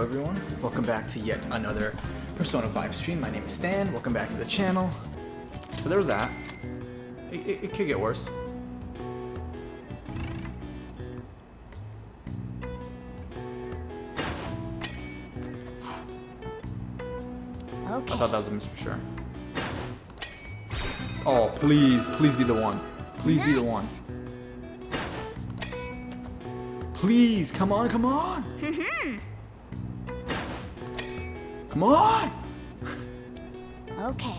everyone, welcome back to yet another Persona 5 stream. My name is Stan, welcome back to the channel. So there was that. It could get worse. Okay. I thought that was a miss for sure. Oh, please be the one. Please be the one. Please, come on. Come on! Okay.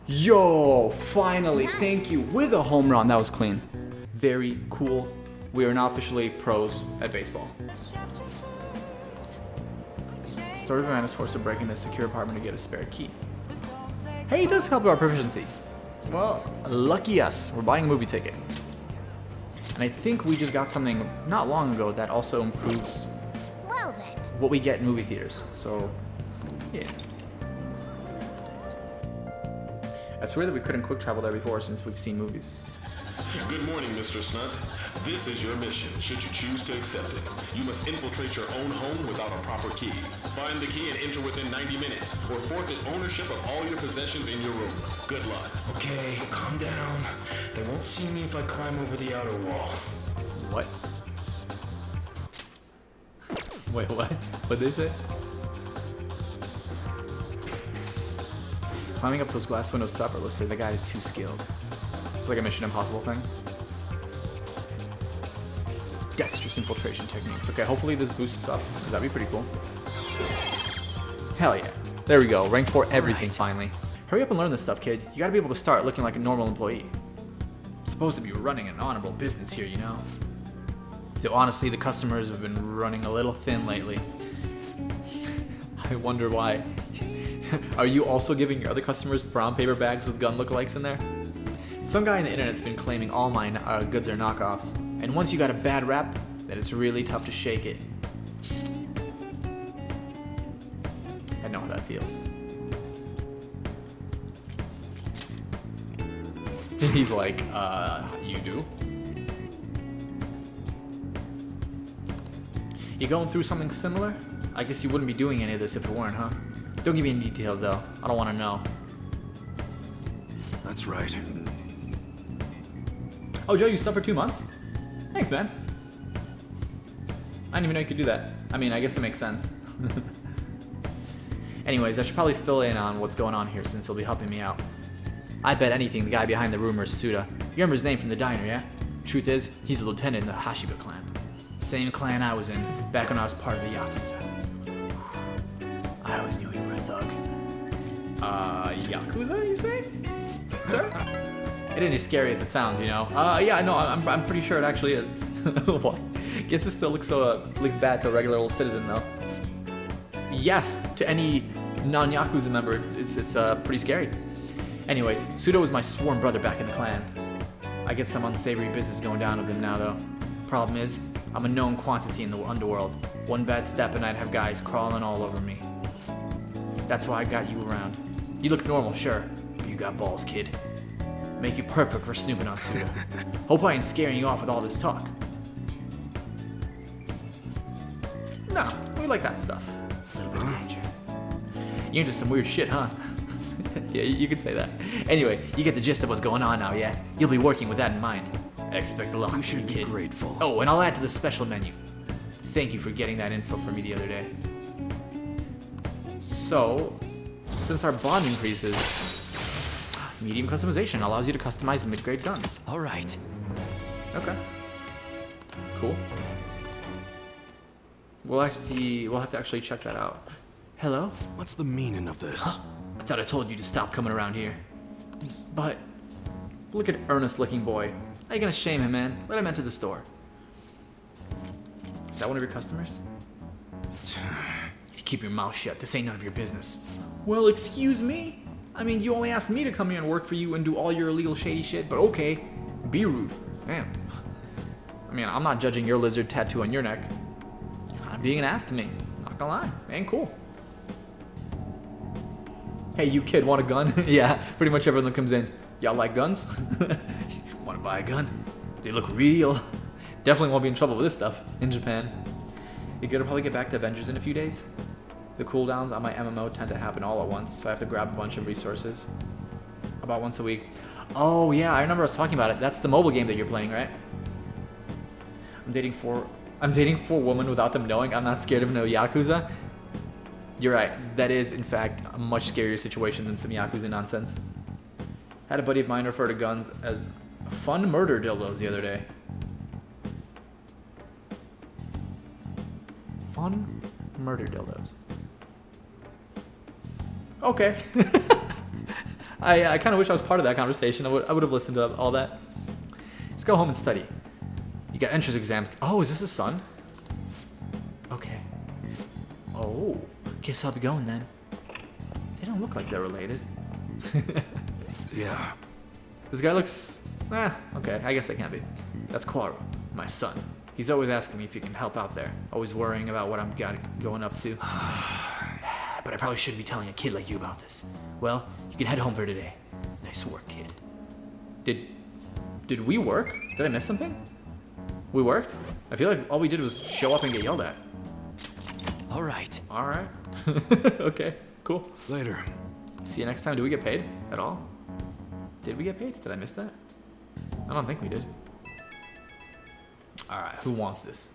Yo, finally, thank you. With a home run, that was clean. Very cool. We are now officially pros at baseball. Story of a man is forced to break into a secure apartment to get a spare key. Hey, it does help with our proficiency. Well, lucky us. We're buying a movie ticket. And I think we just got something not long ago that also improves Well then. what we get in movie theaters. So, yeah. It's weird that we couldn't quick travel there before since we've seen movies. Good morning, Mr. Snunt. This is your mission, should you choose to accept it. You must infiltrate your own home without a proper key. Find the key and enter within 90 minutes, or forfeit ownership of all your possessions in your room. Good luck. Okay, calm down. They won't see me if I climb over the outer wall. What? Wait, what? What'd they say? Climbing up those glass windows effortlessly, the guy is too skilled. Like a Mission Impossible thing. Dexterous infiltration techniques. Okay, hopefully this boosts us up, because that'd be pretty cool. Hell yeah. There we go. Rank 4 everything, finally. Hurry up and learn this stuff, kid. You gotta be able to start looking like a normal employee. I'm supposed to be running an honorable business here, you know? Though honestly, the customers have been running a little thin lately. I wonder why. Are you also giving your other customers brown paper bags with gun lookalikes in there? Some guy on the internet's been claiming all my goods are knockoffs, and once you got a bad rap, then it's really tough to shake it. I know how that feels. He's like, you do? You going through something similar? I guess you wouldn't be doing any of this if it weren't, huh? Don't give me any details, though. I don't want to know. That's right. Oh, Joe, you slept for 2 months? Thanks, man. I didn't even know you could do that. I mean, I guess it makes sense. Anyways, I should probably fill in on what's going on here since he'll be helping me out. I bet anything the guy behind the rumor is Suda. You remember his name from the diner, yeah? Truth is, he's a lieutenant in the Hashiba clan. Same clan I was in, back when I was part of the Yakuza. I always knew you were a thug. Yakuza, you say? Sir? It ain't as scary as it sounds, you know. Yeah, no, I'm pretty sure it actually is. What? Guess it still looks bad to a regular old citizen, though. Yes, to any non-Yakuza member, it's pretty scary. Anyways, Sudo was my sworn brother back in the clan. I get some unsavory business going down with him now, though. Problem is, I'm a known quantity in the Underworld. One bad step and I'd have guys crawling all over me. That's why I got you around. You look normal, sure, but you got balls, kid. Make you perfect for snooping on Suda. Hope I ain't scaring you off with all this talk. No, we like that stuff. A little bit of danger. You're into some weird shit, huh? Yeah, you could say that. Anyway, you get the gist of what's going on now, yeah? You'll be working with that in mind. Expect a lot, You should be kid. grateful. Oh, and I'll add to the special menu. Thank you for getting that info for me the other day. So, since our bond increases, medium customization allows you to customize mid-grade guns. All right. Okay. Cool. We'll have to actually check that out. Hello? What's the meaning of this? Huh? I thought I told you to stop coming around here. But look at earnest-looking boy. How you gonna shame him, man? Let him enter the store. Is that one of your customers? If you keep your mouth shut, this ain't none of your business. Well, excuse me? I mean, you only asked me to come here and work for you and do all your illegal shady shit, but okay. Be rude. Damn. I mean, I'm not judging your lizard tattoo on your neck. Kinda being an ass to me. Not gonna lie. Ain't cool. Hey, you kid, want a gun? Yeah, pretty much everyone that comes in. Y'all like guns? Want to buy a gun? They look real Definitely won't be in trouble with this stuff in Japan. You're gonna probably get back to Avengers in a few days. The cooldowns on my MMO tend to happen all at once, so I have to grab a bunch of resources. About once a week. Oh yeah, I remember us talking about it. That's the mobile game that you're playing, right? I'm dating four women without them knowing. I'm not scared of no Yakuza. You're right. That is, in fact, a much scarier situation than some Yakuza nonsense. Had a buddy of mine refer to guns as fun murder dildos the other day. Fun murder dildos. Okay. I kind of wish I was part of that conversation. I would have listened to all that. Let's go home and study. You got entrance exams. Oh, is this a son? Okay. Oh, guess I'll be going then. They don't look like they're related. Yeah. This guy looks... okay, I guess they can't be. That's Kwaru, my son. He's always asking me if he can help out there. Always worrying about what I'm going up to. But I probably shouldn't be telling a kid like you about this. Well, you can head home for today. Nice work, kid. Did we work? Did I miss something? We worked? I feel like all we did was show up and get yelled at. All right. All right. Okay, cool. Later. See you next time. Do we get paid at all? Did we get paid? Did I miss that? I don't think we did. All right, who wants this?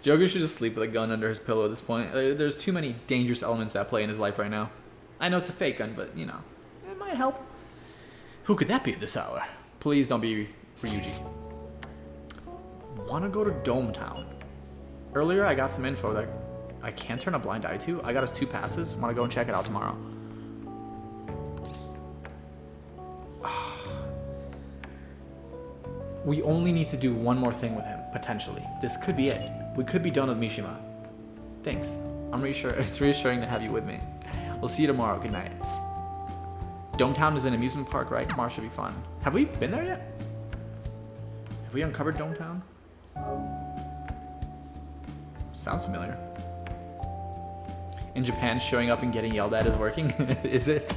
Joker should just sleep with a gun under his pillow at this point. There's too many dangerous elements at play in his life right now. I know it's a fake gun, but, you know, it might help. Who could that be at this hour? Please don't be Ryuji. Want to go to Dome Town? Earlier, I got some info that I can't turn a blind eye to. I got us 2 passes. Want to go and check it out tomorrow. We only need to do one more thing with him, potentially. This could be it. We could be done with Mishima. Thanks. It's reassuring to have you with me. We'll see you tomorrow. Good night. Dometown is an amusement park, right? Tomorrow should be fun. Have we been there yet? Have we uncovered Dometown? Sounds familiar. In Japan, showing up and getting yelled at is working? Is it?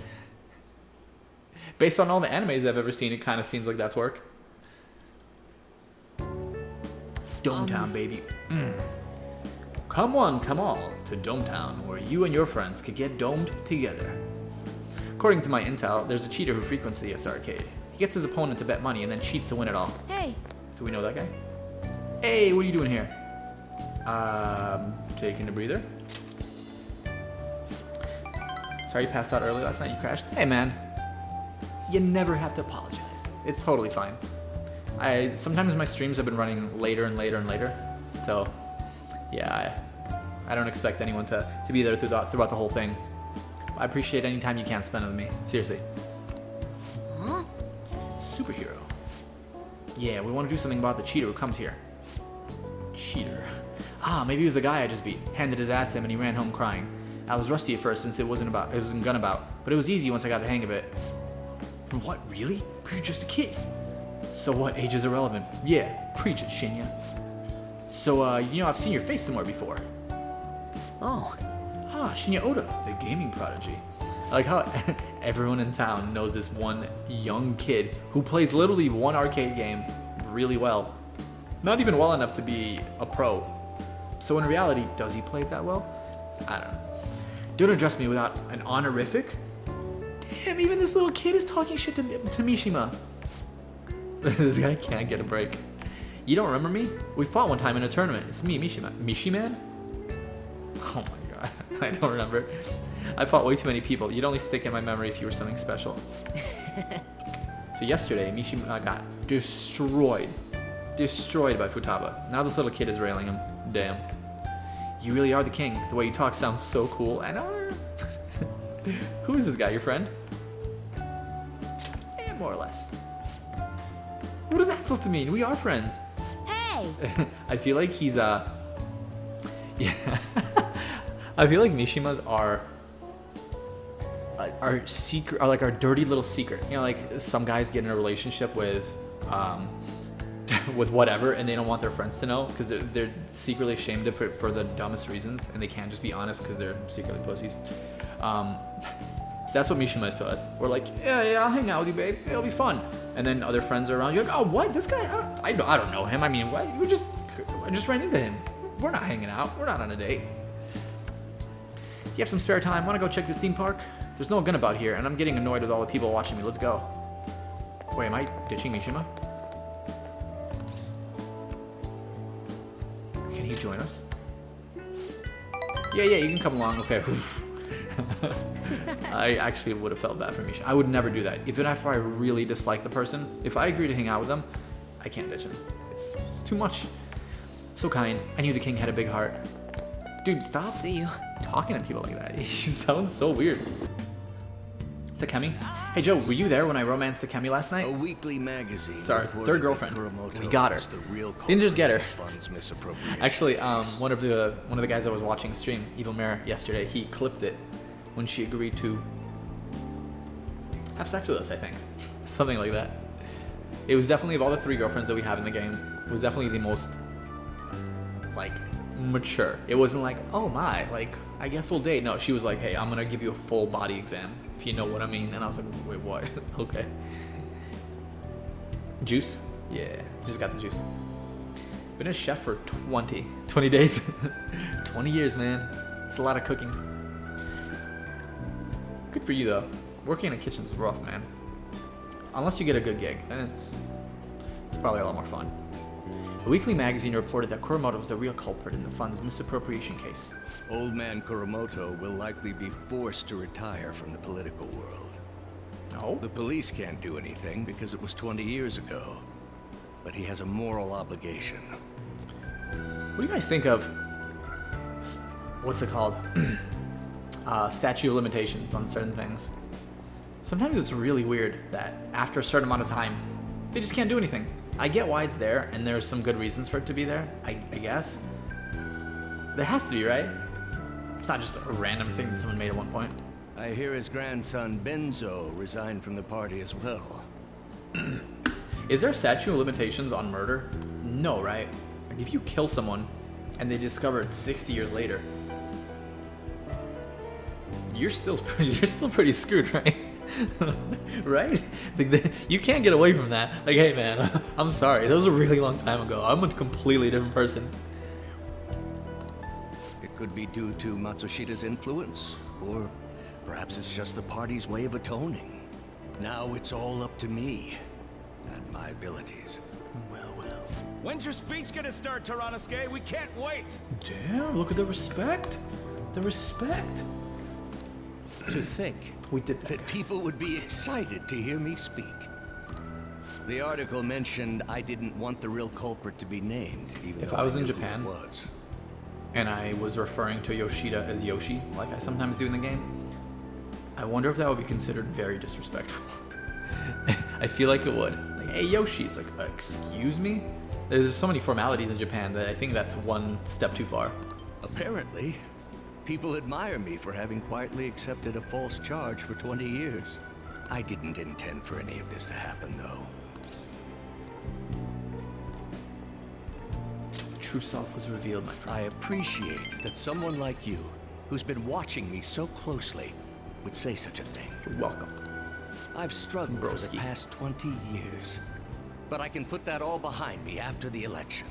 Based on all the animes I've ever seen, it kind of seems like that's work. Dometown, baby. Come on, come all to Dometown, where you and your friends could get domed together. According to my intel, there's a cheater who frequents the S arcade. He gets his opponent to bet money and then cheats to win it all. Hey. Do we know that guy? Hey, what are you doing here? Taking a breather. Sorry you passed out early last night. You crashed. Hey, man. You never have to apologize. It's totally fine. Sometimes my streams have been running later and later and later, so yeah, I don't expect anyone to be there throughout the whole thing. I appreciate any time you can spend with me. Seriously. Huh? Superhero. Yeah, we want to do something about the cheater who comes here. Cheater. Maybe he was the guy I just beat. Handed his ass to him and he ran home crying. I was rusty at first since it wasn't gun about, but it was easy once I got the hang of it. What, really? You're just a kid. So what, age is irrelevant. Yeah, preach it, Shinya. So, I've seen your face somewhere before. Oh. Shinya Oda, the gaming prodigy. I like how everyone in town knows this one young kid who plays literally one arcade game really well. Not even well enough to be a pro. So in reality, does he play it that well? I don't know. Don't address me without an honorific? Damn, even this little kid is talking shit to Mishima. This guy can't get a break. You don't remember me? We fought one time in a tournament. It's me, Mishima. Mishiman? Oh my god. I don't remember. I fought way too many people. You'd only stick in my memory if you were something special. So yesterday, Mishima got destroyed. Destroyed by Futaba. Now this little kid is railing him. Damn. You really are the king. The way you talk sounds so cool. I know. Who is this guy? Your friend? More or less. What is that supposed to mean? We are friends. Hey. I feel like he's yeah. I feel like Mishima's our secret, or like our dirty little secret. You know, like some guys get in a relationship with with whatever, and they don't want their friends to know because they're secretly ashamed of it for the dumbest reasons, and they can't just be honest because they're secretly pussies. That's what Mishima is to us. We're like, yeah, I'll hang out with you, babe. It'll be fun. And then other friends are around. You're like, oh, what? This guy? I don't know him. I mean, what? I just ran into him. We're not hanging out. We're not on a date. You have some spare time? Want to go check the theme park? There's no gun about here, and I'm getting annoyed with all the people watching me. Let's go. Wait, am I ditching Mishima? Can he join us? Yeah, you can come along. Okay. I actually would have felt bad for Misha. I would never do that. Even if I really dislike the person, if I agree to hang out with them, I can't ditch him. It's too much. So kind. I knew the king had a big heart. Dude, stop. See you. Talking to people like that. You sound so weird. Takemi? Hey Joe, were you there when I romanced Takemi last night? A weekly magazine. It's our reported third that girlfriend. Kuromoto We got her. was the real Didn't just get her. culprit of funds misappropriation. Actually, one of the guys that was watching the stream, Evil Mare, yesterday, he clipped it when she agreed to have sex with us, I think. Something like that. It was definitely, of all the 3 girlfriends that we have in the game, it was definitely the most, like, mature. It wasn't like, oh my, like, I guess we'll date. No, she was like, hey, I'm gonna give you a full body exam, if you know what I mean. And I was like, wait, what? Okay. Juice? Yeah, just got the juice. Been a chef for 20 days. 20 years, man. It's a lot of cooking. Good for you, though. Working in a kitchen's rough, man. Unless you get a good gig, then it's probably a lot more fun. A weekly magazine reported that Kuromoto was the real culprit in the fund's misappropriation case. Old man Kuromoto will likely be forced to retire from the political world. No? The police can't do anything because it was 20 years ago. But he has a moral obligation. What do you guys think of, what's it called? Statute of limitations on certain things. Sometimes it's really weird that after a certain amount of time, they just can't do anything. I get why it's there, and there's some good reasons for it to be there, I guess. There has to be, right? It's not just a random thing that someone made at one point. I hear his grandson Benzo resigned from the party as well. Is there a statute of limitations on murder? No, right? Like if you kill someone and they discover it 60 years later, you're still pretty screwed, right? Right? You can't get away from that. Like, hey man, I'm sorry. That was a really long time ago. I'm a completely different person. It could be due to Matsushida's influence, or perhaps it's just the party's way of atoning. Now it's all up to me and my abilities. Well. When's your speech gonna start, Tyranosuke? We can't wait! Damn, look at the respect. The respect. To think We did that, that guys. people would be excited to hear me speak. The article mentioned I didn't want the real culprit to be named, even If though I was in knew who Japan, it was. and I was referring to Yoshida as Yoshi, like I sometimes do in the game, I wonder if that would be considered very disrespectful. I feel like it would. Like, hey Yoshi, it's like, excuse me? There's so many formalities in Japan that I think that's one step too far. Apparently, people admire me for having quietly accepted a false charge for 20 years. I didn't intend for any of this to happen, though. True self was revealed, my friend. I appreciate that someone like you, who's been watching me so closely, would say such a thing. You're welcome. I've struggled for Broski. the past 20 years, but I can put that all behind me after the election.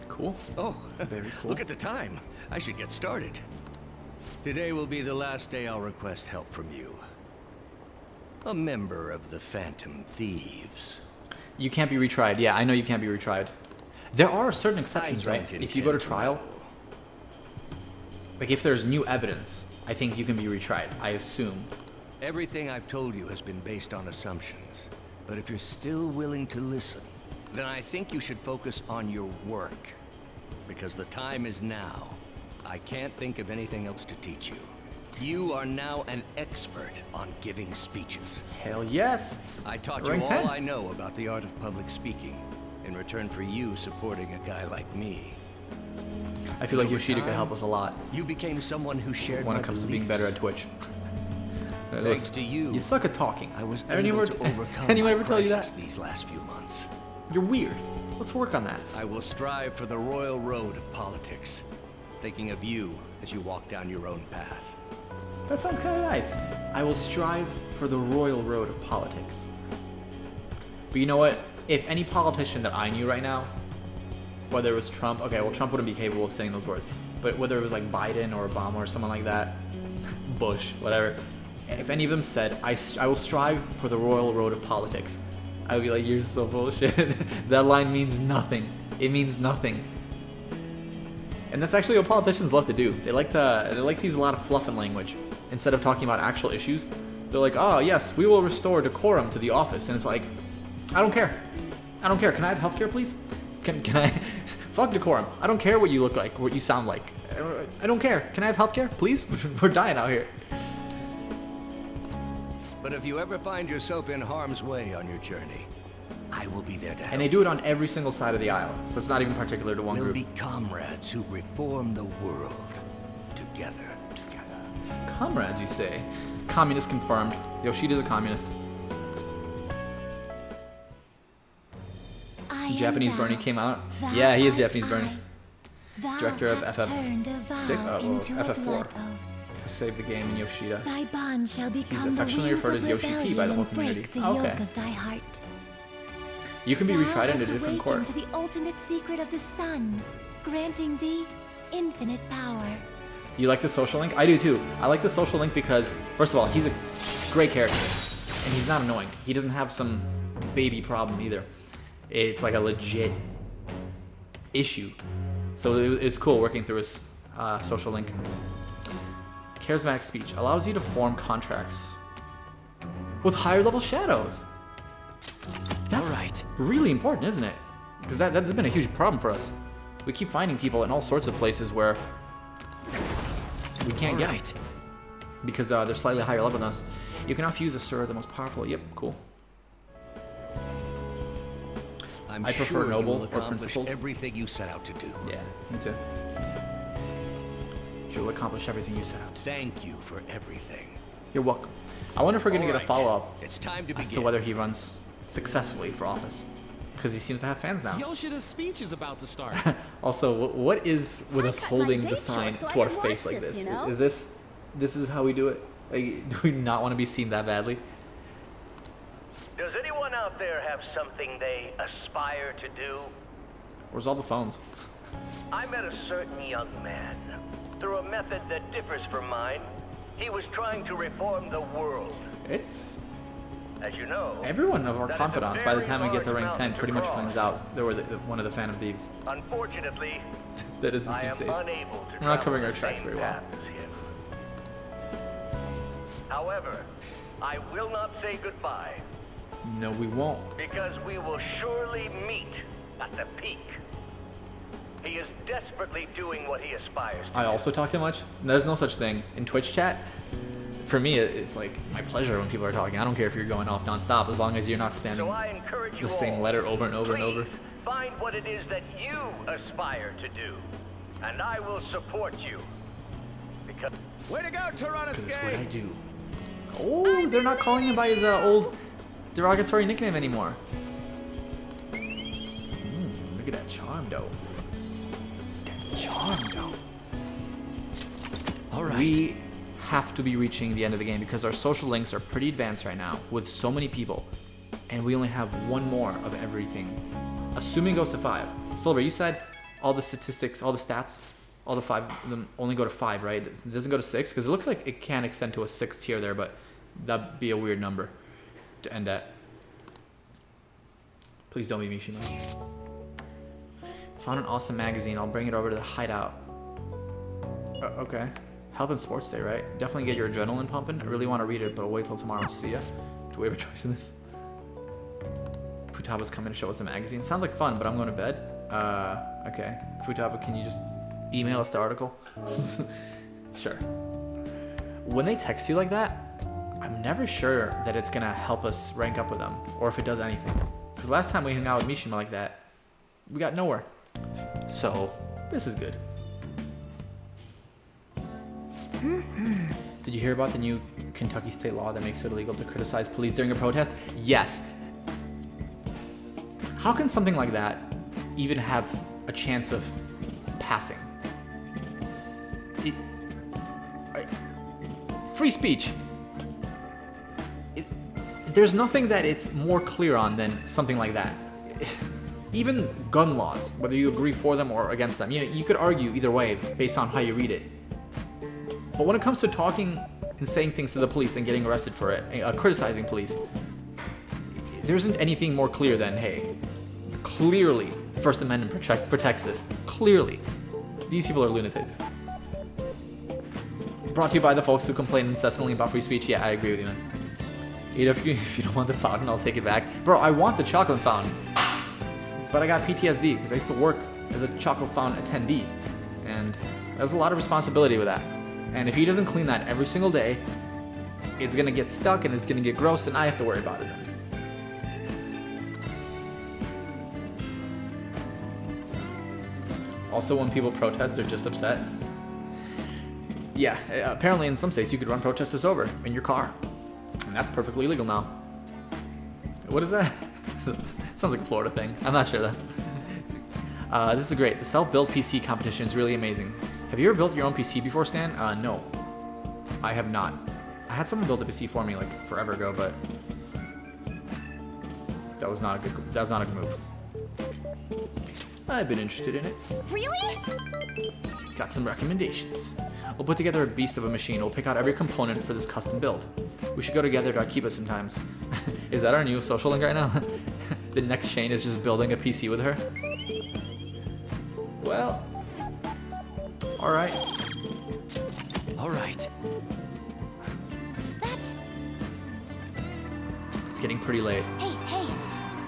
Cool. Oh, Very cool. Look at the time. I should get started. Today will be the last day I'll request help from you. A member of the Phantom Thieves. You can't be retried. Yeah, I know you can't be retried. There are certain exceptions, I right? don't If you go to intend to trial, rebel. like if there's new evidence, I think you can be retried. I assume. Everything I've told you has been based on assumptions. But if you're still willing to listen, then I think you should focus on your work. Because the time is now. I can't think of anything else to teach you. You are now an expert on giving speeches. Hell yes. I taught you Rank all 10. I know about the art of public speaking, in return for you supporting a guy like me. I feel like Over Yoshida could time, help us a lot You became someone who shared when my it comes to being beliefs. better at Twitch. Thanks to you, You suck at talking. I was Anyone able to overcome anyone my ever tell you crisis that? these last few months. You're weird. Let's work on that. I will strive for the royal road of politics, thinking of you as you walk down your own path. That sounds kind of nice. I will strive for the royal road of politics. But you know what? if any politician that I knew right now, whether it was Trump, okay, well, Trump wouldn't be capable of saying those words, but whether it was like Biden or Obama or someone like that, Bush, whatever, if any of them said, I will strive for the royal road of politics, I would be like, you're so bullshit. That line means nothing. It means nothing. And that's actually what politicians love to do. They like to use a lot of fluff and language instead of talking about actual issues. They're like, oh yes, we will restore decorum to the office, and it's like, I don't care. I don't care. Can I have healthcare, please? Can I? Fuck decorum. I don't care what you look like, what you sound like. I don't care. Can I have healthcare, please? We're dying out here. But if you ever find yourself in harm's way on your journey, I will be there to help. And they do it on every single side of the aisle, so it's not even particular to one We'll group. be comrades who reform the world together. Comrades, you say? Communist confirmed. Yoshida's a communist. Japanese Bernie came out. Yeah, he is Japanese Bernie. Director of FF6, FF4. Who saved the game in Yoshida. Thy bond shall become He's affectionately referred as Yoshi P by the whole community. Okay. You can be retried in a different court. To the ultimate secret of the sun, granting thee infinite power. You like the social link? I do too. I like the social link because, first of all, he's a great character. And he's not annoying. He doesn't have some baby problem either. It's like a legit issue. So it's cool working through his social link. Charismatic speech allows you to form contracts with higher level shadows. That's really important, isn't it? Because that's been a huge problem for us. We keep finding people in all sorts of places where we can't get them because they're slightly higher level than us. You can now fuse a stir, the most powerful. Yep, cool. I prefer noble or principled. Everything you set out to do. Yeah, me too. You'll accomplish everything you set out to do. Thank you for everything. You're welcome. I wonder if we're gonna get a follow-up It's time to as begin. to whether he runs successfully for office, because he seems to have fans now. Yoshida's speech is about to start. Also, what is with us cut my holding the date sign short so I to our can face watch like this, this? you know? Is this is how we do it? Like, do we not want to be seen that badly? Does anyone out there have something they aspire to do? Where's all the phones? I met a certain young man. Through a method that differs from mine, he was trying to reform the world. It's As you know, everyone of our that is a confidants. By the very time we get to large rank 10, mountain to pretty much cross. finds out they were one of the Phantom Thieves. Unfortunately, That doesn't I seem am safe. unable to We're not travel covering the our tracks same very well. path as him. However, I will not say goodbye, No, we won't. because we will surely meet at the peak. He is desperately doing what he aspires to. I also talk too much. There's no such thing in Twitch chat. For me, it's like my pleasure when people are talking. I don't care if you're going off nonstop, as long as you're not So spamming I encourage you the same all, letter over and over and over. please find what it is that you aspire to do, and I will support you. Because Way to go, Because it's what I Toronosuke! do. Oh, they're not calling him by his old derogatory nickname anymore. Look at that charm, though. Charm, though. All right. We have to be reaching the end of the game because our social links are pretty advanced right now with so many people, and we only have one more of everything. Assuming it goes to 5. Silver, you said all the statistics, all the stats, all the 5 of them only go to 5, right? It doesn't go to 6 because it looks like it can extend to a 6th tier there, but that'd be a weird number to end at. Please don't be Mishima. Found an awesome magazine. I'll bring it over to the hideout. Okay. Health and Sports Day, right? Definitely get your adrenaline pumping. I really want to read it, but I'll wait till tomorrow. See ya. Do we have a choice in this? Futaba's coming to show us the magazine. Sounds like fun, but I'm going to bed. Okay. Futaba, can you just email us the article? Sure. When they text you like that, I'm never sure that it's going to help us rank up with them, or if it does anything. Because last time we hung out with Mishima like that, we got nowhere. So, this is good. Did you hear about the new Kentucky state law that makes it illegal to criticize police during a protest? Yes. How can something like that even have a chance of passing? Free speech. There's nothing that it's more clear on than something like that. even gun laws, whether you agree for them or against them, you could argue either way based on how you read it. But when it comes to talking and saying things to the police and getting arrested for it, criticizing police, there isn't anything more clear than, hey, clearly First Amendment protects this. Clearly. These people are lunatics. Brought to you by the folks who complain incessantly about free speech. Yeah, I agree with you, man. If you don't want the fountain, I'll take it back. Bro, I want the chocolate fountain. But I got PTSD because I used to work as a chocolate fountain attendee. And there's a lot of responsibility with that. And if he doesn't clean that every single day, it's going to get stuck and it's going to get gross and I have to worry about it then. Also, when people protest, they're just upset. Yeah, apparently in some states you could run protesters over in your car. And that's perfectly legal now. What is that? Sounds like a Florida thing. I'm not sure though. This is great. The self-built PC competition is really amazing. Have you ever built your own PC before, Stan? No. I have not. I had someone build a PC for me like forever ago, but that was not a good move. I've been interested in it. Really? Got some recommendations. We'll put together a beast of a machine. We'll pick out every component for this custom build. We should go together to Akiba sometimes. Is that our new social link right now? The next chain is just building a PC with her. Well, all right. All right. It's getting pretty late. Hey.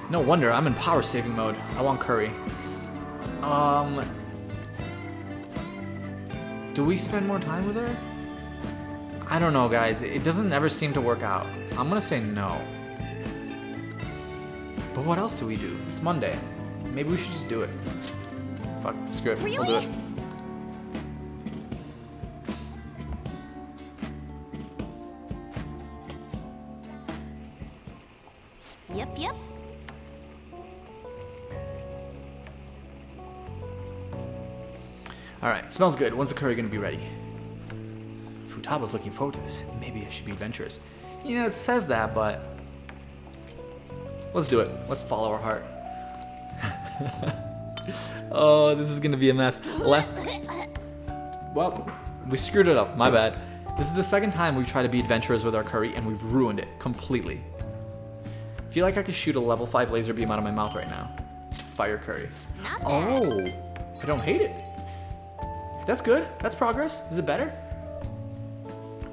No wonder I'm in power saving mode. I want curry. Do we spend more time with her? I don't know, guys. It doesn't ever seem to work out. I'm gonna say no. But what else do we do? It's Monday. Maybe we should just do it. Fuck, screw it. Really? We'll do it. Yep. Alright, smells good. When's the curry gonna be ready? Futaba's looking forward to this. Maybe I should be adventurous. You know, it says that, but let's do it. Let's follow our heart. Oh, this is gonna be a mess. Well, we screwed it up. My bad. This is the second time we've tried to be adventurous with our curry, and we've ruined it completely. I feel like I could shoot a level 5 laser beam out of my mouth right now. Fire curry. Not bad. Oh, I don't hate it. That's good. That's progress. Is it better?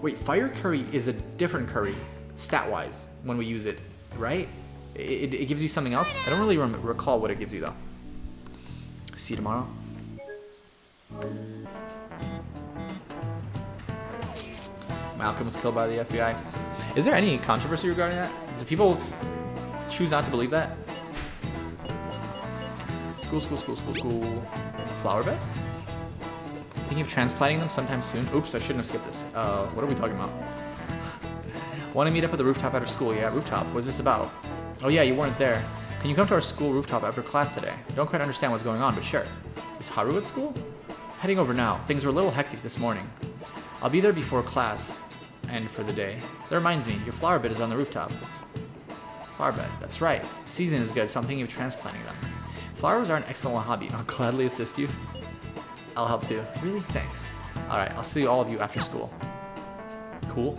Wait, fire curry is a different curry, stat-wise, when we use it, right? It gives you something else? I don't really recall what it gives you, though. See you tomorrow. Malcolm was killed by the FBI. Is there any controversy regarding that? Do people choose not to believe that? School. Flower bed? Thinking of transplanting them sometime soon. Oops, I shouldn't have skipped this. What are we talking about? Want to meet up at the rooftop after school? Yeah, rooftop. What's this about? Oh yeah, you weren't there. Can you come to our school rooftop after class today? I don't quite understand what's going on, but sure. Is Haru at school? Heading over now. Things were a little hectic this morning. I'll be there before class and for the day. That reminds me, your flower bed is on the rooftop. Flower bed, that's right. The season is good, so I'm thinking of transplanting them. Flowers are an excellent hobby. I'll gladly assist you. I'll help too. Really? Thanks. Alright, I'll see all of you after school. Cool.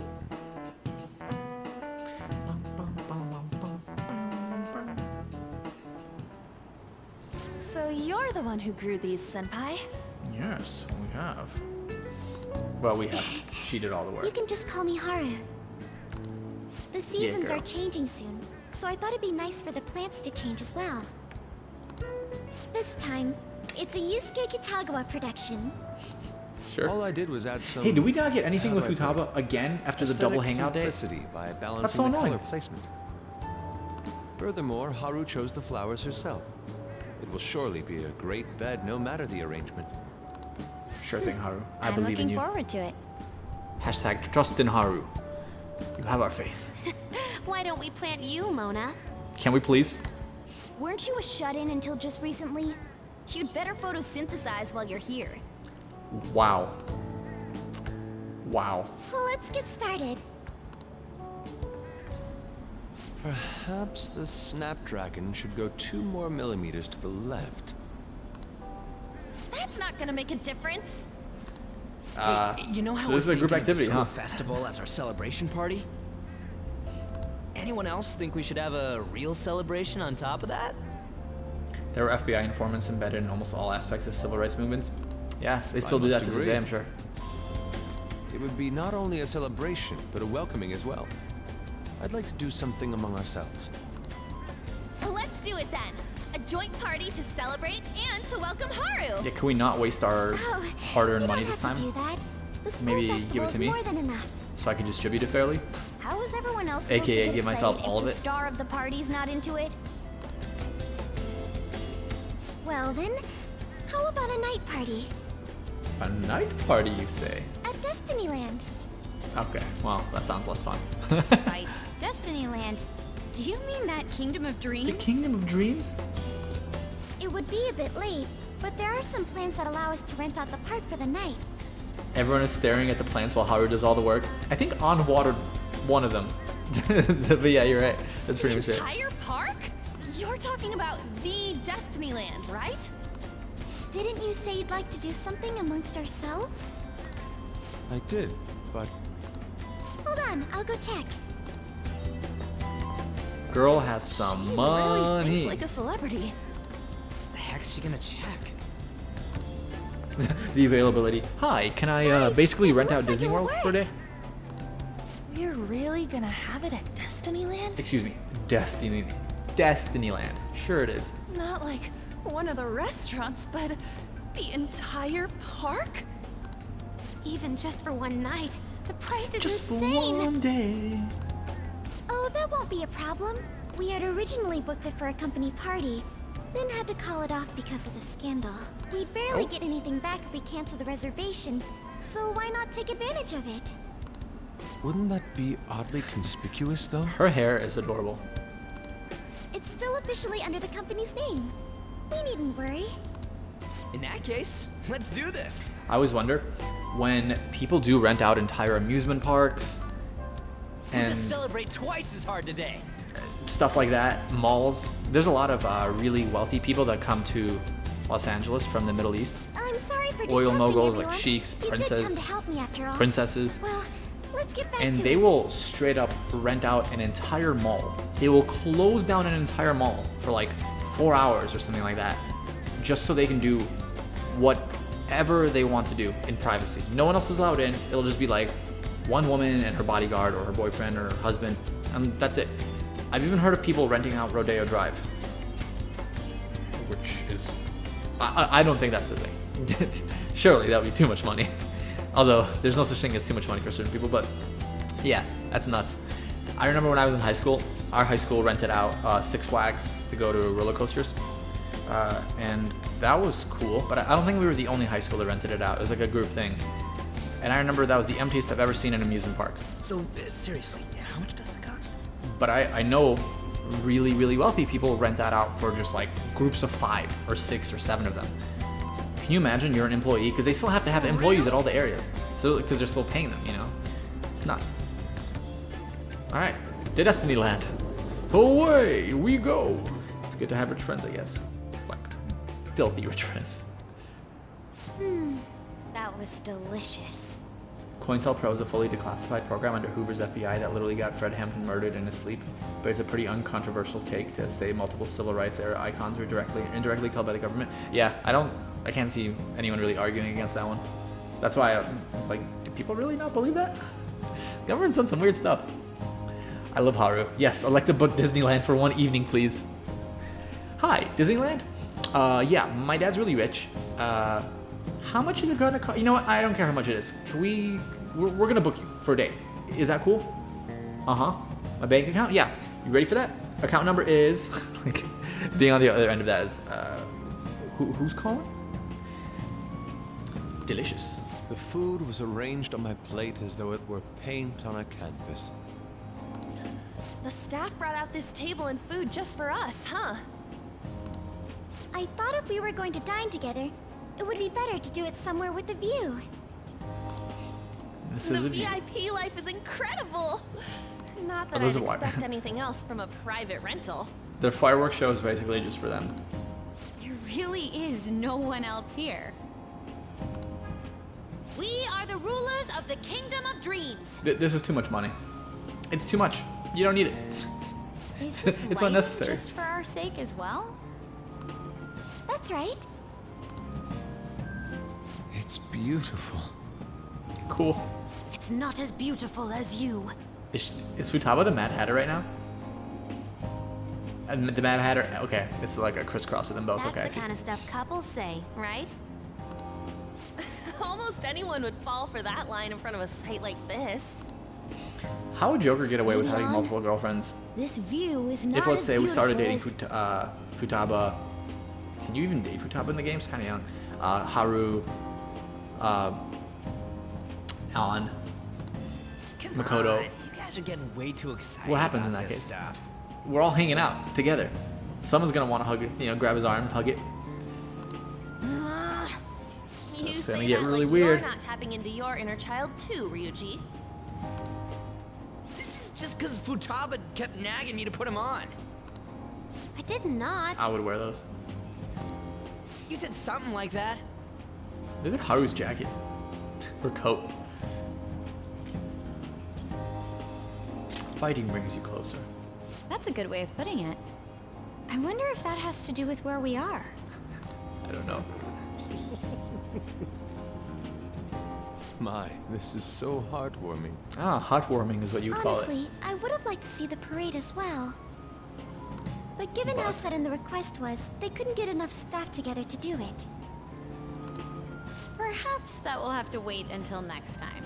So you're the one who grew these, Senpai? Yes, we have. Well, we have. She did all the work. You can just call me Haru. The seasons girl. are changing soon, so I thought it'd be nice for the plants to change as well. This time, it's a Yusuke Kitagawa production. Sure. All I did was add some. Hey, did we not get anything with Futaba again after the double aesthetic hangout day? simplicity by balancing That's so the annoying. color placement. Furthermore, Haru chose the flowers herself. It will surely be a great bed, no matter the arrangement. Sure thing, Haru. I I'm believe in looking you. forward to it. Hashtag trust in Haru. You have our faith. Why don't we plant you, Mona? Can we please? Weren't you a shut-in until just recently? You'd better photosynthesize while you're here. Wow. Wow. Well, let's get started. Perhaps the Snapdragon should go 2 more millimeters to the left. That's not gonna make a difference. You know how so this is a group activity, huh? Festival as our celebration party? Anyone else think we should have a real celebration on top of that? There were FBI informants embedded in almost all aspects of civil rights movements. Yeah, they still do must that to this agree. day, I'm sure. It would be not only a celebration, but a welcoming as well. I'd like to do something among ourselves. Let's do it then. A joint party to celebrate and to welcome Haru. Yeah, can we not waste our hard-earned money this time? You don't have to do that. The school Maybe festival give it to is me? more than enough. So I can distribute it fairly? How is everyone else supposed to AKA get give myself excited all if of the it? star of the party's not into it? Well then, how about a night party? A night party, you say? At Destinyland. Okay, well, that sounds less fun. Right. Destinyland. Do you mean that Kingdom of Dreams? The Kingdom of Dreams? It would be a bit late, but there are some plans that allow us to rent out the park for the night. Everyone is staring at the plants while Haru does all the work. I think On watered one of them. But yeah, you're right. That's pretty much it. Entire park? You're talking about the Destinyland, right? Didn't you say you'd like to do something amongst ourselves? I did, but Hold on, I'll go check. Girl has some Really money. thinks like a celebrity. The heck's she gonna check? The availability. Hi, can I Guys, basically it rent looks out like Disney it'll World for a work. day? We're really gonna have it at Destinyland? Excuse me, Destinyland. Sure it is. Not like one of the restaurants, but the entire park? Even just for one night, the price is Just for insane. one day. Oh, that won't be a problem. We had originally booked it for a company party, then had to call it off because of the scandal. We'd barely get anything back if we canceled the reservation, so why not take advantage of it? wouldn't that be oddly conspicuous, though? Her hair is adorable. It's still officially under the company's name. We needn't worry. In that case, let's do this. I always wonder when people do rent out entire amusement parks We'll and just celebrate twice as hard today. stuff like that, malls. There's a lot of really wealthy people that come to Los Angeles from the Middle East. I'm sorry for Oil disrupting moguls like everyone. sheiks, You did come princesses, to help me after all. princesses, Well, let's get back and to they it. will straight up rent out an entire mall. They will close down an entire mall for like 4 hours or something like that, just so they can do whatever they want to do in privacy. No one else is allowed in. It'll just be like one woman and her bodyguard or her boyfriend or her husband, and that's it. I've even heard of people renting out Rodeo Drive, which is, I don't think that's the thing. Surely that would be too much money. Although there's no such thing as too much money for certain people, but yeah, that's nuts. I remember when I was in high school, our high school rented out Six Flags to go to roller coasters, and that was cool. But I don't think we were the only high school that rented it out. It was like a group thing, and I remember that was the emptiest I've ever seen an amusement park. So, seriously, how much does it cost? But I know really, really wealthy people rent that out for just like groups of 5 or 6 or 7 of them. Can you imagine you're an employee? Because they still have to have employees at all the areas. So, because they're still paying them, you know? It's nuts. Alright, to Destinyland. Away we go. It's good to have rich friends, I guess. Like, filthy rich friends. That was delicious. COINTELPRO is a fully declassified program under Hoover's FBI that literally got Fred Hampton murdered in his sleep, but it's a pretty uncontroversial take to say multiple civil rights era icons were indirectly killed by the government. Yeah, I can't see anyone really arguing against that one. That's why it's like, do people really not believe that? The government's done some weird stuff. I love Haru. Yes, I'd like to book Disneyland for one evening, please. Hi, Disneyland? Yeah, my dad's really rich. How much is it gonna cost? You know what? I don't care how much it is. We're gonna book you for a day. Is that cool? Uh-huh. My bank account? Yeah. You ready for that? Account number is, like, being on the other end of that is, who's calling? Delicious. The food was arranged on my plate as though it were paint on a canvas. The staff brought out this table and food just for us, huh? I thought if we were going to dine together, it would be better to do it somewhere with a view. This The is a view. VIP life is incredible! Not that those I'd are why. expect anything else from a private rental. Their fireworks show is basically just for them. There really is no one else here. We are the rulers of the Kingdom of Dreams. This is too much money. It's too much. You don't need it. Is this It's lighting unnecessary. Just for our sake as well? That's right. It's beautiful. Cool. It's not as beautiful as you. Is Futaba the Mad Hatter right now? And the Mad Hatter, okay, it's like a crisscross of them both. That's Okay, I the see. kind of stuff couples say, right? Almost anyone would fall for that line in front of a site like this. How would Joker get away with Moving having on. multiple girlfriends? This view is not If let's as say we started dating beautiful Futaba, can you even date Futaba in the game? It's kind of young. Haru, Alan, Makoto. You guys are getting way too excited. What happens about in that this case? Stuff. We're all hanging out together. Someone's gonna want to hug it, grab his arm, hug it. You it's say gonna get that really like weird. You're not tapping into your inner child too, Ryuji. This is just because Futaba kept nagging me to put him on. I did not. I would wear those. You said something like that. Look at Haru's jacket or coat. Fighting brings you closer. That's a good way of putting it. I wonder if that has to do with where we are. I don't know. My, this is so heartwarming. Ah, heartwarming is what you would call it. Honestly, I would have liked to see the parade as well. But given how sudden the request was, they couldn't get enough staff together to do it. Perhaps that will have to wait until next time.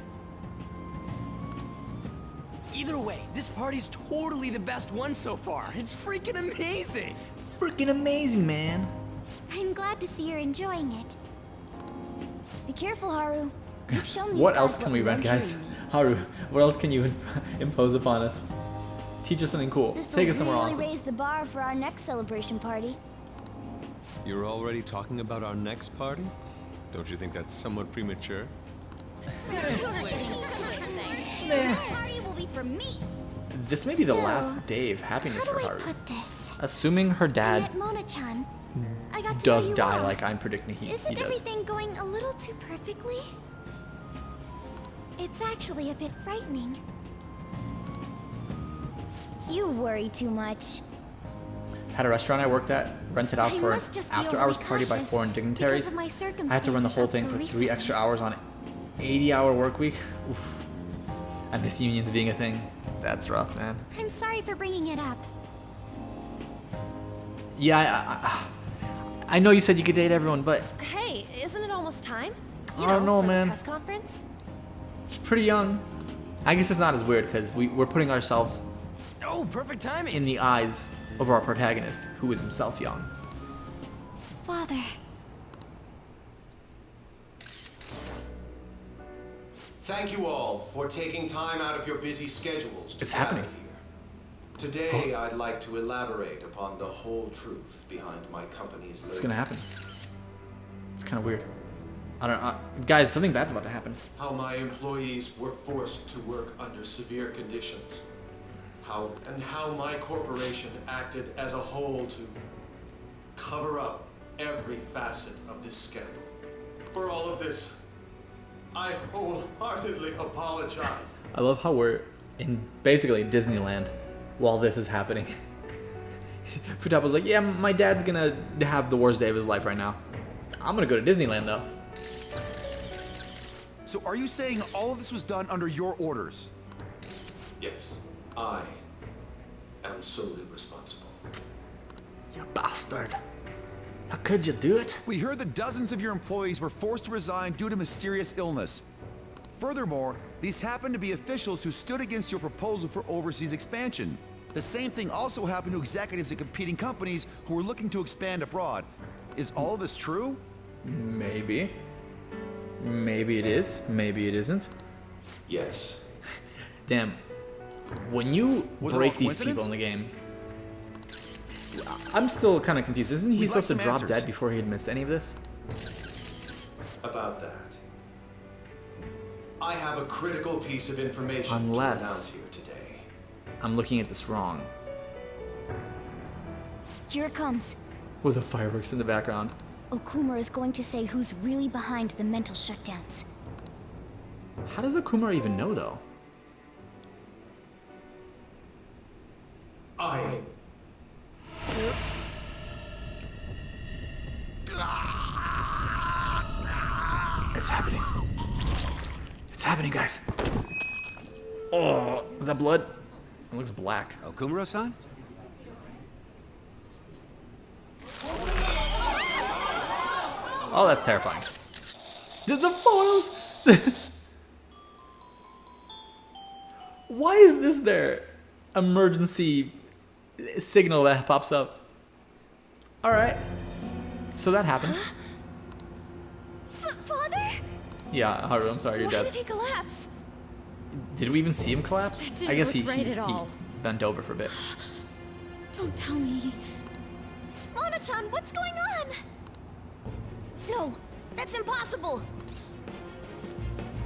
Either way, this party's totally the best one so far. It's freaking amazing. Freaking amazing, man. I'm glad to see you're enjoying it. Be careful, Haru. You've shown these What guys else can we rent, guys? luxury means. Haru, what else can you impose upon us? Teach us something cool. This Take will us somewhere really awesome. raise the bar for our next celebration party. You're already talking about our next party? Don't you think that's somewhat premature? The party will be for me. This may be the Still, last day of happiness How for do I Haru. put this? Assuming her I dad met Mona-chan. I got to does know you die well. like I'm predicting he Isn't does. everything going a little too perfectly? It's actually a bit frightening. You worry too much. Had a restaurant I worked at rented out I for an must just be after-hours overly party by cautious foreign dignitaries. because of my I had to run the whole thing circumstances for up 3 so extra hours on an 80-hour work week. Oof. And this unions being a thing. That's rough, man. I'm sorry for bringing it up. Yeah, I know you said you could date everyone, but Hey, isn't it almost time? I don't know, for the man. press conference? she's pretty young. I guess it's not as weird because we're putting ourselves Oh, perfect timing. in the eyes of our protagonist, who is himself young. Father. Thank you all for taking time out of your busy schedules to It's gather happening. here. Today, I'd like to elaborate upon the whole truth behind my company's What's gonna happen? It's kind of weird. I don't know. Guys, something bad's about to happen. How my employees were forced to work under severe conditions. How my corporation acted as a whole to cover up every facet of this scandal. For all of this, I wholeheartedly apologize. I love how we're in basically Disneyland while this is happening. Futaba's like, yeah, my dad's gonna have the worst day of his life right now. I'm gonna go to Disneyland though. So are you saying all of this was done under your orders? Yes, I am solely responsible. You bastard. How could you do it? We heard that dozens of your employees were forced to resign due to mysterious illness. Furthermore, these happen to be officials who stood against your proposal for overseas expansion. The same thing also happened to executives at competing companies who were looking to expand abroad. Is all of this true? Maybe. Maybe it is. Maybe it isn't. Yes. Damn. When you Was it break all these coincidence? people in the game, I'm still kind of confused. Isn't he We'd like supposed to some drop answers. dead before he had missed any of this? About that. I have a critical piece of information Unless- to announce here today. I'm looking at this wrong. Here it comes. With the fireworks in the background. Okumura is going to say who's really behind the mental shutdowns. How does Okumura even know, though? I... It's happening. It's happening, guys. Oh, is that blood? It looks black. Okumura-san? Oh, that's terrifying. The photos! Why is this their emergency signal that pops up? Alright. So that happened. Father? Yeah, Haru, I'm sorry, you're Why dead. did he collapse? Did we even see him collapse? It didn't I guess look he, right he at all. bent over for a bit. Don't tell me. Mona-chan, what's going on? No, that's impossible.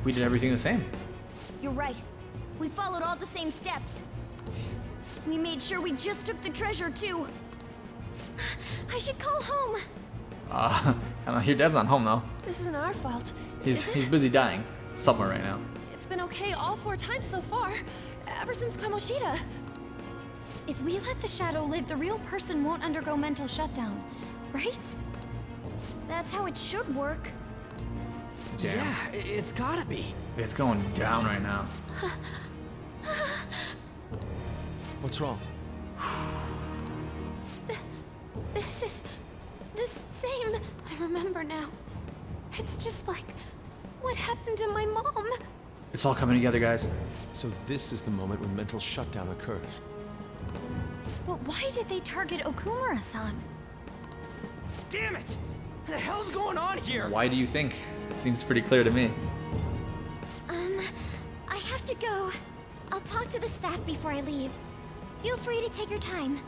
We did everything the same. You're right. We followed all the same steps. We made sure we just took the treasure, too. I should call home. I don't know, your dad's not home, though. This isn't our fault. He's busy dying somewhere right now. It's been okay all 4 times so far, ever since Kamoshida. If we let the shadow live, the real person won't undergo mental shutdown, right? That's how it should work. Damn. Yeah, it's gotta be. It's going down right now. What's wrong? This is the same. I remember now. It's just like what happened to my mom. It's all coming together, guys. So this is the moment when mental shutdown occurs. But why did they target Okumura-san? Damn it! What the hell's going on here? Why do you think? It seems pretty clear to me. I have to go. I'll talk to the staff before I leave. Feel free to take your time.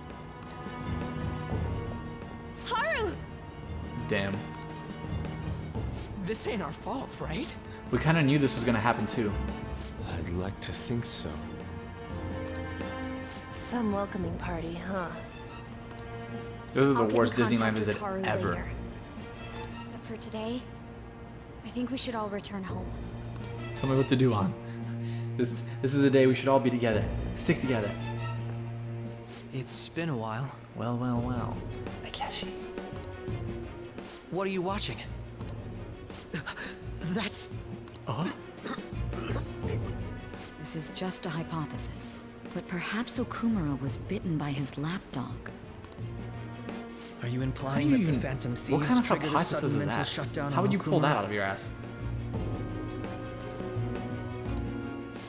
Haru! Damn. This ain't our fault, right? We kind of knew this was going to happen, too. I'd like to think so. Some welcoming party, huh? This is I'll the get in worst Disneyland contact with visit Haru ever. later. But for today, I think we should all return home. Tell me what to do, on. This is the day we should all be together. Stick together. It's been a while. Well, well, well. Akechi. What are you watching? That's... This is just a hypothesis, but perhaps Okumura was bitten by his lapdog. Are you How implying do that you the even- Phantom What Thieves kind of triggered a hypothesis sudden is mental that? shutdown How on would you pull Okumura? that out of your ass?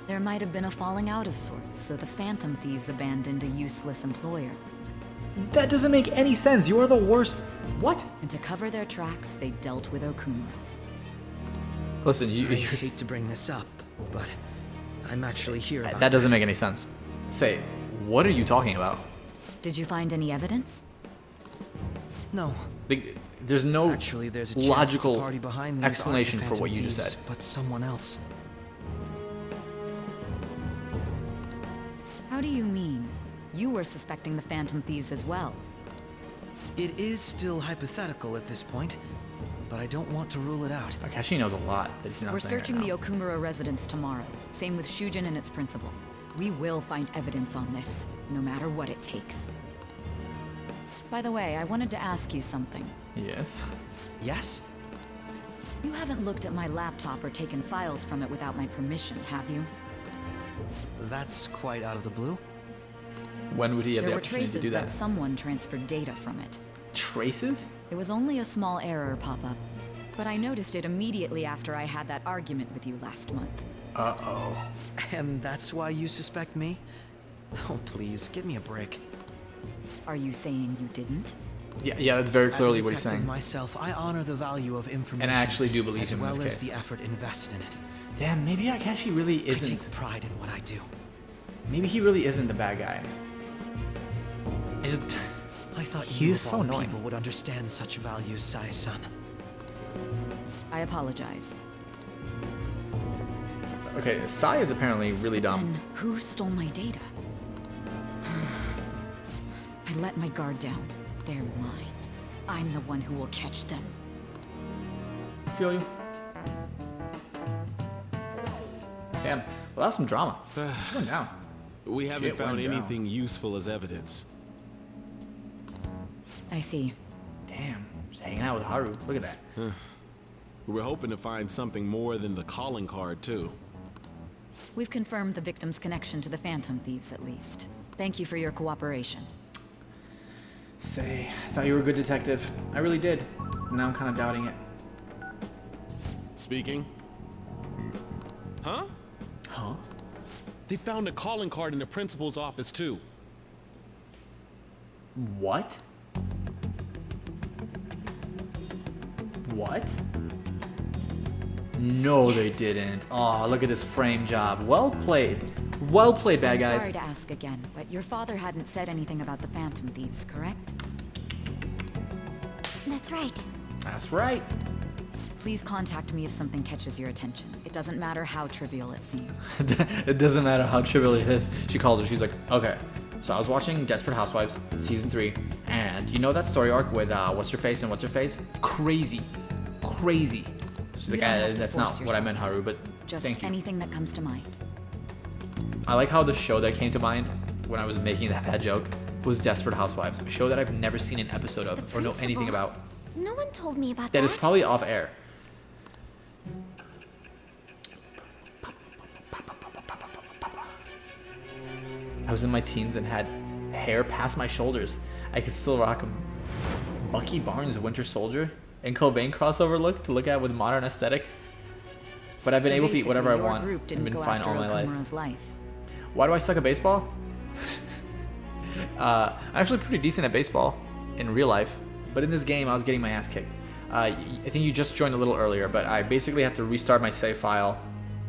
There might have been a falling out of sorts, so the Phantom Thieves abandoned a useless employer. That doesn't make any sense. You are the worst. What? And to cover their tracks, they dealt with Okumura. Listen, I you hate to bring this up, but I'm actually here about that doesn't make any sense. Say, what are you talking about? Did you find any evidence? No. There's no Actually, there's a chance logical the party behind these aren't the explanation for Phantom what you just Thieves, said. but someone else. How do you mean? You were suspecting the Phantom Thieves as well. It is still hypothetical at this point, but I don't want to rule it out. Akechi knows a lot that he's not We're saying searching right the now. Okumura residence tomorrow. Same with Shujin and its principal. We will find evidence on this, no matter what it takes. By the way, I wanted to ask you something. Yes. Yes? You haven't looked at my laptop or taken files from it without my permission, have you? That's quite out of the blue. When would he have There the were opportunity to traces do that that? someone transferred data from it. Traces? It was only a small error pop-up, but I noticed it immediately after I had that argument with you last month. Uh-oh. And that's why you suspect me? Oh, please, give me a break. Are you saying you didn't? Yeah, that's very clearly As a what he's detective saying. myself, I honor the value of information. And I actually do believe as him in well this as case. the effort invested in it. Damn, maybe Akechi really I isn't. take pride in what I do. Maybe he really isn't the bad guy. I just. I thought He you is of so all annoying. people would understand such values, Sai-san. I apologize. Okay, Sai is apparently really dumb. Then who stole my data? I let my guard down. They're mine. I'm the one who will catch them. I feel you. Damn. Well, that's some drama. Going down. We haven't Shit found went down. anything useful as evidence. I see. Damn. Just hanging out with Haru. Look at that. We were hoping to find something more than the calling card, too. We've confirmed the victim's connection to the Phantom Thieves, at least. Thank you for your cooperation. Say, I thought you were a good detective. I really did. Now I'm kind of doubting it. Speaking? Huh? Huh? They found a calling card in the principal's office, too. What? What? No, they didn't. Oh, look at this frame job. Well played. Well played, bad guys. I'm sorry to ask again, but your father hadn't said anything about the Phantom Thieves, correct? That's right. That's right. Please contact me if something catches your attention. It doesn't matter how trivial it seems. It doesn't matter how trivial it is. She called her. She's like, okay. So I was watching Desperate Housewives, season 3, and you know that story arc with what's her face and what's her face? Crazy. Crazy. She's like, that's not what I meant, Haru, but Just thank you. anything that comes to mind. I like how the show that came to mind when I was making that joke was Desperate Housewives, a show that I've never seen an episode of or know anything about. No one told me about That that. is probably off air. I was in my teens and had hair past my shoulders. I could still rock a Bucky Barnes Winter Soldier and Cobain crossover look to look at with modern aesthetic. But I've been able to eat whatever I want and been fine all my life. Why do I suck at baseball? I'm actually pretty decent at baseball in real life, but in this game I was getting my ass kicked. I think you just joined a little earlier, but I basically had to restart my save file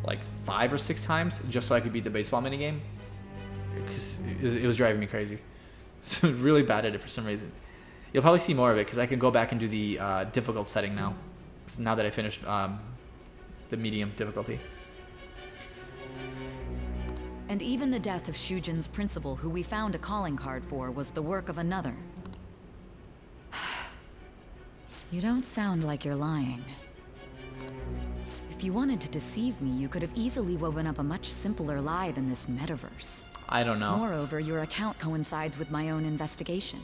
like 5 or 6 times just so I could beat the baseball minigame. Because it was driving me crazy. So really bad at it for some reason. You'll probably see more of it because I can go back and do the difficult setting now. So now that I finished the medium difficulty. And even the death of Shujin's principal, who we found a calling card for, was the work of another. You don't sound like you're lying. If you wanted to deceive me, you could have easily woven up a much simpler lie than this metaverse. I don't know. Moreover, your account coincides with my own investigation.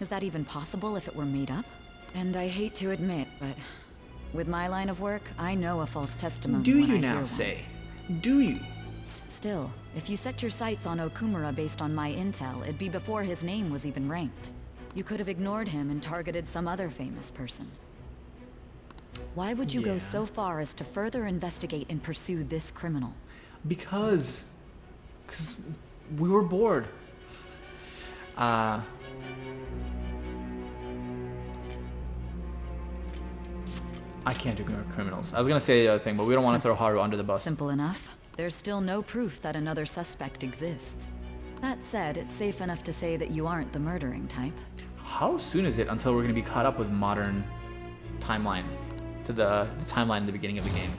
Is that even possible if it were made up? And I hate to admit, but with my line of work, I know a false testimony. Do when you I now hear say? Do you? Still, if you set your sights on Okumura based on my intel, it'd be before his name was even ranked. You could have ignored him and targeted some other famous person. Why would you go so far as to further investigate and pursue this criminal? Because we were bored. I can't do criminals. I was gonna say the other thing, but we don't want to throw Haru under the bus. Simple enough. There's still no proof that another suspect exists. That said, it's safe enough to say that you aren't the murdering type. How soon is it until we're gonna be caught up with modern timeline? To the timeline in the beginning of the game.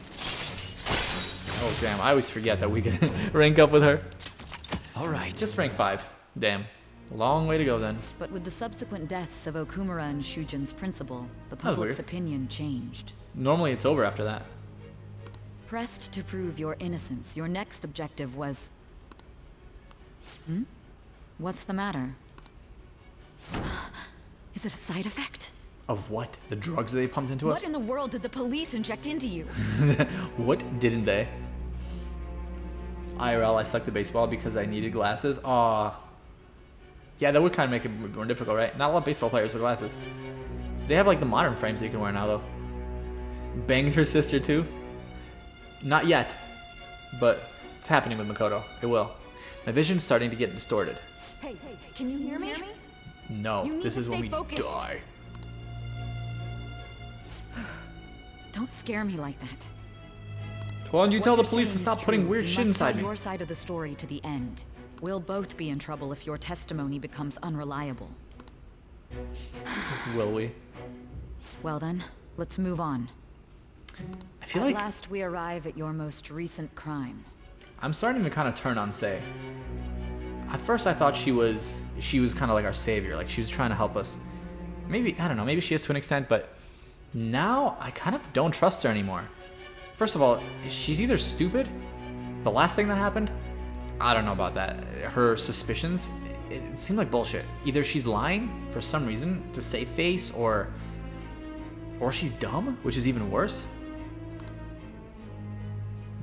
Oh damn, I always forget that we can rank up with her. Alright, just rank 5. Damn. Long way to go then. But with the subsequent deaths of Okumura and Shujin's principal, the That was public's weird. opinion changed. Normally it's over after that. Pressed to prove your innocence, your next objective was... What's the matter? Is it a side effect? Of what? The drugs they pumped into us? What in the world did the police inject into you? What didn't they? IRL, I sucked the baseball because I needed glasses. Aw. Yeah, that would kind of make it more difficult, right? Not a lot of baseball players with glasses. They have like the modern frames that you can wear now, though. Banged her sister too? Not yet, but it's happening with Makoto. It will. My vision's starting to get distorted. Hey, can you hear me? No, You need this to is when stay we focused. die. Don't scare me like that. Well, and you What tell the you're police to saying stop is putting true. weird You shit must tell inside me. your side of the story to the end. We'll both be in trouble if your testimony becomes unreliable. Will we? Well then, let's move on. I feel At like last we arrive at your most recent crime. I'm starting to kind of turn on Sei. At first I thought she was kind of like our savior, like she was trying to help us. Maybe, I don't know, maybe she is to an extent, but now I kind of don't trust her anymore. First of all, she's either stupid, the last thing that happened, I don't know about that. Her suspicions, it seemed like bullshit. Either she's lying for some reason to save face, or she's dumb, which is even worse.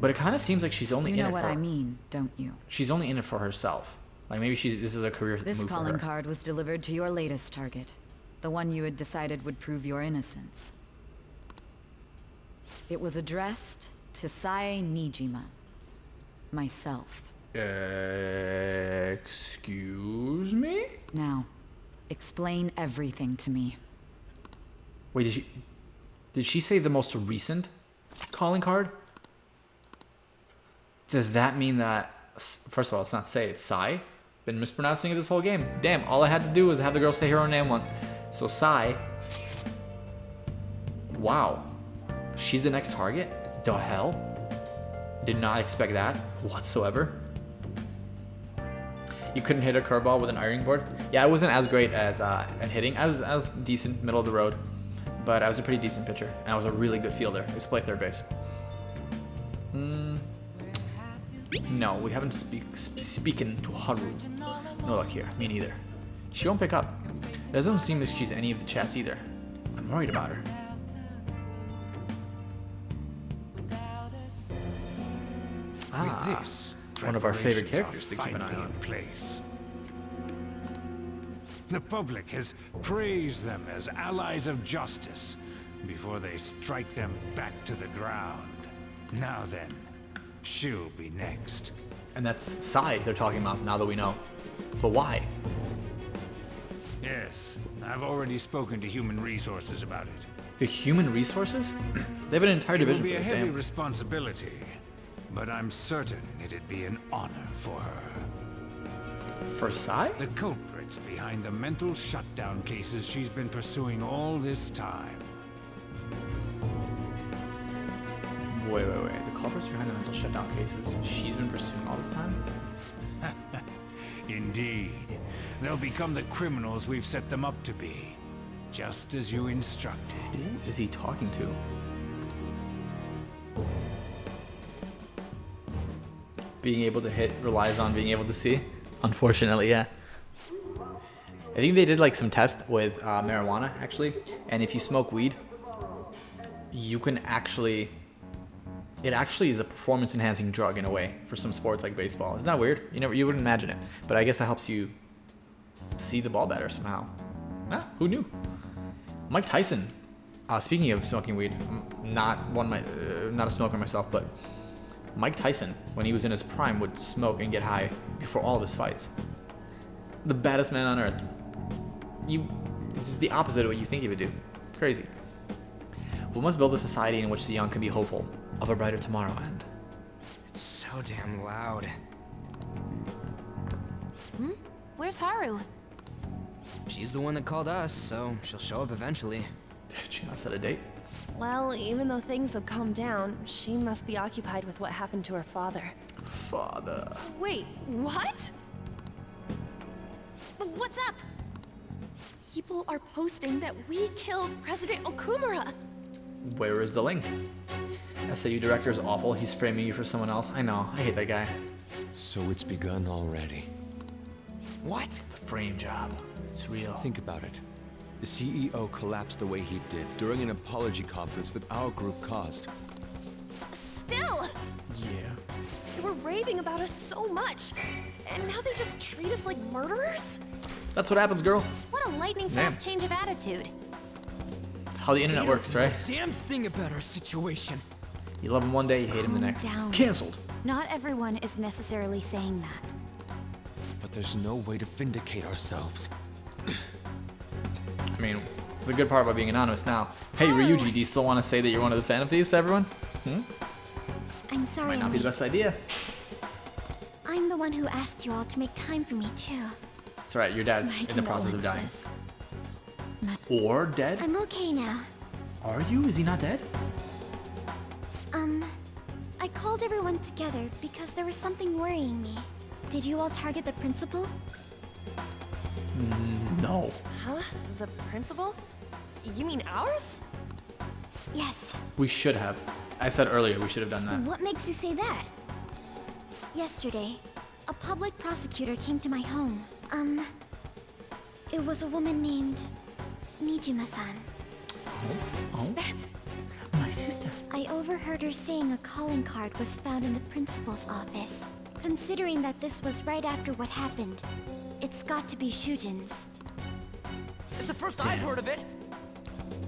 But it kind of seems like she's only in it for... You know what I mean, don't you? She's only in it for herself. Like maybe this is a career move for her. This calling card was delivered to your latest target. The one you had decided would prove your innocence. It was addressed to Sae Nijima. Myself. Excuse me? Now, explain everything to me. Wait, did she say the most recent calling card? Does that mean that, first of all, it's not Sae, it's Sae? Been mispronouncing it this whole game. Damn, all I had to do was have the girl say her own name once. So Sae, wow, she's the next target? The hell? Did not expect that whatsoever. You couldn't hit a curveball with an ironing board? Yeah, I wasn't as great as at hitting. I was decent, middle of the road, but I was a pretty decent pitcher, and I was a really good fielder. I used to play third base. No, we haven't speaking to Haru. No luck here. Me neither. She won't pick up. It doesn't seem like she's any of the chats either. I'm worried about her. With this, one of our favorite characters to preparations keep an eye are on. finally in place. The public has praised them as allies of justice before they strike them back to the ground. Now then, she'll be next. And that's Sae they're talking about now that we know. But why? Yes, I've already spoken to human resources about it. The human resources? They have an entire division It will for be a this, heavy damn. responsibility, but I'm certain it'd be an honor for her. For Sae? The culprits behind the mental shutdown cases she's been pursuing all this time. Wait. The culprits behind the mental shutdown cases she's been pursuing all this time? Indeed. They'll become the criminals we've set them up to be, just as you instructed. Who is he talking to? Being able to hit relies on being able to see? Unfortunately, yeah. I think they did like some tests with marijuana, actually. And if you smoke weed, you can actually... It actually is a performance-enhancing drug in a way for some sports like baseball. Isn't that weird? You wouldn't imagine it. But I guess it helps you see the ball better somehow. Ah, who knew? Mike Tyson. Speaking of smoking weed, I'm not a smoker myself, but Mike Tyson, when he was in his prime, would smoke and get high before all of his fights. The baddest man on earth. This is the opposite of what you think he would do. Crazy. We must build a society in which the young can be hopeful of a brighter tomorrow, and... It's so damn loud. Where's Haru? She's the one that called us, so she'll show up eventually. Did she not set a date? Well, even though things have calmed down, she must be occupied with what happened to her father. Father. Wait, what? What's up? People are posting that we killed President Okumura. Where is the link? SAU director is awful. He's framing you for someone else. I know. I hate that guy. So it's begun already. What? The frame job. It's real. Think about it. The CEO collapsed the way he did during an apology conference that our group caused. Still! Yeah. They were raving about us so much, and now they just treat us like murderers? That's what happens, girl. What a lightning fast change of attitude. That's how the internet works, right? Damn thing about our situation. You love him one day, you hate him the next. Down. Cancelled. Not everyone is necessarily saying that. But there's no way to vindicate ourselves. I mean, it's a good part about being anonymous now. Hey, Ryuji, do you still want to say that you're one of the fan of these to everyone? I'm sorry, Might not be the best idea. I'm the one who asked you all to make time for me, too. That's right, your dad's My in the process of dying. condolences. Or dead? I'm okay now. Are you? Is he not dead? I called everyone together because there was something worrying me. Did you all target the principal? No. Huh? The principal? You mean ours? Yes. We should have. I said earlier we should have done that. What makes you say that? Yesterday, a public prosecutor came to my home. It was a woman named Nijima-san. Oh? That's my sister. I overheard her saying a calling card was found in the principal's office. Considering that this was right after what happened, it's got to be Shujin's. It's the first I've heard of it.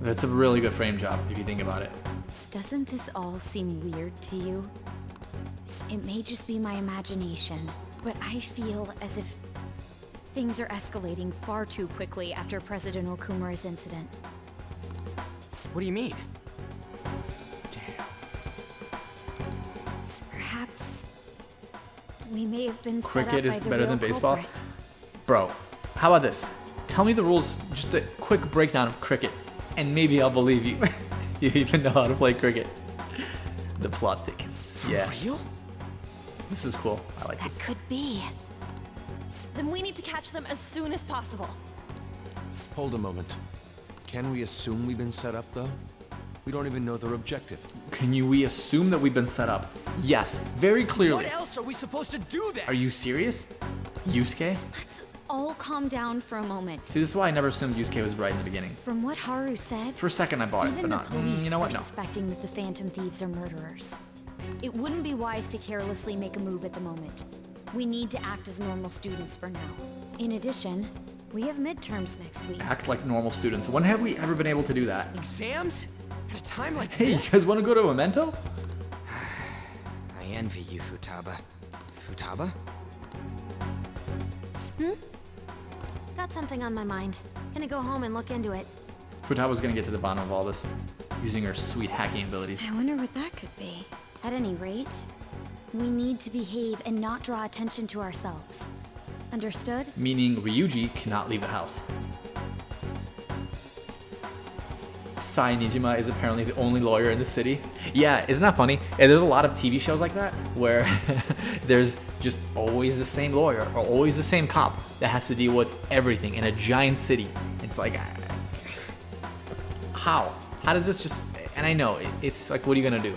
That's a really good frame job, if you think about it. Doesn't this all seem weird to you? It may just be my imagination, but I feel as if things are escalating far too quickly after President Okumura's incident. What do you mean? Perhaps we may have been Cricket is set up by the better than real baseball? culprit. Bro, how about this? Tell me the rules, just a quick breakdown of cricket, and maybe I'll believe you. You even know how to play cricket. The plot thickens. Yeah. For real? This is cool. I like this. That could be. Then we need to catch them as soon as possible. Hold a moment. Can we assume we've been set up, though? We don't even know their objective. We assume that we've been set up? Yes, very clearly. What else are we supposed to do then? Are you serious? Yusuke? Let's all calm down for a moment. See, this is why I never assumed Yusuke was right in the beginning. From what Haru said, For a second I bought it, even but the not. police You know what? are No. suspecting that the Phantom Thieves are murderers. It wouldn't be wise to carelessly make a move at the moment. We need to act as normal students for now. In addition, we have midterms next week. Act like normal students. When have we ever been able to do that? Exams? At a time like Hey, you this? guys want to go to Memento? I envy you, Futaba. Futaba? Got something on my mind. Gonna go home and look into it. Futaba's gonna get to the bottom of all this, using her sweet hacking abilities. I wonder what that could be. At any rate, we need to behave and not draw attention to ourselves. Understood? Meaning Ryuji cannot leave the house. Sai Nijima is apparently the only lawyer in the city. Yeah, isn't that funny? And there's a lot of TV shows like that where there's just always the same lawyer or always the same cop that has to deal with everything in a giant city. It's like, how? How does this just... And I know, it's like, what are you gonna do?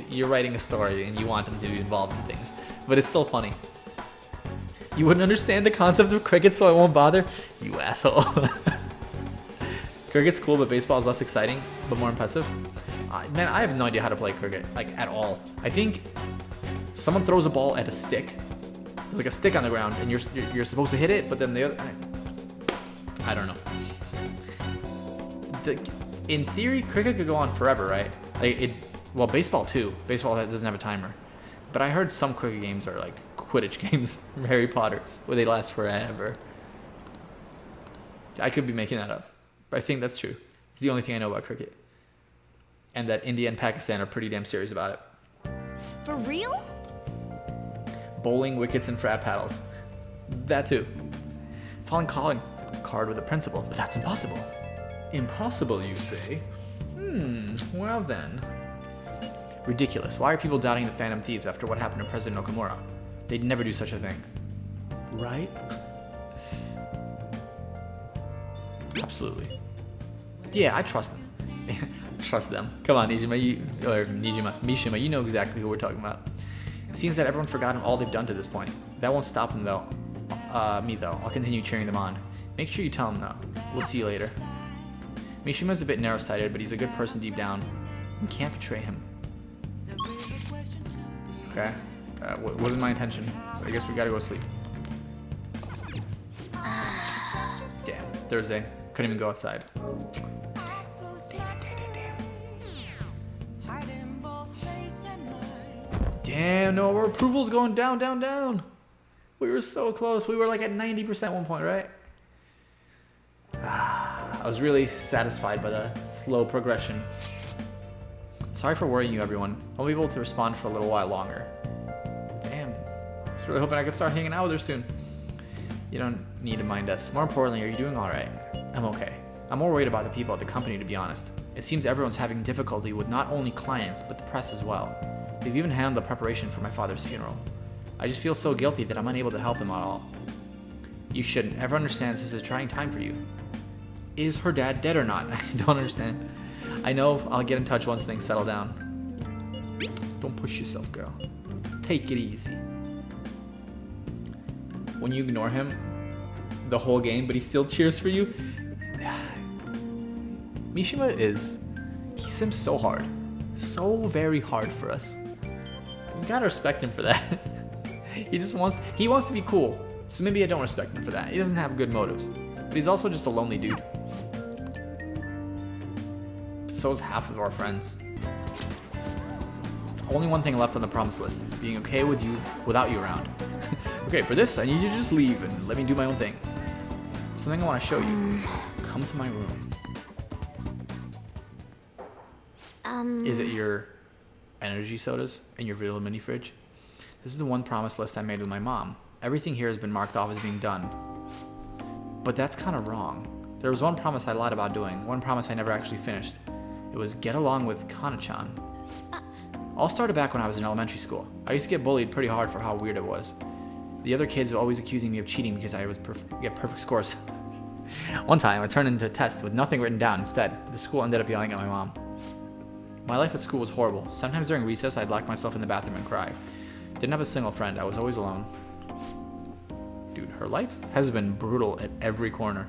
You're writing a story and you want them to be involved in things, but it's still funny. You wouldn't understand the concept of cricket, so I won't bother? You asshole. Cricket's cool, but baseball is less exciting, but more impressive. Man, I have no idea how to play cricket, like, at all. I think someone throws a ball at a stick. There's like a stick on the ground, and you're supposed to hit it, but then the other... I don't know. In theory, cricket could go on forever, right? Like well, baseball too. Baseball doesn't have a timer. But I heard some cricket games are like Quidditch games from Harry Potter, where they last forever. I could be making that up, but I think that's true. It's the only thing I know about cricket. And that India and Pakistan are pretty damn serious about it. For real? Bowling, wickets, and frat paddles. That too. Falling calling card with a principal, but that's impossible. Impossible, you say? Well then. Ridiculous. Why are people doubting the Phantom Thieves after what happened to President Okumura? They'd never do such a thing. Right? Absolutely. Yeah, I trust them. Trust them. Come on, Mishima, you know exactly who we're talking about. It seems that everyone's forgotten all they've done to this point. That won't stop them though. Me though. I'll continue cheering them on. Make sure you tell them though. We'll see you later. Mishima's a bit narrow-sighted, but he's a good person deep down. We can't betray him. Okay. Wasn't my intention. But I guess we gotta go to sleep. Damn. Thursday. Couldn't even go outside. Damn, no, our approval's going down, down, down. We were so close. We were like at 90% at one point, right? I was really satisfied by the slow progression. Sorry for worrying you, everyone. I'll be able to respond for a little while longer. Damn. I was really hoping I could start hanging out with her soon. You don't need to mind us. More importantly, are you doing alright? I'm okay. I'm more worried about the people at the company, to be honest. It seems everyone's having difficulty with not only clients, but the press as well. They've even handled the preparation for my father's funeral. I just feel so guilty that I'm unable to help him at all. You shouldn't. Everyone understands this is a trying time for you. Is her dad dead or not? I don't understand. I know I'll get in touch once things settle down. Don't push yourself, girl. Take it easy. When you ignore him the whole game, but he still cheers for you. Mishima he sims so hard. So very hard for us. You gotta respect him for that. He wants to be cool. So maybe I don't respect him for that. He doesn't have good motives. But he's also just a lonely dude. So is half of our friends. Only one thing left on the promise list. Being okay with you without you around. Okay, for this, I need you to just leave and let me do my own thing. Something I want to show you. Come to my room. Is it your energy sodas and your little mini fridge? This is the one promise list I made with my mom. Everything here has been marked off as being done. But that's kind of wrong. There was one promise I lied about doing, one promise I never actually finished. It was get along with Kana-chan. All started back when I was in elementary school. I used to get bullied pretty hard for how weird it was. The other kids were always accusing me of cheating because I was get perfect scores. One time, I turned into a test with nothing written down instead. The school ended up yelling at my mom. My life at school was horrible. Sometimes during recess, I'd lock myself in the bathroom and cry. Didn't have a single friend. I was always alone. Dude, her life has been brutal at every corner.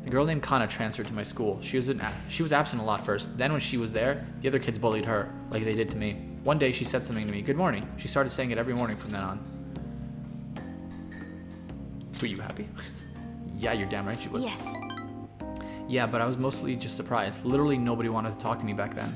The girl named Kana transferred to my school. She was absent a lot first. Then when she was there, the other kids bullied her, like they did to me. One day, she said something to me. Good morning. She started saying it every morning from then on. Were you happy? Yeah, you're damn right she was. Yes. Yeah, but I was mostly just surprised. Literally nobody wanted to talk to me back then.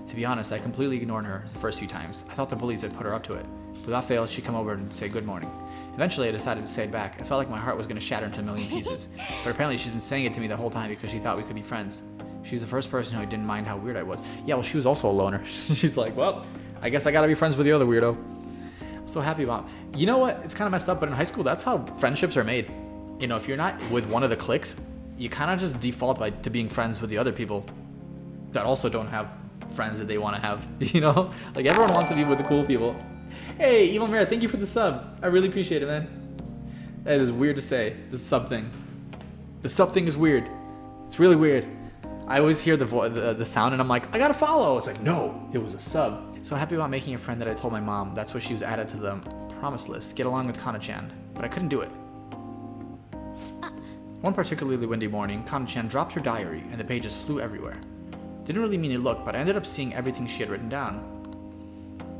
To be honest, I completely ignored her the first few times. I thought the bullies had put her up to it. But without fail, she'd come over and say good morning. Eventually, I decided to say it back. I felt like my heart was going to shatter into a million pieces. But apparently, she's been saying it to me the whole time because she thought we could be friends. She was the first person who didn't mind how weird I was. Yeah, well, she was also a loner. She's like, well, I guess I gotta be friends with the other weirdo. I'm so happy about it. You know what? It's kind of messed up, but in high school, that's how friendships are made. You know, if you're not with one of the cliques, you kind of just default to being friends with the other people that also don't have friends that they want to have. You know? Like, everyone wants to be with the cool people. Hey, Evil Mirror, thank you for the sub. I really appreciate it, man. That is weird to say, the sub thing. The sub thing is weird. It's really weird. I always hear the sound and I'm like, I gotta follow. It's like, no, it was a sub. So happy about making a friend that I told my mom. That's why she was added to the promise list. Get along with Kana-chan. But I couldn't do it. One particularly windy morning, Kana-chan dropped her diary and the pages flew everywhere. Didn't really mean to look, but I ended up seeing everything she had written down.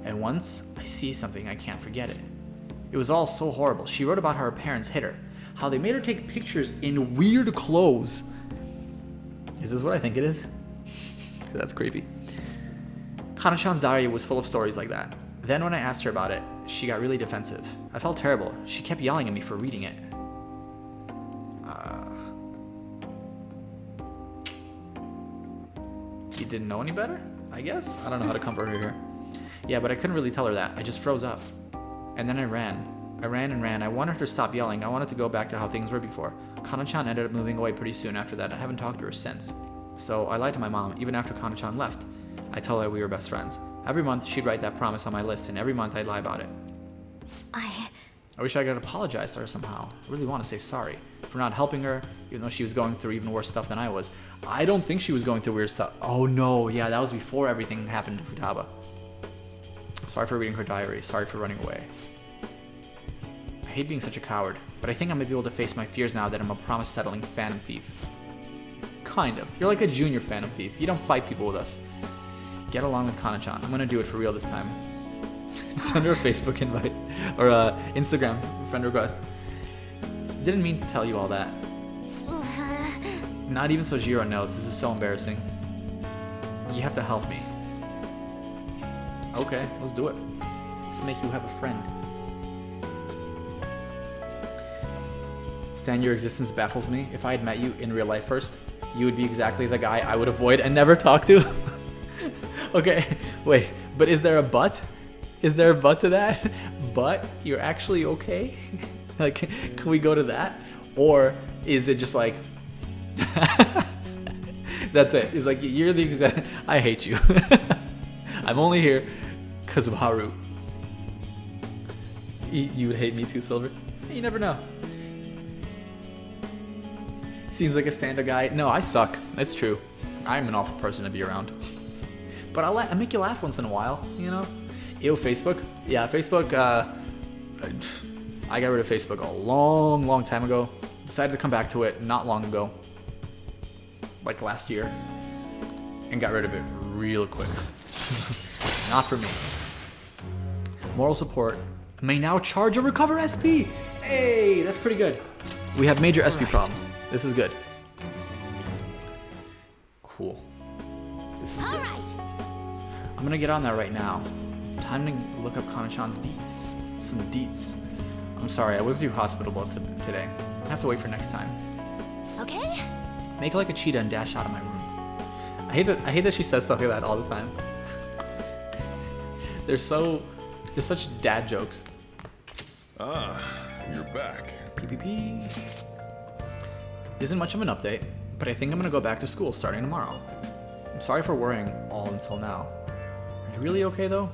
And once I see something, I can't forget it. It was all so horrible. She wrote about how her parents hit her, how they made her take pictures in weird clothes. Is this what I think it is? That's creepy. Kana-chan's diary was full of stories like that. Then when I asked her about it, she got really defensive. I felt terrible. She kept yelling at me for reading it. You didn't know any better? I guess? I don't know how to comfort her here. Yeah, but I couldn't really tell her that. I just froze up. And then I ran. I ran and ran. I wanted her to stop yelling. I wanted to go back to how things were before. Kana-chan ended up moving away pretty soon after that. I haven't talked to her since. So I lied to my mom, even after Kana-chan left. I told her we were best friends. Every month, she'd write that promise on my list, and every month I'd lie about it. I wish I could apologize to her somehow. I really want to say sorry for not helping her, even though she was going through even worse stuff than I was. I don't think she was going through weird stuff. Oh no, yeah, that was before everything happened to Futaba. Sorry for reading her diary. Sorry for running away. I hate being such a coward, but I think I might be able to face my fears now that I'm a promise-settling phantom thief. Kind of. You're like a junior phantom thief. You don't fight people with us. Get along with Kana-chan. I'm gonna do it for real this time. Send her a Facebook invite or Instagram friend request. Didn't mean to tell you all that. Not even Sojiro knows. This is so embarrassing. You have to help me. Okay, let's do it. Let's make you have a friend. Stan, your existence baffles me. If I had met you in real life first, you would be exactly the guy I would avoid and never talk to. Okay, wait, but is there a but? Is there a but to that? But you're actually okay? Like, can we go to that? Or is it just like, that's it. It's like, you're the exact, I hate you. I'm only here because of Haru. You would hate me too, Silver. You never know. Seems like a standard guy. No, I suck. That's true. I'm an awful person to be around. But I make you laugh once in a while, you know? Ew, Facebook? Yeah, Facebook, I got rid of Facebook a long time ago. Decided to come back to it not long ago. Like last year. And got rid of it real quick. Not for me. Moral support. May now charge or recover SP! Hey, that's pretty good. We have major SP problems. This is good. Cool. This is good. I'm gonna get on that right now. Time to look up Kana-chan's deets. Some deets. I'm sorry, I was due hospital today. I have to wait for next time. Okay. Make like a cheetah and dash out of my room. I hate that she says stuff like that all the time. They're such dad jokes. Ah, you're back. PPP. Isn't much of an update, but I think I'm gonna go back to school starting tomorrow. I'm sorry for worrying all until now. Are you really okay though?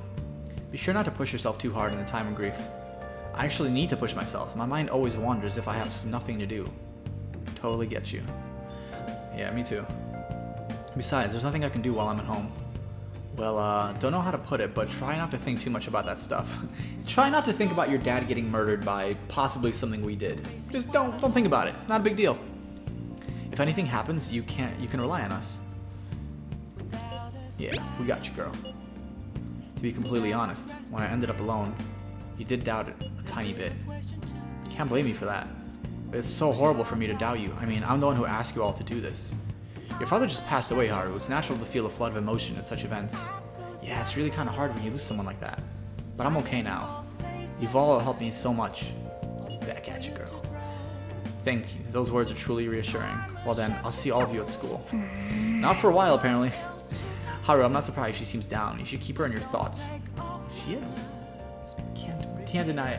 Be sure not to push yourself too hard in the time of grief. I actually need to push myself. My mind always wanders if I have nothing to do. Totally get you. Yeah, me too. Besides, there's nothing I can do while I'm at home. Well, don't know how to put it, but try not to think too much about that stuff. Try not to think about your dad getting murdered by possibly something we did. Just don't think about it. Not a big deal. If anything happens, you can rely on us. Yeah, we got you, girl. To be completely honest, when I ended up alone, you did doubt it a tiny bit. Can't blame me for that. But it's so horrible for me to doubt you. I mean, I'm the one who asked you all to do this. Your father just passed away, Haru. It's natural to feel a flood of emotion at such events. Yeah, it's really kind of hard when you lose someone like that. But I'm okay now. You've all helped me so much. Back at you, girl. Thank you. Those words are truly reassuring. Well then, I'll see all of you at school. Not for a while, apparently. Haru, I'm not surprised she seems down. You should keep her in your thoughts. She is. Can't deny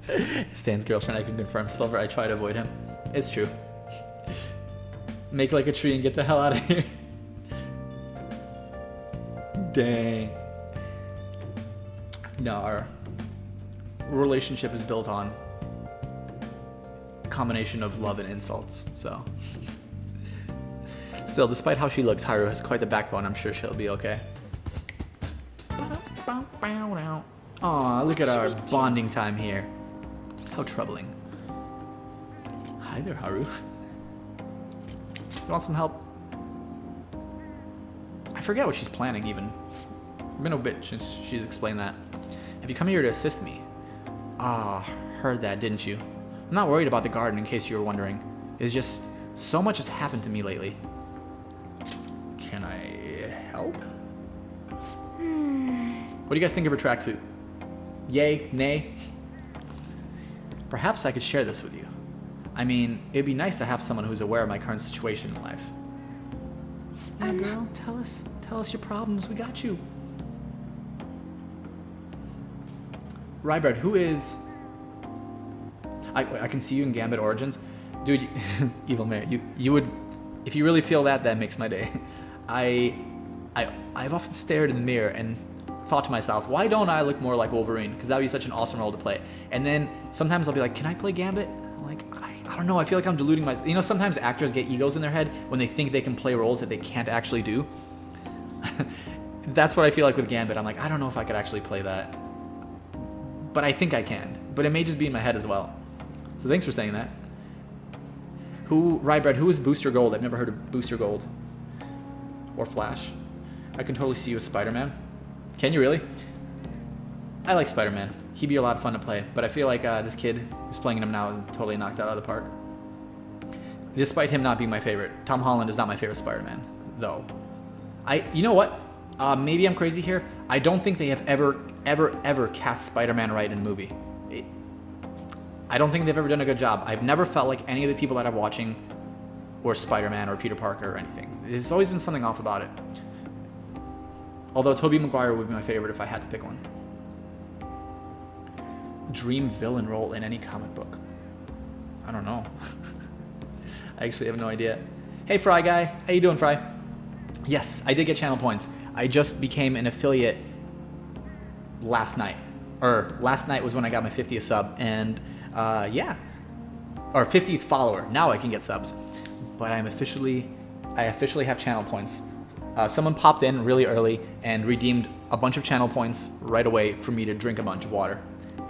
it. Stan's girlfriend, I can confirm. Silver, I try to avoid him. It's true. Make like a tree and get the hell out of here. Dang. No, our relationship is built on a combination of love and insults, so. Still, despite how she looks, Haru has quite the backbone. I'm sure she'll be okay. Aw, look at our bonding time here. How troubling. Hi there, Haru. You want some help? I forget what she's planning, even. It's been a bit since she's explained that. Have you come here to assist me? Ah, heard that, didn't you? I'm not worried about the garden, in case you were wondering. It's just, so much has happened to me lately. Can I help? What do you guys think of her tracksuit? Yay? Nay? Perhaps I could share this with you. I mean, it'd be nice to have someone who's aware of my current situation in life. Yeah, girl, tell us your problems. We got you. Rybread, who is... I can see you in Gambit Origins. Dude, Evil Mary, you would... If you really feel that makes my day. I've often stared in the mirror and thought to myself, why don't I look more like Wolverine? Because that would be such an awesome role to play. And then sometimes I'll be like, can I play Gambit? I'm like, I don't know, I feel like I'm deluding myself. You know, sometimes actors get egos in their head when they think they can play roles that they can't actually do. That's what I feel like with Gambit. I'm like, I don't know if I could actually play that. But I think I can. But it may just be in my head as well. So thanks for saying that. Rybread, who is Booster Gold? I've never heard of Booster Gold. Or Flash. I can totally see you as Spider-Man. Can you really? I like Spider-Man. He'd be a lot of fun to play, but I feel like this kid who's playing him now is totally knocked out of the park. Despite him not being my favorite. Tom Holland is not my favorite Spider-Man, though. You know what? Maybe I'm crazy here. I don't think they have ever cast Spider-Man right in a movie. I don't think they've ever done a good job. I've never felt like any of the people that I'm watching were Spider-Man or Peter Parker or anything. There's always been something off about it. Although Tobey Maguire would be my favorite if I had to pick one. Dream villain role in any comic book. I don't know. I actually have no idea. Hey Fry Guy, how you doing, Fry? Yes, I did get channel points. I just became an affiliate last night. or last night was when I got my 50th sub, and yeah, or 50th follower. Now I can get subs, but I officially have channel points. Someone popped in really early and redeemed a bunch of channel points right away for me to drink a bunch of water.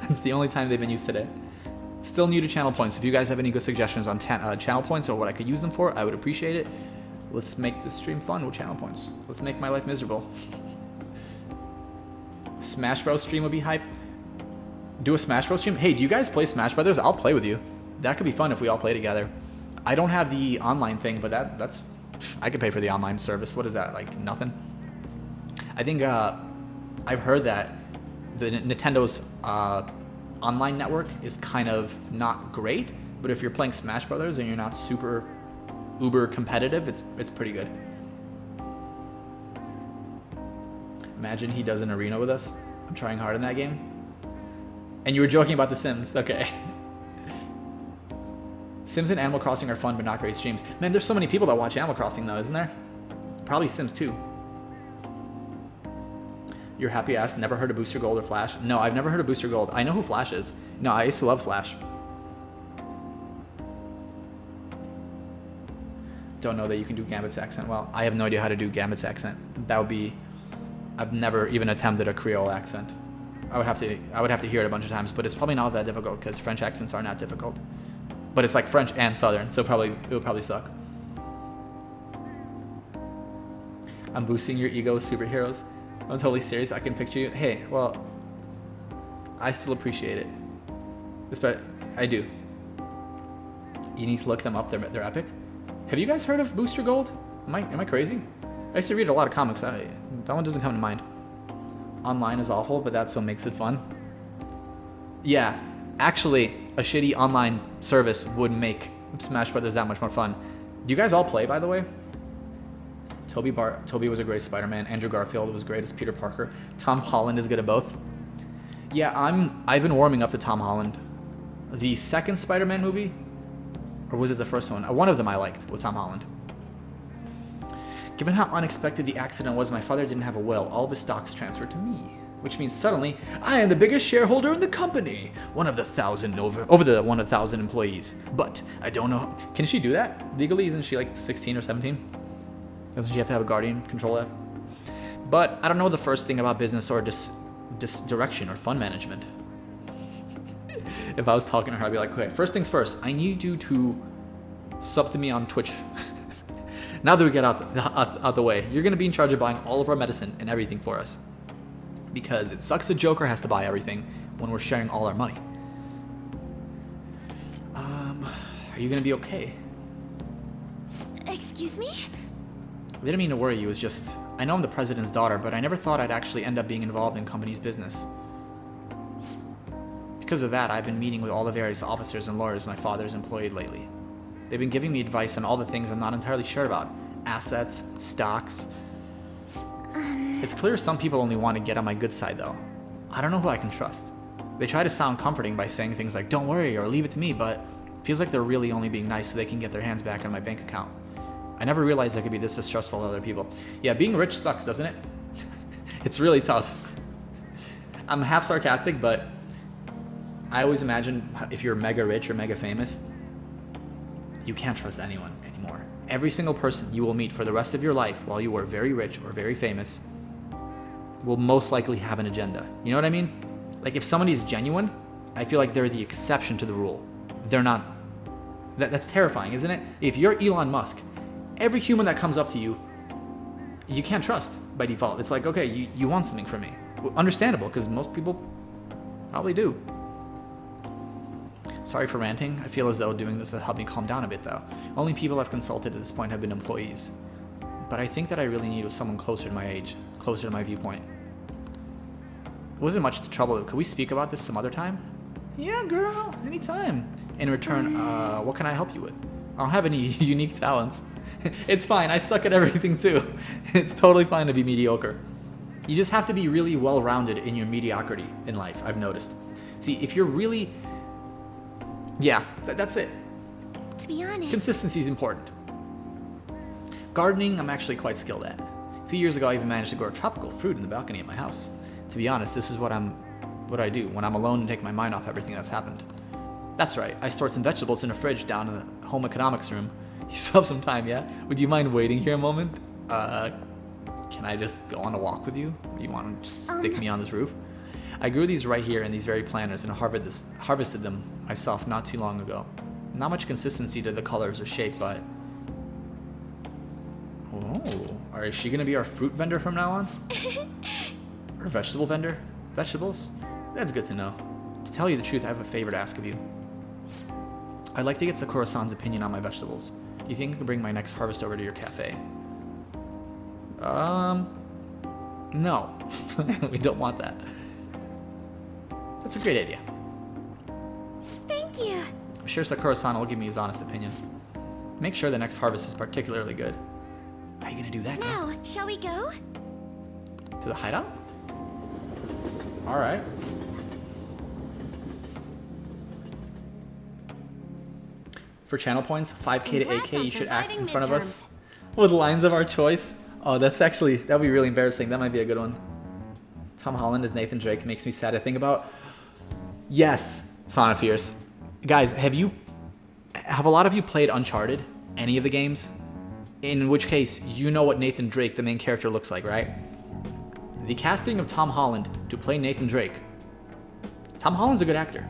That's the only time they've been used today. Still new to channel points. If you guys have any good suggestions on channel points or what I could use them for, I would appreciate it. Let's make this stream fun with channel points. Let's make my life miserable. Smash Bros stream would be hype. Do a Smash Bros stream? Hey, do you guys play Smash Brothers? I'll play with you. That could be fun if we all play together. I don't have the online thing, but that's I could pay for the online service. What is that, like nothing? I think I've heard that the Nintendo's online network is kind of not great, but if you're playing Smash Brothers and you're not super uber competitive, it's pretty good. Imagine he does an arena with us. I'm trying hard in that game. And you were joking about The Sims. Okay. Sims and Animal Crossing are fun, but not great streams. Man, there's so many people that watch Animal Crossing, though, isn't there? Probably Sims, too. You're happy ass. Never heard of Booster Gold or Flash? No, I've never heard of Booster Gold. I know who Flash is. No, I used to love Flash. Don't know that you can do Gambit's accent well. I have no idea how to do Gambit's accent. That would be... I've never even attempted a Creole accent. I would have to hear it a bunch of times, but it's probably not that difficult because French accents are not difficult. But it's like French and Southern, so it would probably suck. I'm boosting your ego with superheroes. I'm totally serious. I can picture you. Hey, well, I still appreciate it. I do. You need to look them up. They're epic. Have you guys heard of Booster Gold? Am I crazy? I used to read a lot of comics. That one doesn't come to mind. Online is awful, but that's what makes it fun. Yeah, actually, a shitty online service would make Smash Brothers that much more fun. Do you guys all play, by the way? Toby was a great Spider-Man. Andrew Garfield was great as Peter Parker. Tom Holland is good at both. Yeah, I've been warming up to Tom Holland. The second Spider-Man movie, or was it the first one? One of them I liked with Tom Holland. Given how unexpected the accident was, my father didn't have a will. All of his stocks transferred to me, which means suddenly I am the biggest shareholder in the company, one of the 1,000 over the 1,000 employees. But I don't know. Can she do that legally? Isn't she like 16 or 17? Doesn't she have to have a guardian control that? But I don't know the first thing about business or direction or fund management. If I was talking to her, I'd be like, okay, first things first, I need you to sub to me on Twitch. Now that we get out the way, you're going to be in charge of buying all of our medicine and everything for us. Because it sucks the Joker has to buy everything when we're sharing all our money. Are you going to be okay? Excuse me? I didn't mean to worry you. It's just, I know I'm the president's daughter, but I never thought I'd actually end up being involved in company's business. Because of that, I've been meeting with all the various officers and lawyers my father's employed lately. They've been giving me advice on all the things I'm not entirely sure about. Assets, stocks. It's clear some people only want to get on my good side, though. I don't know who I can trust. They try to sound comforting by saying things like, don't worry, or leave it to me, but it feels like they're really only being nice so they can get their hands back on my bank account. I never realized I could be this distrustful of other people. Yeah, being rich sucks, doesn't it? It's really tough. I'm half sarcastic, but I always imagine if you're mega rich or mega famous, you can't trust anyone anymore. Every single person you will meet for the rest of your life while you are very rich or very famous will most likely have an agenda. You know what I mean? Like if somebody's genuine, I feel like they're the exception to the rule. They're not. That's terrifying, isn't it? If you're Elon Musk, every human that comes up to you, you can't trust by default. It's like, okay, you want something from me. Understandable, because most people probably do. Sorry for ranting. I feel as though doing this will help me calm down a bit, though. Only people I've consulted at this point have been employees. But I think that I really need someone closer to my age, closer to my viewpoint. It wasn't much trouble. Could we speak about this some other time? Yeah, girl, anytime. In return, what can I help you with? I don't have any unique talents. It's fine. I suck at everything, too. It's totally fine to be mediocre. You just have to be really well-rounded in your mediocrity in life, I've noticed. See, if you're really... Yeah, that's it. To be honest... Consistency is important. Gardening, I'm actually quite skilled at. A few years ago, I even managed to grow tropical fruit in the balcony at my house. To be honest, this is what I'm What do I do when I'm alone and take my mind off everything that's happened? That's right, I stored some vegetables in a fridge down in the home economics room. You still have some time, yeah? Would you mind waiting here a moment? Can I just go on a walk with you? You want to just stick me on this roof? I grew these right here in these very planters and harvested them myself not too long ago. Not much consistency to the colors or shape, but... Oh, is she gonna be our fruit vendor from now on? Or vegetable vendor? Vegetables? That's good to know. To tell you the truth, I have a favor to ask of you. I'd like to get Sakura-san's opinion on my vegetables. Do you think I can bring my next harvest over to your cafe? No. We don't want that. That's a great idea. Thank you. I'm sure Sakura-san will give me his honest opinion. Make sure the next harvest is particularly good. How are you gonna do that, girl? Now, shall we go? To the hideout? Alright. For channel points, 5k to 8k, you should act in front of us with lines of our choice. Oh, that'd be really embarrassing. That might be a good one. Tom Holland as Nathan Drake makes me sad to think about. Yes, Son of Fears. Guys, have a lot of you played Uncharted? Any of the games? In which case, you know what Nathan Drake, the main character, looks like, right? The casting of Tom Holland to play Nathan Drake. Tom Holland's a good actor.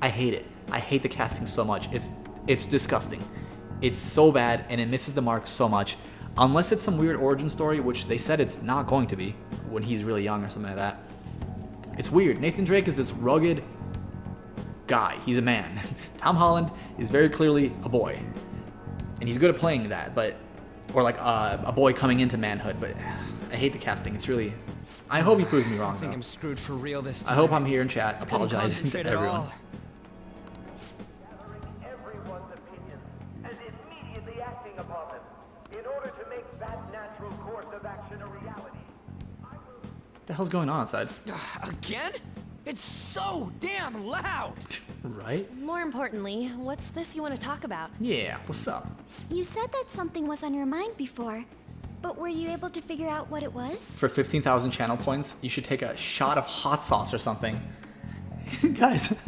I hate it. I hate the casting so much. It's disgusting. It's so bad, and it misses the mark so much. Unless it's some weird origin story, which they said it's not going to be when he's really young or something like that. It's weird. Nathan Drake is this rugged guy. He's a man. Tom Holland is very clearly a boy. And he's good at playing that, or like a boy coming into manhood, but I hate the casting. It's really... I hope he proves me wrong, I think though. I'm screwed for real this time. I hope I'm here in chat apologizing to everyone. What the hell's going on outside? Again? It's so damn loud! Right? More importantly, what's this you want to talk about? Yeah, what's up? You said that something was on your mind before, but were you able to figure out what it was? For 15,000 channel points, you should take a shot of hot sauce or something. Guys,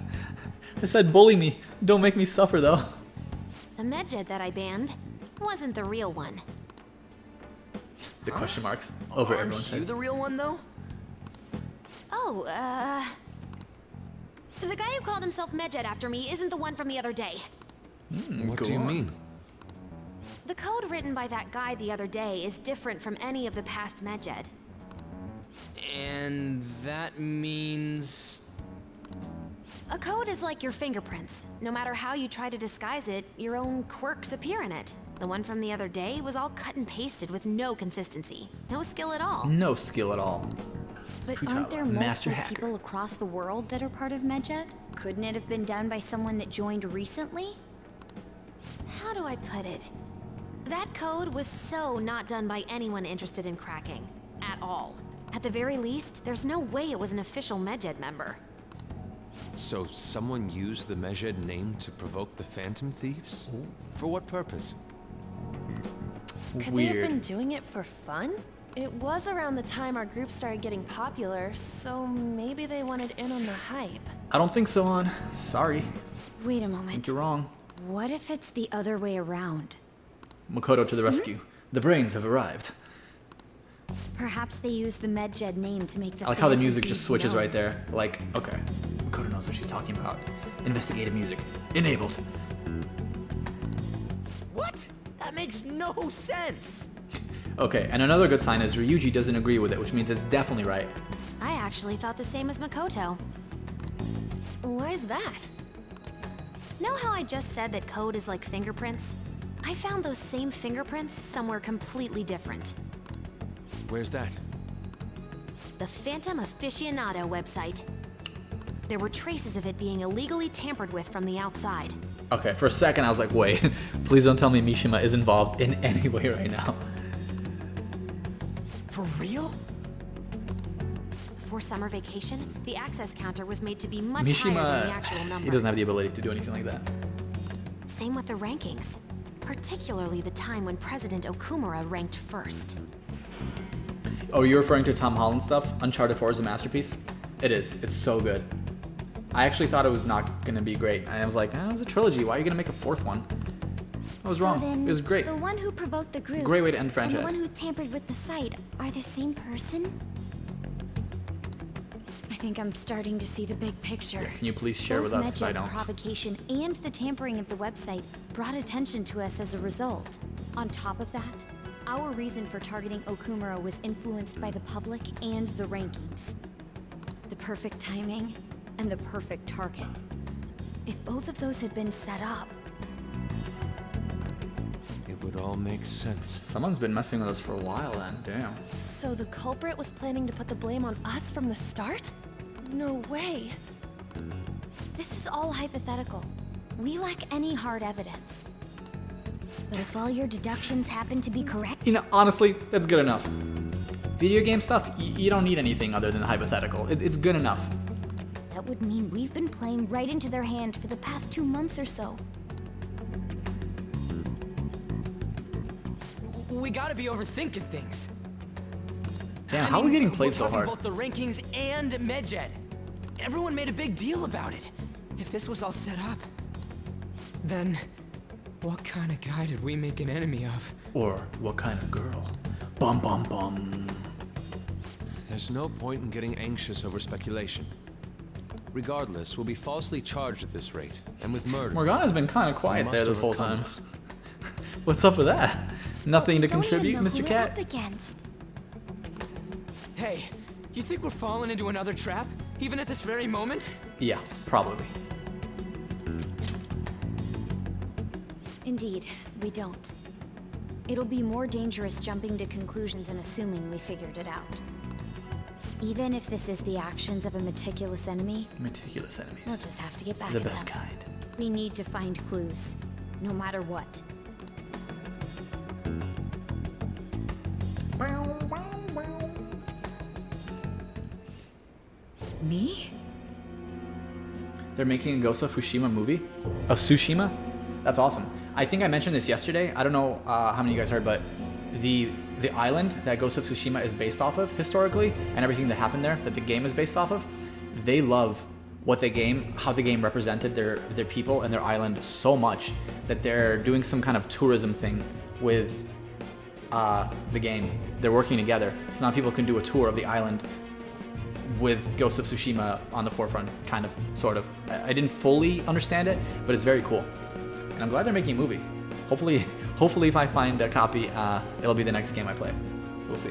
I said bully me. Don't make me suffer, though. The Medjet that I banned wasn't the real one. The question marks over everyone's Aren't you heads. the real one, though? Oh, the guy who called himself Medjet after me isn't the one from the other day. What do you mean? The code written by that guy the other day is different from any of the past Medjet. And that means... A code is like your fingerprints. No matter how you try to disguise it, your own quirks appear in it. The one from the other day was all cut and pasted with no consistency. No skill at all. No skill at all. But Futaba, aren't there master multiple hacker. people across the world that are part of Medjet? Couldn't it have been done by someone that joined recently? How do I put it? That code was so not done by anyone interested in cracking. At all. At the very least, there's no way it was an official Medjet member. So someone used the Medjet name to provoke the Phantom Thieves? For what purpose? Could they have been doing it for fun? It was around the time our group started getting popular, so maybe they wanted in on the hype. I don't think so, On. Sorry. Wait a I moment. think you're wrong. What if it's the other way around? Makoto to the rescue. The brains have arrived. Perhaps they used the Medjet name to make the I like how the Phantom music just Thieves switches known. right there. Like, okay. Makoto knows what she's talking about. Investigative music. Enabled. What? That makes no sense! Okay, and another good sign is Ryuji doesn't agree with it, which means it's definitely right. I actually thought the same as Makoto. Why is that? Know how I just said that code is like fingerprints? I found those same fingerprints somewhere completely different. Where's that? The Phantom Aficionado website. There were traces of it being illegally tampered with from the outside. Okay, for a second I was like, wait, please don't tell me Mishima is involved in any way right now. For real? For summer vacation, the access counter was made to be much higher than the actual Mishima, number. he doesn't have the ability to do anything like that. Same with the rankings. Particularly the time when President Okumura ranked first. Oh, you're referring to Tom Holland stuff? Uncharted 4 is a masterpiece? It is. It's so good. I actually thought it was not going to be great. I was like, it was a trilogy. Why are you going to make a fourth one? I was wrong. Then, it was great. The one who provoked the group Great way to end the franchise. and the one who tampered with the site are the same person? I think I'm starting to see the big picture. Yeah, can you please share Both with us? Because I Medjet's don't. provocation and the tampering of the website brought attention to us as a result. On top of that, our reason for targeting Okumura was influenced by the public and the rankings. The perfect timing and the perfect target. If both of those had been set up, it would all make sense. Someone's been messing with us for a while then, damn. So the culprit was planning to put the blame on us from the start? No way. this is all hypothetical. We lack any hard evidence. But if all your deductions happen to be correct... You know, honestly, that's good enough. Video game stuff, you don't need anything other than hypothetical. It's good enough. That would mean we've been playing right into their hand for the past 2 months or so. We gotta be overthinking things. Damn, how are we getting played so we're talking hard? both the rankings and Medjet. Everyone made a big deal about it. If this was all set up, then what kind of guy did we make an enemy of? Or what kind of girl? Bum bum bum. There's no point in getting anxious over speculation. Regardless, we'll be falsely charged at this rate, and with murder. Morgana's been kind of quiet We there must this whole time. overcome this. What's up with that? Nothing to Don't contribute, even know Mr. who we're Cat? up against. Hey, you think we're falling into another trap, even at this very moment? Yeah, probably. Indeed, we don't. It'll be more dangerous jumping to conclusions and assuming we figured it out. Even if this is the actions of a meticulous enemy, Meticulous enemies. we'll just have to get back The at best them. kind. We need to find clues, no matter what. Me? They're making a Ghost of Tsushima movie? Of Tsushima? That's awesome. I think I mentioned this yesterday. I don't know how many of you guys heard, but the island that Ghost of Tsushima is based off of historically, and everything that happened there that the game is based off of, they love how the game represented their people and their island so much that they're doing some kind of tourism thing with the game. They're working together, so now people can do a tour of the island with Ghost of Tsushima on the forefront, kind of, sort of. I didn't fully understand it, but it's very cool. And I'm glad they're making a movie. Hopefully if I find a copy, it'll be the next game I play. We'll see.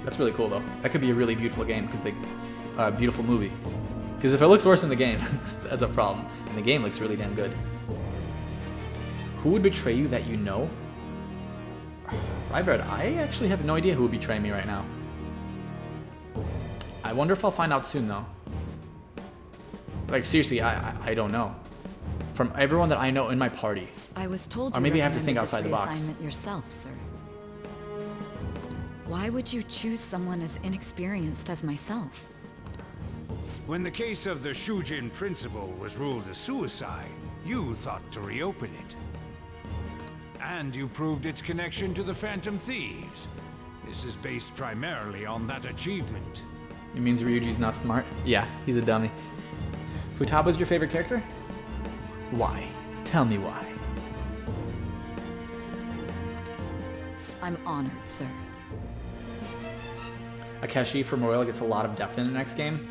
That's really cool though. That could be a really beautiful game, because beautiful movie. Because if it looks worse in the game, that's a problem. And the game looks really damn good. Who would betray you that you know? Rybird, I actually have no idea who would betray me right now. I wonder if I'll find out soon though. Like seriously, I don't know. From everyone that I know in my party. I was told Or you maybe I have to think recommended outside the this box. reassignment yourself, sir. Why would you choose someone as inexperienced as myself? When the case of the Shujin principal was ruled a suicide, you thought to reopen it. And you proved its connection to the Phantom Thieves. This is based primarily on that achievement. It means Ryuji's not smart? Yeah, he's a dummy. Futaba's your favorite character? Why? Tell me why. I'm honored, sir. Akechi from Royal gets a lot of depth in the next game.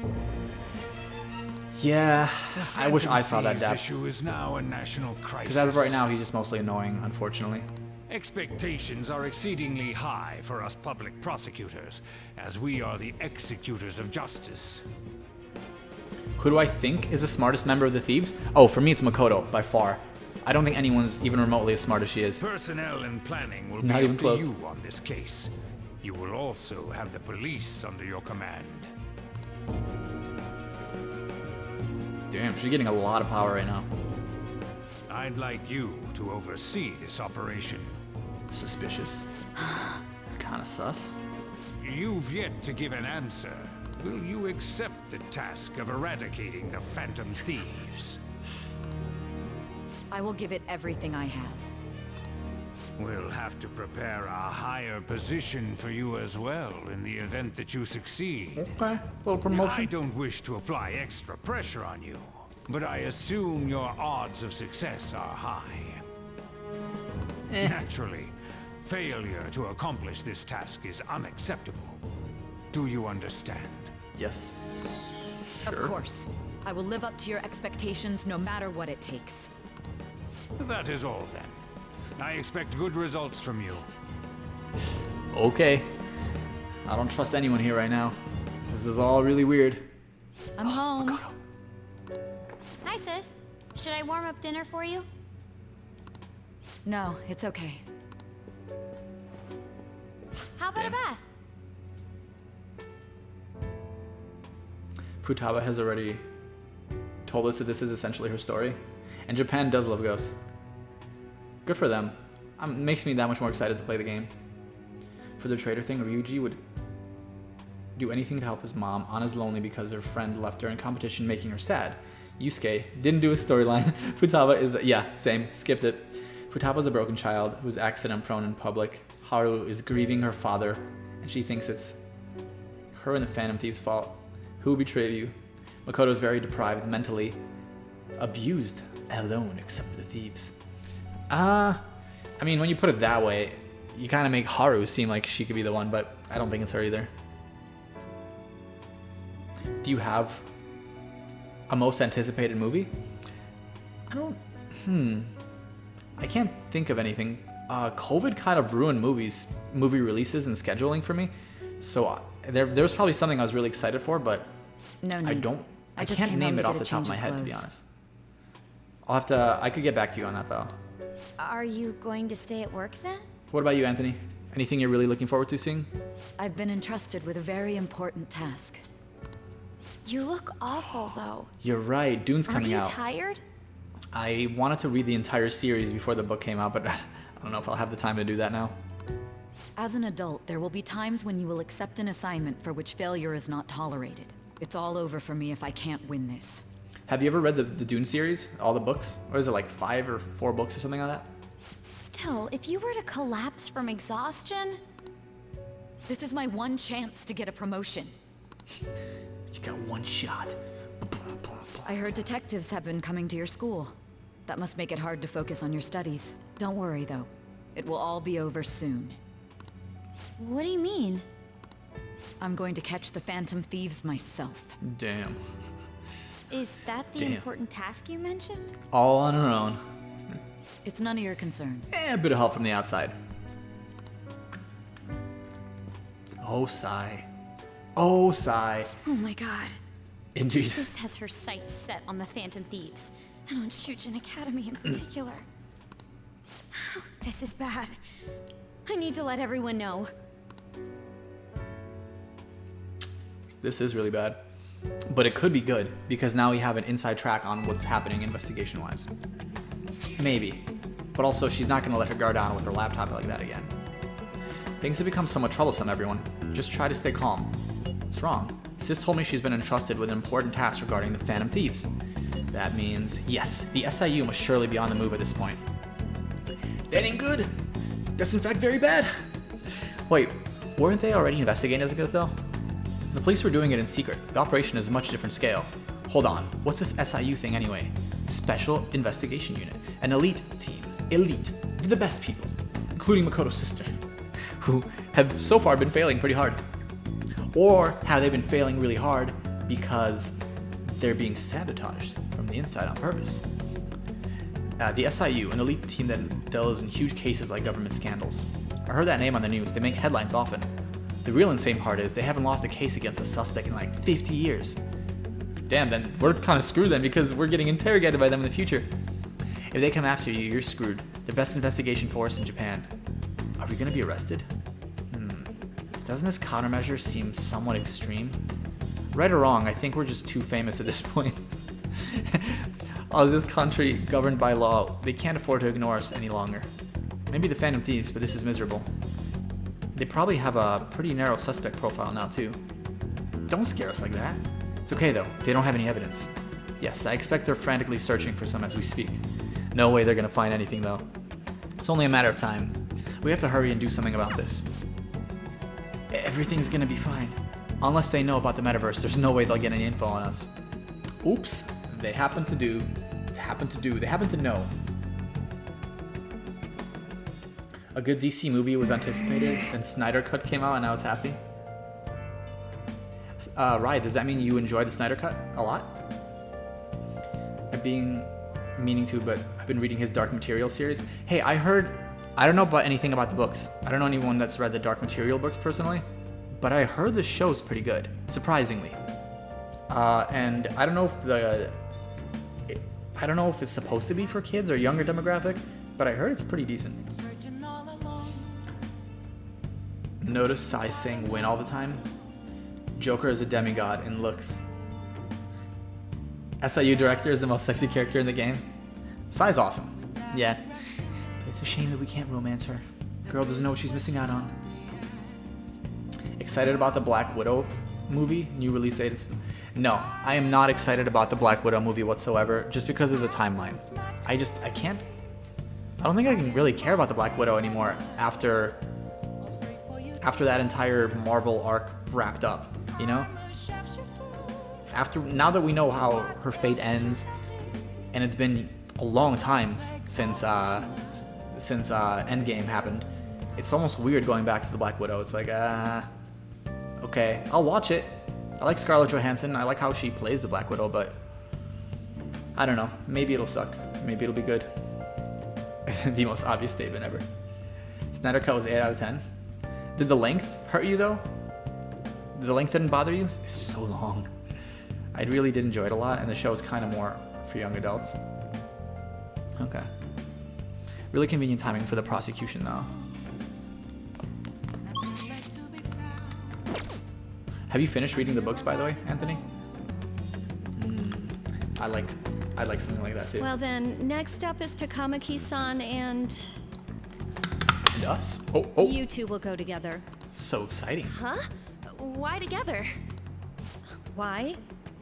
Yeah, I wish I saw that Thieves depth. issue is now a national crisis. Because as of right now, he's just mostly annoying, unfortunately. Expectations are exceedingly high for us public prosecutors, as we are the executors of justice. Who do I think is the smartest member of the Thieves? Oh, for me it's Makoto, by far. I don't think anyone's even remotely as smart as she is. Personnel and planning will Not be even up close. to you on this case. You will also have the police under your command. Damn, she's getting a lot of power right now. I'd like you to oversee this operation. Suspicious. Kinda sus. You've yet to give an answer. Will you accept the task of eradicating the Phantom Thieves? I will give it everything I have. We'll have to prepare a higher position for you as well in the event that you succeed. Okay, little promotion. I don't wish to apply extra pressure on you, but I assume your odds of success are high. Naturally, failure to accomplish this task is unacceptable. Do you understand? Yes. Of course. I will live up to your expectations no matter what it takes. That is all then. I expect good results from you. Okay. I don't trust anyone here right now. This is all really weird. I'm home. Hi, sis. Should I warm up dinner for you? No, it's okay. How about a bath? Futaba has already told us that this is essentially her story. And Japan does love ghosts. Good for them. Makes me that much more excited to play the game. For the traitor thing, Ryuji would do anything to help his mom. Anna's lonely because her friend left her in competition, making her sad. Yusuke didn't do his storyline. Futaba is, yeah, same, skipped it. Futaba's a broken child who's accident prone in public. Haru is grieving her father, and she thinks it's her and the Phantom Thief's fault. Who betrayed you? Makoto is very deprived, mentally abused, alone except for the thieves. I mean, when you put it that way, you kind of make Haru seem like she could be the one, but I don't think it's her either. Do you have a most anticipated movie? I can't think of anything. COVID kind of ruined movie releases and scheduling for me. So there was probably something I was really excited for, but no need. I can't name it off the top of my head, to be honest. I could get back to you on that though. Are you going to stay at work then? What about you, Anthony? Anything you're really looking forward to seeing? I've been entrusted with a very important task. You look awful though. You're right, Dune's coming out. Are you tired? I wanted to read the entire series before the book came out, but I don't know if I'll have the time to do that now. As an adult, there will be times when you will accept an assignment for which failure is not tolerated. It's all over for me if I can't win this. Have you ever read the Dune series? All the books? Or is it like 5 or 4 books or something like that? Still, if you were to collapse from exhaustion... This is my one chance to get a promotion. You got one shot. I heard detectives have been coming to your school. That must make it hard to focus on your studies. Don't worry though. It will all be over soon. What do you mean? I'm going to catch the Phantom Thieves myself. Damn. Is that the important task you mentioned? All on her own. It's none of your concern. A bit of help from the outside. Oh, sigh. Oh, sigh. Oh my god. Indeed. Sis has her sights set on the Phantom Thieves, and on Shujin Academy in particular. This is bad. I need to let everyone know. This is really bad. But it could be good, because now we have an inside track on what's happening investigation-wise. Maybe. But also, she's not going to let her guard down with her laptop like that again. Things have become somewhat troublesome, everyone. Just try to stay calm. What's wrong? Sis told me she's been entrusted with an important task regarding the Phantom Thieves. That means, yes, the SIU must surely be on the move at this point. That ain't good. That's in fact very bad. Wait, weren't they already investigating this though? The police were doing it in secret. The operation is a much different scale. Hold on, what's this SIU thing anyway? Special Investigation Unit. An elite team. Elite. The best people. Including Makoto's sister. Who have so far been failing pretty hard. Or have they been failing really hard because they're being sabotaged from the inside on purpose? The SIU, an elite team that deals in huge cases like government scandals. I heard that name on the news. They make headlines often. The real insane part is they haven't lost a case against a suspect in like 50 years. Damn, then we're kind of screwed then because we're getting interrogated by them in the future. If they come after you, you're screwed. The best investigation force in Japan. Are we gonna be arrested? Doesn't this countermeasure seem somewhat extreme? Right or wrong, I think we're just too famous at this point. As this country governed by law, they can't afford to ignore us any longer. Maybe the Phantom Thieves, but this is miserable. They probably have a pretty narrow suspect profile now too. Don't scare us like that. It's okay though, they don't have any evidence. Yes, I expect they're frantically searching for some as we speak. No way they're gonna find anything though. It's only a matter of time. We have to hurry and do something about this. Everything's gonna be fine. Unless they know about the metaverse, there's no way they'll get any info on us. Oops. They happen to know. A good DC movie was anticipated, and Snyder Cut came out, and I was happy. Right, does that mean you enjoyed the Snyder Cut a lot? I've been meaning to, but I've been reading his Dark Material series. Hey, I don't know about anything about the books. I don't know anyone that's read the Dark Material books personally, but I heard the show's pretty good, surprisingly. And I don't know if it's supposed to be for kids or younger demographic, but I heard it's pretty decent. Notice Sai Sing win all the time? Joker is a demigod in looks. SIU director is the most sexy character in the game. Sai's awesome. Yeah. It's a shame that we can't romance her. Girl doesn't know what she's missing out on. Excited about the Black Widow movie? New release date is... No, I am not excited about the Black Widow movie whatsoever, just because of the timeline. I can't... I don't think I can really care about the Black Widow anymore after that entire Marvel arc wrapped up, you know? Now that we know how her fate ends, and it's been a long time since Endgame happened, it's almost weird going back to the Black Widow. It's like, okay, I'll watch it. I like Scarlett Johansson. I like how she plays the Black Widow, but I don't know. Maybe it'll suck. Maybe it'll be good. The most obvious statement ever. Snyder Cut was 8 out of 10. Did the length hurt you though? The length didn't bother you? It's so long. I really did enjoy it a lot, and the show is kind of more for young adults. Okay. Really convenient timing for the prosecution though. Have you finished reading the books, by the way, Anthony? I'd like something like that too. Well then, next up is Takoyaki-san and us. Oh. You two will go together. So exciting. Huh? Why together? Why?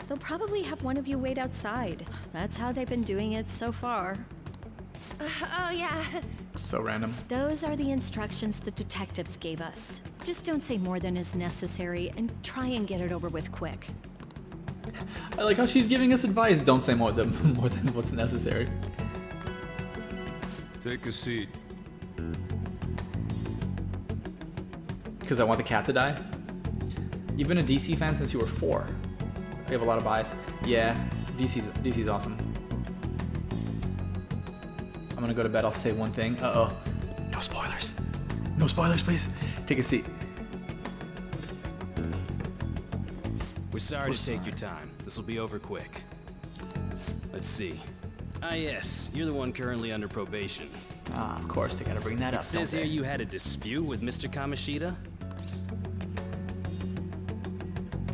They'll probably have one of you wait outside. That's how they've been doing it so far. Oh yeah. So random. Those are the instructions the detectives gave us. Just don't say more than is necessary and try and get it over with quick. I like how she's giving us advice. Don't say more than what's necessary. Take a seat. Because I want the cat to die? You've been a DC fan since you were 4. You have a lot of bias. Yeah, DC's awesome. I'm gonna go to bed. I'll say one thing. Uh-oh. No spoilers. No spoilers, please. Take a seat. We're sorry to take your time. This will be over quick. Let's see. Ah yes, you're the one currently under probation. Ah, of course, they gotta bring that up. It says here you had a dispute with Mr. Kamoshida?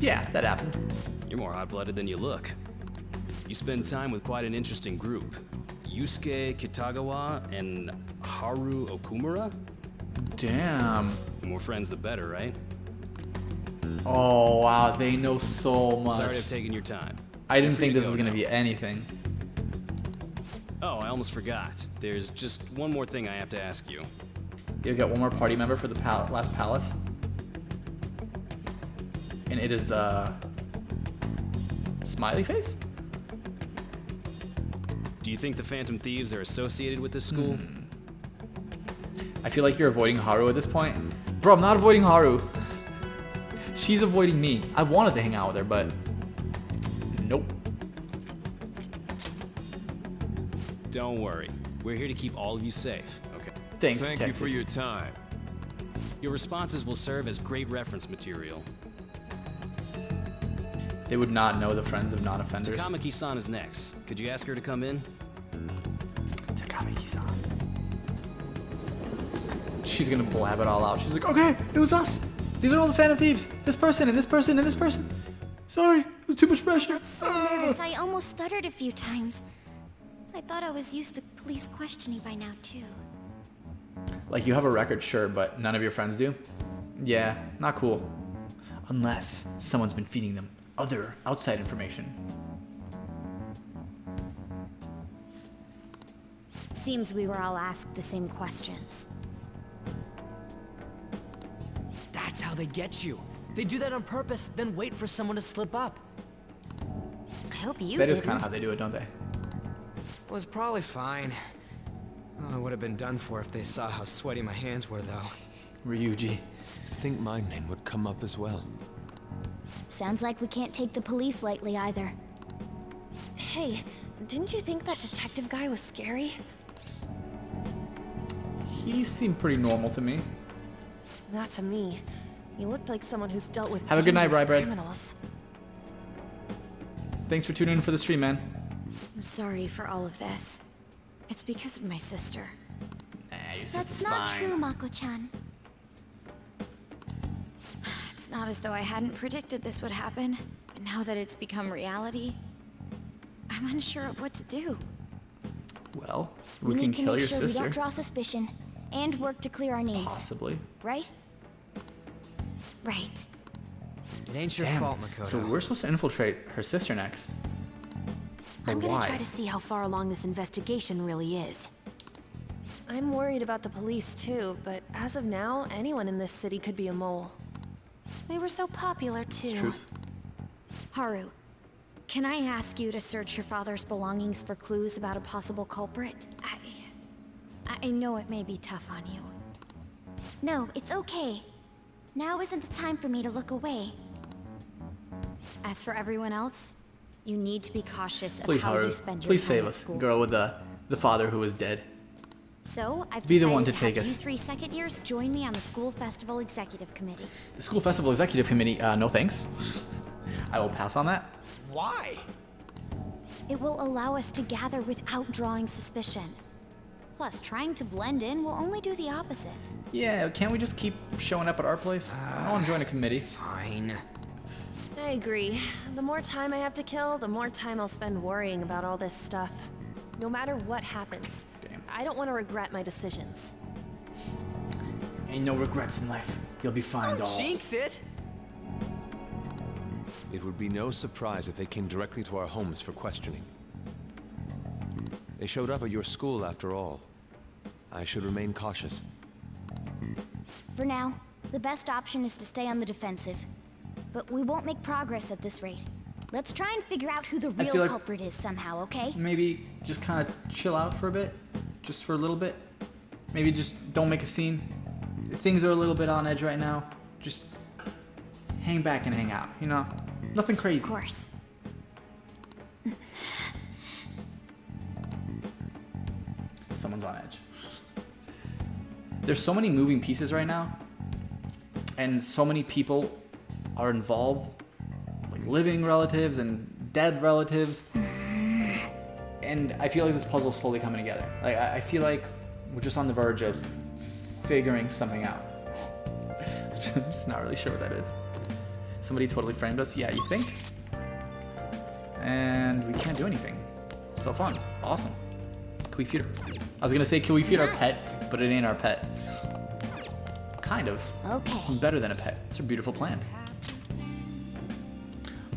Yeah, that happened. You're more hot-blooded than you look. You spend time with quite an interesting group. Yusuke Kitagawa and Haru Okumura? Damn. The more friends, the better, right? Oh, wow, they know so much. Sorry to have taken your time. I didn't think this was gonna be anything. Oh, I almost forgot. There's just one more thing I have to ask you. You'll get one more party member for the last palace. And it is the... smiley face? Do you think the Phantom Thieves are associated with this school? I feel like you're avoiding Haru at this point. Bro, I'm not avoiding Haru. She's avoiding me. I wanted to hang out with her, but... nope. Don't worry. We're here to keep all of you safe, okay? Thanks, Thank you for your time. Your responses will serve as great reference material. They would not know the friends of non-offenders. Takoyaki-san is next. Could you ask her to come in? Takoyaki-san. She's gonna blab it all out. She's like, okay, it was us. These are all the Phantom Thieves. This person, and this person, and this person. Sorry, it was too much pressure. I got so nervous, I almost stuttered a few times. I thought I was used to police questioning by now, too. Like, you have a record, sure, but none of your friends do? Yeah, not cool. Unless someone's been feeding them other outside information. Seems we were all asked the same questions. That's how they get you. They do that on purpose, then wait for someone to slip up. I hope you That didn't. is kind of how they do it, don't they? Was probably fine. Oh, I would have been done for if they saw how sweaty my hands were, though. Ryuji. To think my name would come up as well. Sounds like we can't take the police lightly either. Hey, didn't you think that detective guy was scary? He seemed pretty normal to me. Not to me. He looked like someone who's dealt with Have a good night, dangerous Rybread. criminals. Thanks for tuning in for the stream, man. I'm sorry for all of this. It's because of my sister. Your That's not true, Mako-chan. It's not as though I hadn't predicted this would happen, but now that it's become reality, I'm unsure of what to do. Well, we need can to kill make your sure sister. we don't draw suspicion, and work to clear our names. Possibly. Right? Right. It ain't your Damn. fault, Makoto. So we're supposed to infiltrate her sister next. But I'm gonna why? try to see how far along this investigation really is. I'm worried about the police too, but as of now, anyone in this city could be a mole. They were so popular too. It's truth. Haru, can I ask you to search your father's belongings for clues about a possible culprit? I know it may be tough on you. No, it's okay. Now isn't the time for me to look away. As for everyone else, you need to be cautious of Please, how Haru. you spend your Please time save at us. school. Girl with the father who is dead. So, I've Be the decided one to have take you us. 3 second years join me on the school festival executive committee. The school festival executive committee. No thanks. I will pass on that. Why? It will allow us to gather without drawing suspicion. Plus, trying to blend in will only do the opposite. Yeah, can't we just keep showing up at our place? I want to join a committee. Fine. I agree. The more time I have to kill, the more time I'll spend worrying about all this stuff. No matter what happens. Damn. I don't want to regret my decisions. Ain't no regrets in life. You'll be fine, doll. Jinx it! It would be no surprise if they came directly to our homes for questioning. They showed up at your school after all. I should remain cautious. For now, the best option is to stay on the defensive. But we won't make progress at this rate. Let's try and figure out who the I real feel like- culprit is somehow, okay? Maybe just kind of chill out for a bit. Just for a little bit. Maybe just don't make a scene. Things are a little bit on edge right now. Just hang back and hang out, you know? Nothing crazy. Of course. Someone's on edge. There's so many moving pieces right now. And so many people are involved. Like living relatives and dead relatives. And I feel like this puzzle's slowly coming together. Like I feel like we're just on the verge of figuring something out. I'm just not really sure what that is. Somebody totally framed us. Yeah, you think? And we can't do anything. So fun. Awesome. Can we feed her? I was gonna say, can we feed our pet? But it ain't our pet. Kind of. Okay. Better than a pet. It's a beautiful plan.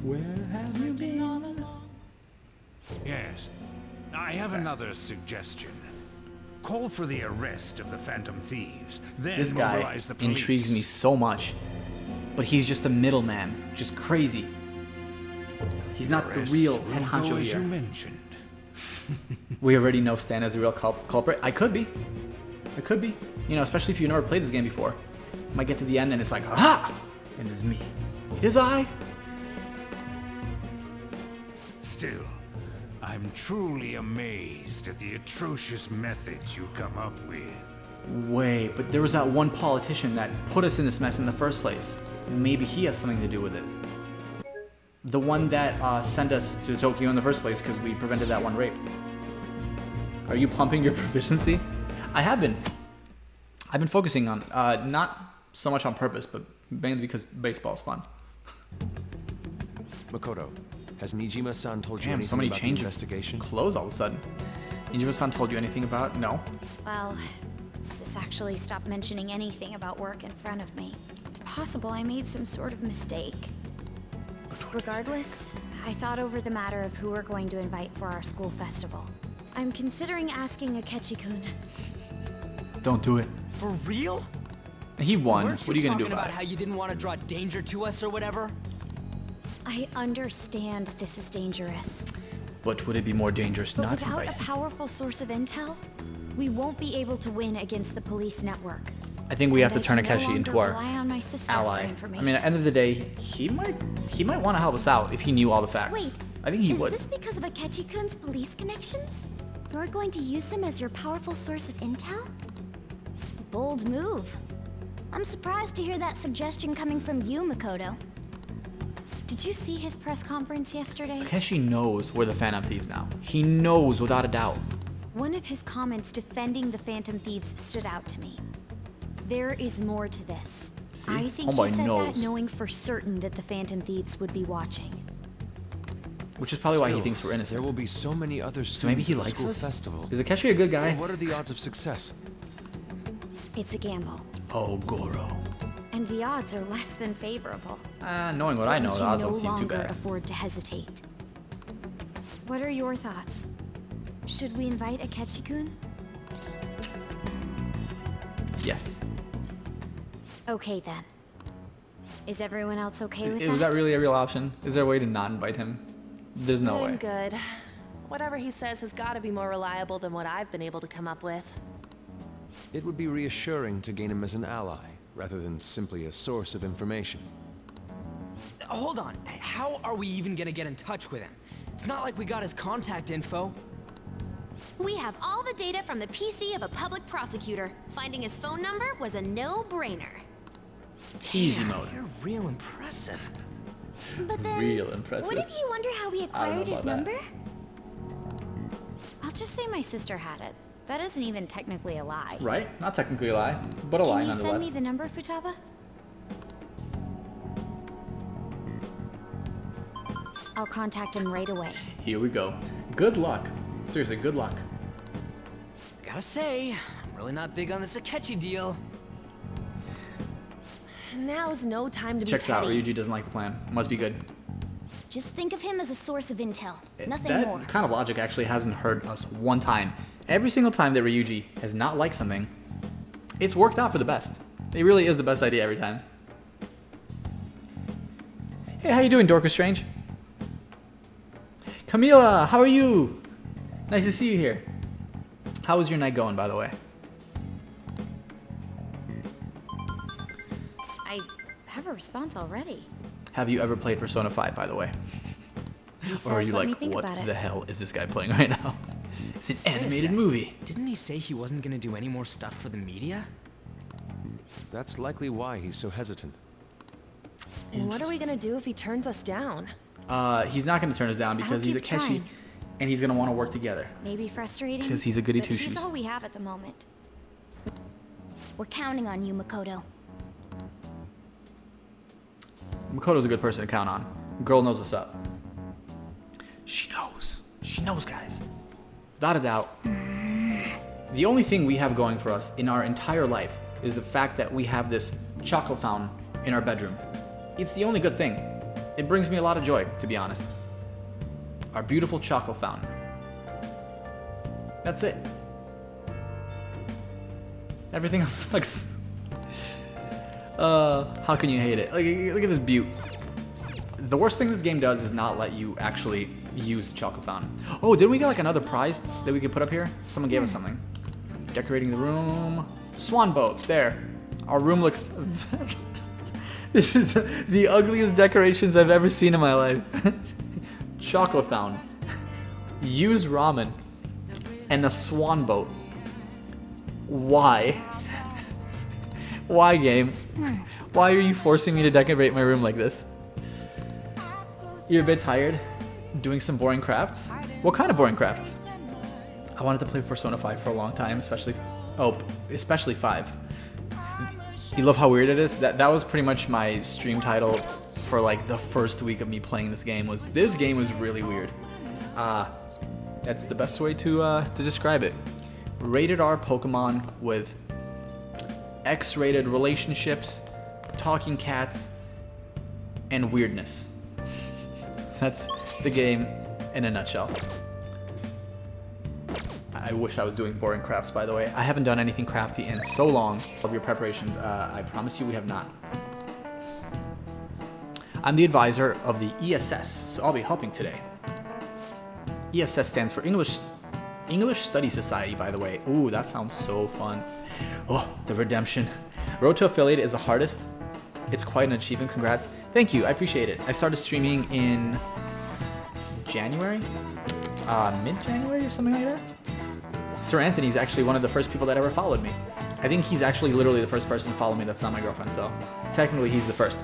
Where have you been? Yes. I have another suggestion. Call for the arrest of the Phantom Thieves, then This guy mobilize the police. intrigues me so much. But he's just a middleman. Just crazy. He's not the Rest real will head go honcho as here. you mentioned. We already know Stan as the real culprit. I could be. I could be. You know, especially if you've never played this game before. Might get to the end and it's like, aha! And it's me. It is I. Still, I'm truly amazed at the atrocious methods you come up with. Wait, but there was that one politician that put us in this mess in the first place. Maybe he has something to do with it. The one that sent us to Tokyo in the first place because we prevented that one rape. Are you pumping your proficiency? I have been. I've been focusing on, not so much on purpose, but mainly because baseball's fun. Makoto, has Nijima-san told you Damn, anything so many about the changes. investigation? Clothes all of a sudden. Nijima-san told you anything about? No. Well, Sis actually stopped mentioning anything about work in front of me. It's possible I made some sort of mistake. Regardless, I thought over the matter of who we're going to invite for our school festival. I'm considering asking Akechi-kun. Don't do it. For real? He won. Weren't What are you gonna do talking about about it? how you didn't want to draw danger to us or whatever? I understand this is dangerous. But would it be more dangerous But not to without invite a him? powerful source of intel, we won't be able to win against the police network. I think we have to And I turn can no Akechi into longer our rely on my sister ally. for I information. mean, at the end of the day, he might want to help us out if he knew all the facts. Wait, I think he is would. this because of Akechi-kun's police connections? You're going to use him as your powerful source of intel? Bold move. I'm surprised to hear that suggestion coming from you, Makoto. Did you see his press conference yesterday? Akechi knows we're the Phantom Thieves now. He knows without a doubt. One of his comments defending the Phantom Thieves stood out to me. There is more to this. See? I think Homeboy he said knows. that knowing for certain that the Phantom Thieves would be watching. Which is probably why he Still, thinks we're innocent. There will be so many other So maybe students he at the likes school us? festival. Is Akechi a good guy? Well, what are the odds of success? It's a gamble, Oh, Goro. and the odds are less than favorable. Knowing what I But know, we the can odds no don't seem too longer bad. afford to hesitate. What are your thoughts? Should we invite Akechi-kun? Yes. Okay then. Is everyone else okay with Was that really a real option? Is there a way to not invite him? There's no I'm way. good. Whatever he says has got to be more reliable than what I've been able to come up with. It would be reassuring to gain him as an ally, rather than simply a source of information. Hold on. How are we even gonna get in touch with him? It's not like we got his contact info. We have all the data from the PC of a public prosecutor. Finding his phone number was a no-brainer. Easy mode. You're real impressive. But then, Real impressive. wouldn't you wonder how we I don't know acquired his about that. number? I'll just say my sister had it. That isn't even technically a lie. Right? Not technically a lie, but a lie Can you send nonetheless. me the number, Futaba? I'll contact him right away. Here we go. Good luck. Seriously, good luck. Gotta say, I'm really not big on this Akechi deal. Now's no time to be Checks out. petty. Ryuji doesn't like the plan. Must be good. Just think of him as a source of intel, nothing That more. kind of logic actually hasn't hurt us one time. Every single time that Ryuji has not liked something, it's worked out for the best. It really is the best idea every time. Hey, how you doing, Dorcas Strange? Camila, how are you? Nice to see you here. How was your night going, by the way? I have a response already. Have you ever played Persona 5, by the way? He Or are says, you "Let me like, think what about it." the hell is this guy playing right now? It's an Wait a animated sec. movie. Didn't he say he wasn't gonna do any more stuff for the media? That's likely why he's so hesitant. What are we gonna do if he turns us down? He's not going to turn us down because he's keep Akechi, trying. and he's going to want to work together. Maybe frustrating. 'Cause he's a goody but two-shoes. He's all we have at the moment. We're counting on you, Makoto. Makoto's a good person to count on. Girl knows what's up. She knows. She knows, guys. Without a doubt. The only thing we have going for us in our entire life is the fact that we have this chocolate fountain in our bedroom. It's the only good thing. It brings me a lot of joy, to be honest. Our beautiful chocolate fountain. That's it. Everything else sucks. How can you hate it? Like, look at this beaut. The worst thing this game does is not let you actually use the chocolate fountain. Oh, didn't we get like another prize that we could put up here? Someone gave us something. Decorating the room. Swan boat. There. Our room looks... This is the ugliest decorations I've ever seen in my life. Chocolate fountain. Used ramen. And a swan boat. Why? Why, game? Why are you forcing me to decorate my room like this? You're a bit tired? Doing some boring crafts? What kind of boring crafts? I wanted to play Persona 5 for a long time, especially 5. You love how weird it is? That was pretty much my stream title for like the first week of me playing this game. Was this game was really weird. That's the best way to describe it. Rated R Pokemon with X-rated relationships, talking cats, and weirdness. That's the game in a nutshell. I wish I was doing boring crafts, by the way. I haven't done anything crafty in so long of your preparations. I promise you we have not. I'm the advisor of the ESS, so I'll be helping today. ESS stands for English Study Society, by the way. Ooh, that sounds so fun. Oh, the redemption. Road to Affiliate is the hardest. It's quite an achievement. Congrats. Thank you. I appreciate it. I started streaming in January? Mid-January or something like that? Sir Anthony's actually one of the first people that ever followed me. I think he's actually literally the first person to follow me that's not my girlfriend, so technically he's the first.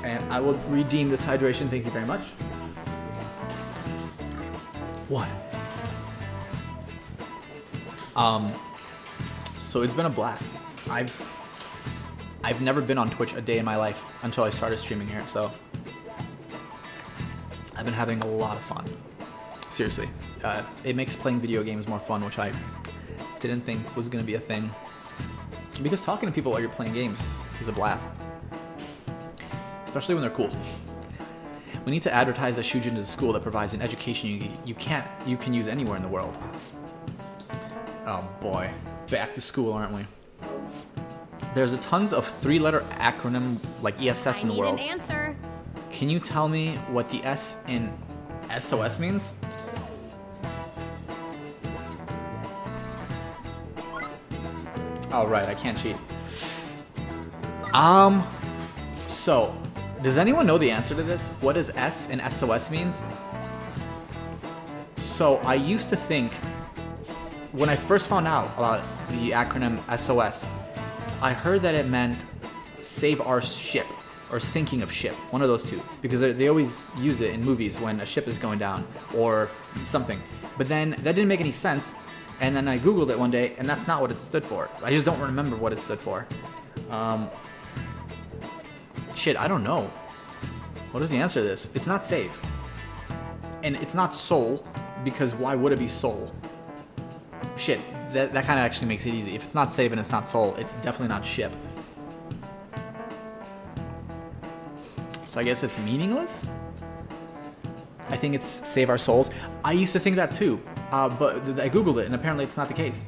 And I will redeem this hydration. Thank you very much. What? So it's been a blast. I've never been on Twitch a day in my life until I started streaming here, so I've been having a lot of fun. Seriously. It makes playing video games more fun, which I didn't think was going to be a thing. Because talking to people while you're playing games is a blast. Especially when they're cool. We need to advertise that Shujin is a school that provides an education you can use anywhere in the world. Oh boy. Back to school, aren't we? There's a tons of 3-letter acronym like ESS in the world. I need an answer. Can you tell me what the S in SOS means? Oh, right, I can't cheat. So, does anyone know the answer to this? What does S in SOS means? So, I used to think, when I first found out about the acronym SOS, I heard that it meant save our ship, or sinking of ship, one of those two, because they always use it in movies when a ship is going down, or something. But then, that didn't make any sense, and then I googled it one day, and that's not what it stood for. I just don't remember what it stood for. Shit, I don't know. What is the answer to this? It's not save. And it's not soul, because why would it be soul? Shit, that kind of actually makes it easy. If it's not save and it's not soul, it's definitely not ship. So I guess it's meaningless? I think it's save our souls. I used to think that too, but I googled it and apparently it's not the case.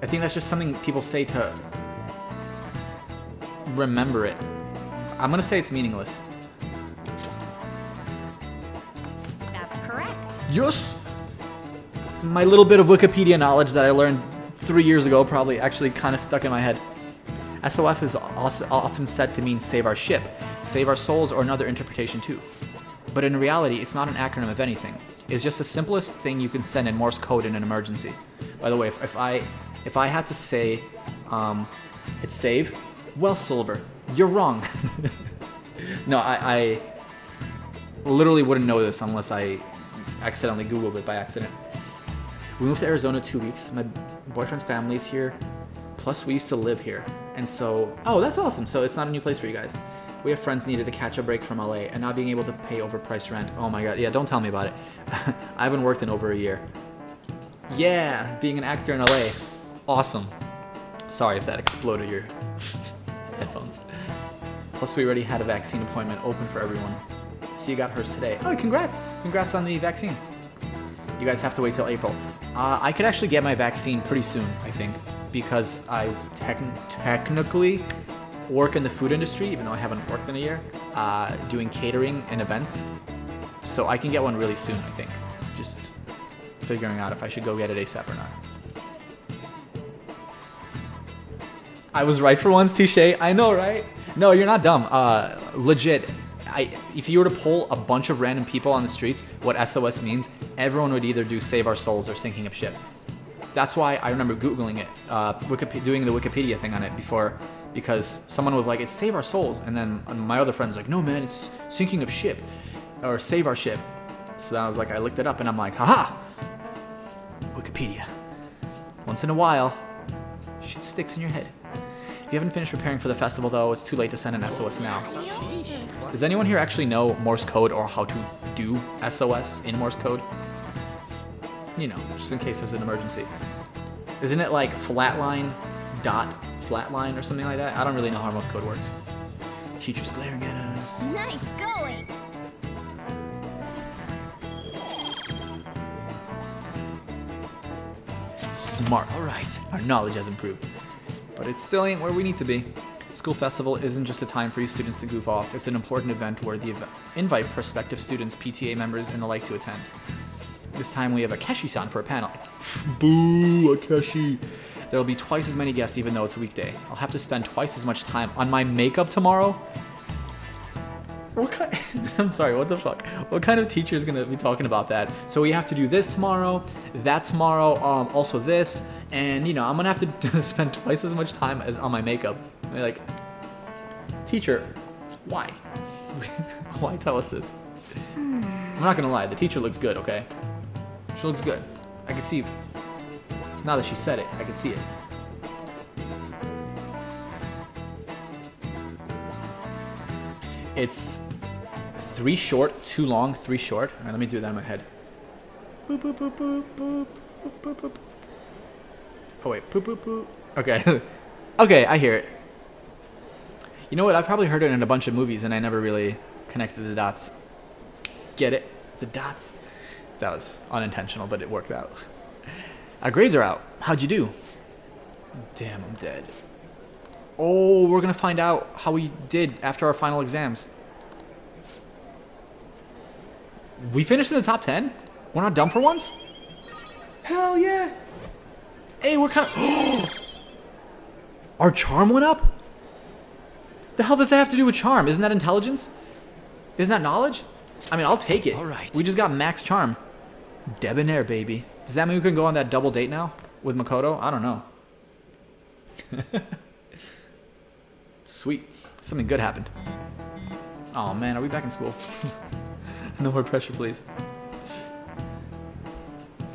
I think that's just something people say to remember it. I'm gonna say it's meaningless. That's correct. Yes! My little bit of Wikipedia knowledge that I learned 3 years ago probably actually kind of stuck in my head. SOF is also often said to mean save our ship, save our souls, or another interpretation too. But in reality, it's not an acronym of anything. It's just the simplest thing you can send in Morse code in an emergency. By the way, if I had to say it's save, well, Silver, you're wrong. No, I literally wouldn't know this unless I accidentally Googled it by accident. We moved to Arizona 2 weeks. My boyfriend's family is here. Plus, we used to live here. And so, oh, that's awesome. So it's not a new place for you guys. We have friends needed to catch a break from LA and not being able to pay overpriced rent. Oh my god, yeah, don't tell me about it. I haven't worked in over a year. Yeah, being an actor in LA. Awesome. Sorry if that exploded your headphones. Plus, we already had a vaccine appointment open for everyone. So you got hers today. Oh, congrats. Congrats on the vaccine. You guys have to wait till April. I could actually get my vaccine pretty soon, I think, because I technically work in the food industry, even though I haven't worked in a year, doing catering and events. So I can get one really soon, I think. Just figuring out if I should go get it ASAP or not. I was right for once, touche. I know, right? No, you're not dumb. Legit, if you were to poll a bunch of random people on the streets what SOS means, everyone would either do save our souls or sinking of ship. That's why I remember Googling it, doing the Wikipedia thing on it before, because someone was like, it's save our souls. And then my other friend's like, no man, it's sinking of ship, or save our ship. So I was like, I looked it up and I'm like, haha, Wikipedia. Once in a while, shit sticks in your head. If you haven't finished preparing for the festival though, it's too late to send an SOS now. Does anyone here actually know Morse code or how to do SOS in Morse code? You know, just in case there's an emergency. Isn't it like flatline, dot, flatline or something like that? I don't really know how Morse code works. Teacher's glaring at us. Nice going. smart. Alright. Our knowledge has improved. But it still ain't where we need to be. School festival isn't just a time for you students to goof off. It's an important event where the invite prospective students, PTA members, and the like to attend. This time we have Akechi-san for a panel. Boo, Akechi. There'll be twice as many guests even though it's a weekday. I'll have to spend twice as much time on my makeup tomorrow? What kind? I'm sorry, what the fuck? What kind of teacher is gonna be talking about that? So we have to do this tomorrow, that tomorrow, also this, and you know, I'm gonna have to spend twice as much time as on my makeup. Like, teacher, why? Why tell us this? I'm not gonna lie, the teacher looks good, okay? She looks good. I can see, now that she said it, I can see it. It's 3 short, 2 long, 3 short. All right, let me do that in my head. Boop, boop, boop, boop, boop, boop, boop. Oh wait, boop, boop, boop. Okay. Okay, I hear it. You know what? I've probably heard it in a bunch of movies and I never really connected the dots. Get it? The dots. That was unintentional, but it worked out. Our grades are out. How'd you do? Damn, I'm dead. Oh, we're gonna find out how we did after our final exams. We finished in the top 10? We're not dumb for once? Hell yeah! Hey, we're kind of... Our charm went up? The hell does that have to do with charm? Isn't that intelligence? Isn't that knowledge? I mean, I'll take it. All right. We just got max charm. Debonair, baby. Does that mean we can go on that double date now with Makoto? I don't know. Sweet. Something good happened. Oh man, are we back in school? No more pressure, please.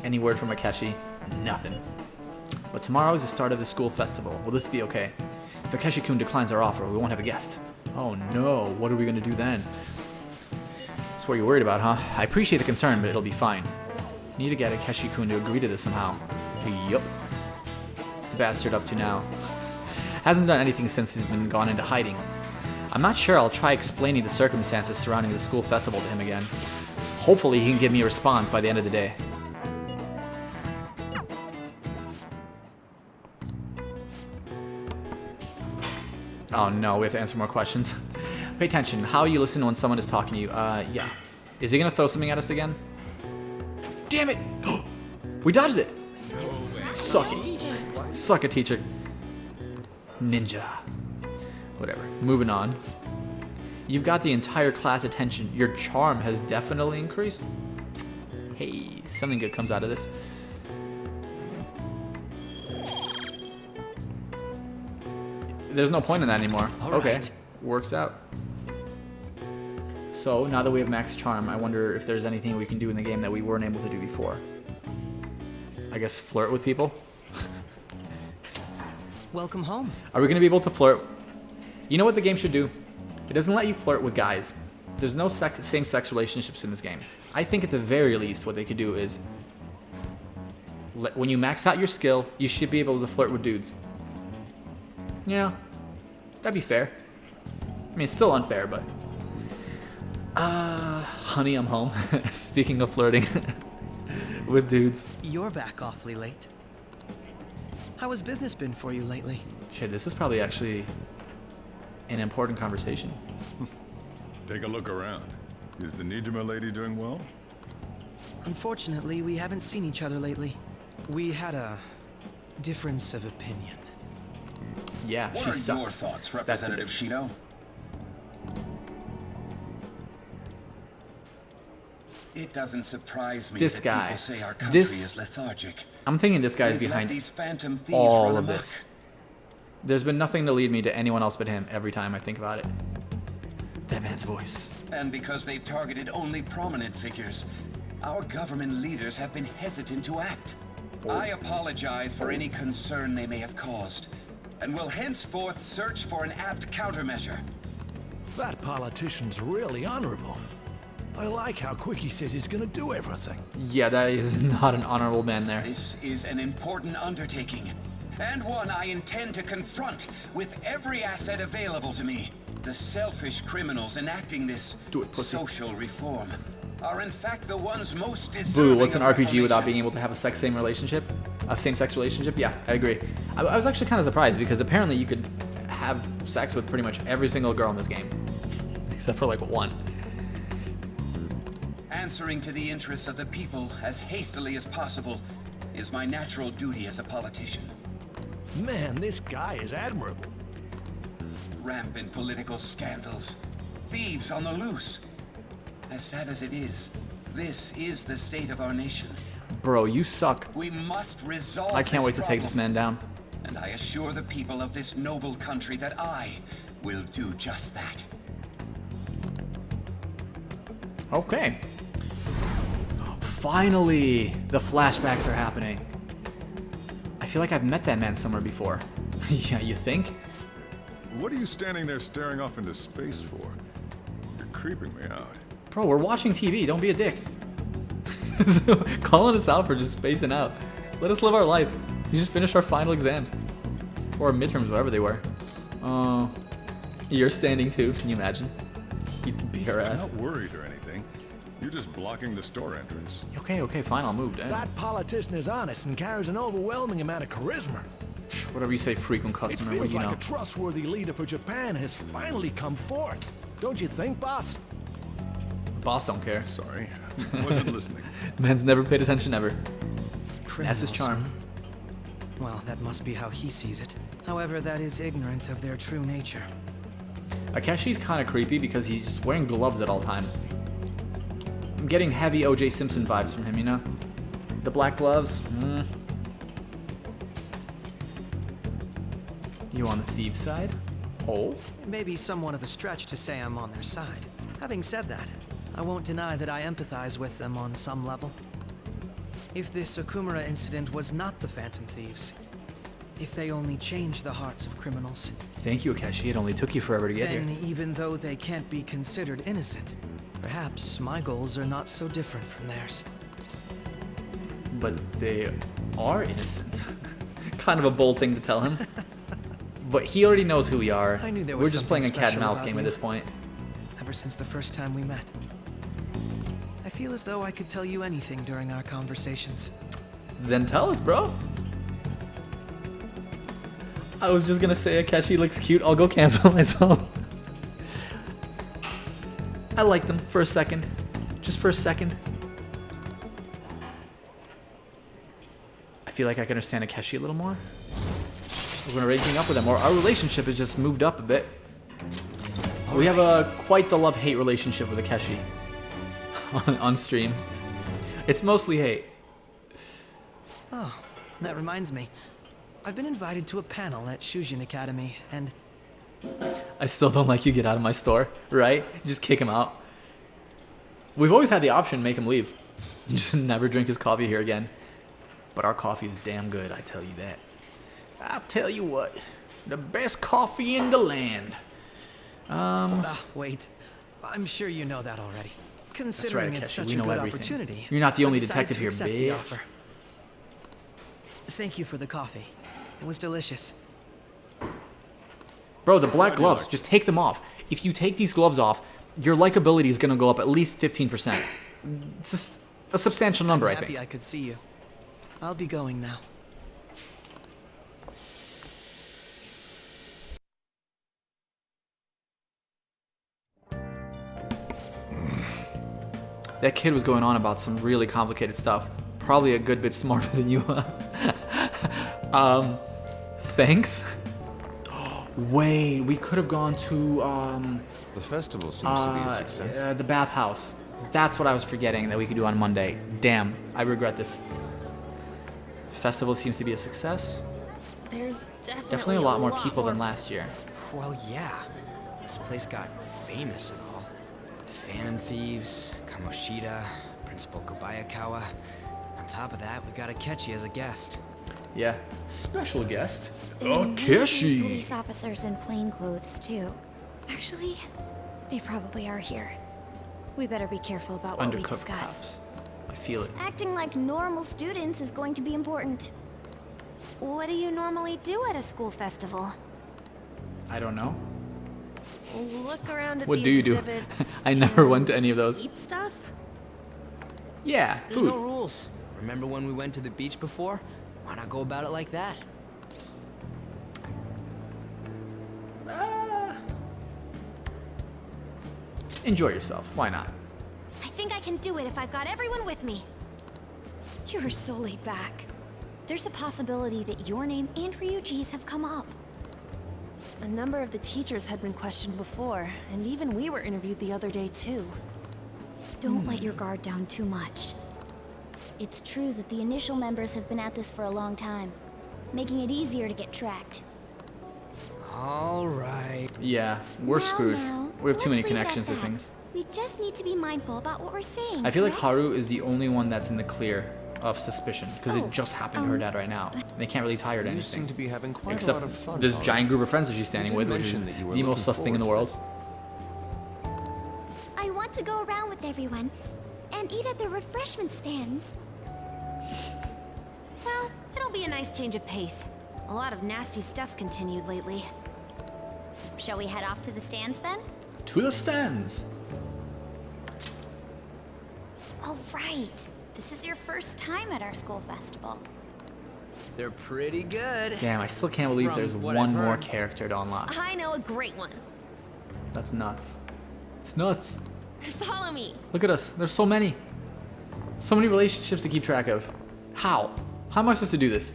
Any word from Akechi? Nothing. But tomorrow is the start of the school festival. Will this be okay? If Akechi-kun declines our offer, we won't have a guest. Oh no, what are we gonna do then? That's what you're worried about, huh? I appreciate the concern, but it'll be fine. Need to get Akechi-kun to agree to this somehow. Yup. What's the bastard up to now? Hasn't done anything since he's been gone into hiding. I'm not sure. I'll try explaining the circumstances surrounding the school festival to him again. Hopefully he can give me a response by the end of the day. Oh no, we have to answer more questions. Pay attention. How you listen when someone is talking to you? Yeah. Is he gonna throw something at us again? Damn it! We dodged it! Suck it. Suck it, teacher. Ninja. Whatever. Moving on. You've got the entire class attention. Your charm has definitely increased. Hey, something good comes out of this. There's no point in that anymore. Okay. Works out. So, now that we have max charm, I wonder if there's anything we can do in the game that we weren't able to do before. I guess flirt with people? Welcome home. Are we going to be able to flirt? You know what the game should do? It doesn't let you flirt with guys. There's no same-sex relationships in this game. I think at the very least what they could do is, when you max out your skill, you should be able to flirt with dudes. Yeah, that'd be fair. I mean, it's still unfair, but... honey, I'm home. Speaking of flirting with dudes. You're back awfully late. How has business been for you lately? Shit, this is probably actually an important conversation. Take a look around. Is the Nijima lady doing well? Unfortunately, we haven't seen each other lately. We had a difference of opinion. Yeah, she sucks. What are your thoughts, Representative Shido? It doesn't surprise me this that guy, people say our country is lethargic. I'm thinking this guy's behind all of this. There's been nothing to lead me to anyone else but him every time I think about it. That man's voice. And because they've targeted only prominent figures, our government leaders have been hesitant to act. I apologize for any concern they may have caused, and will henceforth search for an apt countermeasure. That politician's really honorable. I like how quick he says he's gonna do everything. Yeah, that is not an honorable man there. This is an important undertaking, and one I intend to confront with every asset available to me. The selfish criminals enacting this social reform are in fact the ones most deserving. Boo, what's an RPG without being able to have a sex-same relationship? A same-sex relationship? Yeah, I agree. I was actually kind of surprised because apparently you could have sex with pretty much every single girl in this game. Except for like one. Answering to the interests of the people as hastily as possible is my natural duty as a politician. Man, this guy is admirable. Rampant political scandals. Thieves on the loose. As sad as it is, this is the state of our nation. Bro, you suck. We must resolve I can't wait to take problem. this man down. And I assure the people of this noble country that I will do just that. Okay. Finally, the flashbacks are happening. I feel like I've met that man somewhere before. Yeah, you think? What are you standing there staring off into space for? You're creeping me out. Bro, we're watching TV. Don't be a dick. So, calling us out for just spacing out. Let us live our life. We just finished our final exams. Or midterms, whatever they were. You're standing too. Can you imagine? He'd beat our I'm ass. not worried or anything. You're just blocking the store entrance. Okay, fine. I'll move. That politician is honest and carries an overwhelming amount of charisma. Whatever you say, frequent customer. It What feels do you like know? a trustworthy leader for Japan has finally come forth. Don't you think, boss? Boss don't care. Sorry, wasn't listening. Man's never paid attention ever. That's his Criminals, charm. huh? Well, that must be how he sees it. However, that is ignorant of their true nature. Akeshi's kind of creepy because he's just wearing gloves at all times. I'm getting heavy O.J. Simpson vibes from him, you know? The black gloves. You on the thieves' side? Oh? It may be somewhat of a stretch to say I'm on their side. Having said that, I won't deny that I empathize with them on some level. If this Okumura incident was not the Phantom Thieves, if they only changed the hearts of criminals, Thank you, Akechi. It only took you forever to get then here. even though they can't be considered innocent, perhaps my goals are not so different from theirs. But they are innocent. Kind of a bold thing to tell him. But he already knows who we are. I knew there was We're just playing a something cat and special mouse about game at you. this point. Ever since the first time we met. I feel as though I could tell you anything during our conversations. Then tell us, bro. I was just gonna say Akechi looks cute. I'll go cancel myself. I liked him for a second. Just for a second. I feel like I can understand Akechi a little more. We're gonna raising up with him, or our relationship has just moved up a bit. We have a quite the love-hate relationship with Akechi on stream. It's mostly hate. Oh, that reminds me. I've been invited to a panel at Shujin Academy, and I still don't like you. Get out of my store, right? Just kick him out. We've always had the option to make him leave. Just never drink his coffee here again. But our coffee is damn good, I tell you that. I'll tell you what, the best coffee in the land. wait. I'm sure you know that already. That's right, Considering it's Akechi. such We a know good everything. opportunity. You're not the I only decided detective to here, accept the bitch. offer. Thank you for the coffee. It was delicious. Bro, the black gloves, just take them off. If you take these gloves off, your likability is going to go up at least 15%. It's just a substantial number, I'm I happy think. I could see you. I'll be going now. That kid was going on about some really complicated stuff. Probably a good bit smarter than you are. Thanks? Wait, we could have gone to, The festival seems to be a success. the bathhouse. That's what I was forgetting that we could do on Monday. Damn, I regret this. Festival seems to be a success. There's Definitely a lot more people than last year. Well, yeah. This place got famous and all. Phantom Thieves, Kamoshida, Principal Kobayakawa. On top of that, we got Akechi as a guest. Yeah, special guest. And Akechi! police officers in plain clothes, too. Actually, they probably are here. We better be careful about what we Undercover discuss. cops. I feel it. Acting like normal students is going to be important. What do you normally do at a school festival? I don't know. Look around at What the do you do? exhibits I never and went to any of those. Eat stuff? Yeah, There's food. no rules. Remember when we went to the beach before? Why not go about it like that? Enjoy yourself. Why not? I think I can do it if I've got everyone with me. You're so laid back. There's a possibility that your name and Ryuji's have come up. A number of the teachers had been questioned before, and even we were interviewed the other day too. Don't let your guard down too much. It's true that the initial members have been at this for a long time, making it easier to get tracked. All right. Yeah, we're screwed. Now, We have too many let's leave it at connections to that. things. We just need to be mindful about what we're saying. I feel like correct? Haru is the only one that's in the clear of suspicion because Oh, it just happened to her dad right now. They can't really tie her to You anything. seem to be having quite Except a lot of fun. this Haru. giant group of friends that she's standing You with, did which is mention that you were the most looking sus thing in the forward world. I want to go around with everyone and eat at the refreshment stands. Well, it'll be a nice change of pace. A lot of nasty stuff's continued lately. Shall we head off to the stands then? To the stands! Oh, right. This is your first time at our school festival. They're pretty good. Damn, I still can't believe From there's what one I've more heard. character to unlock. I know a great one. That's nuts. It's nuts. Follow me. Look at us. There's so many. So many relationships to keep track of. How? How am I supposed to do this?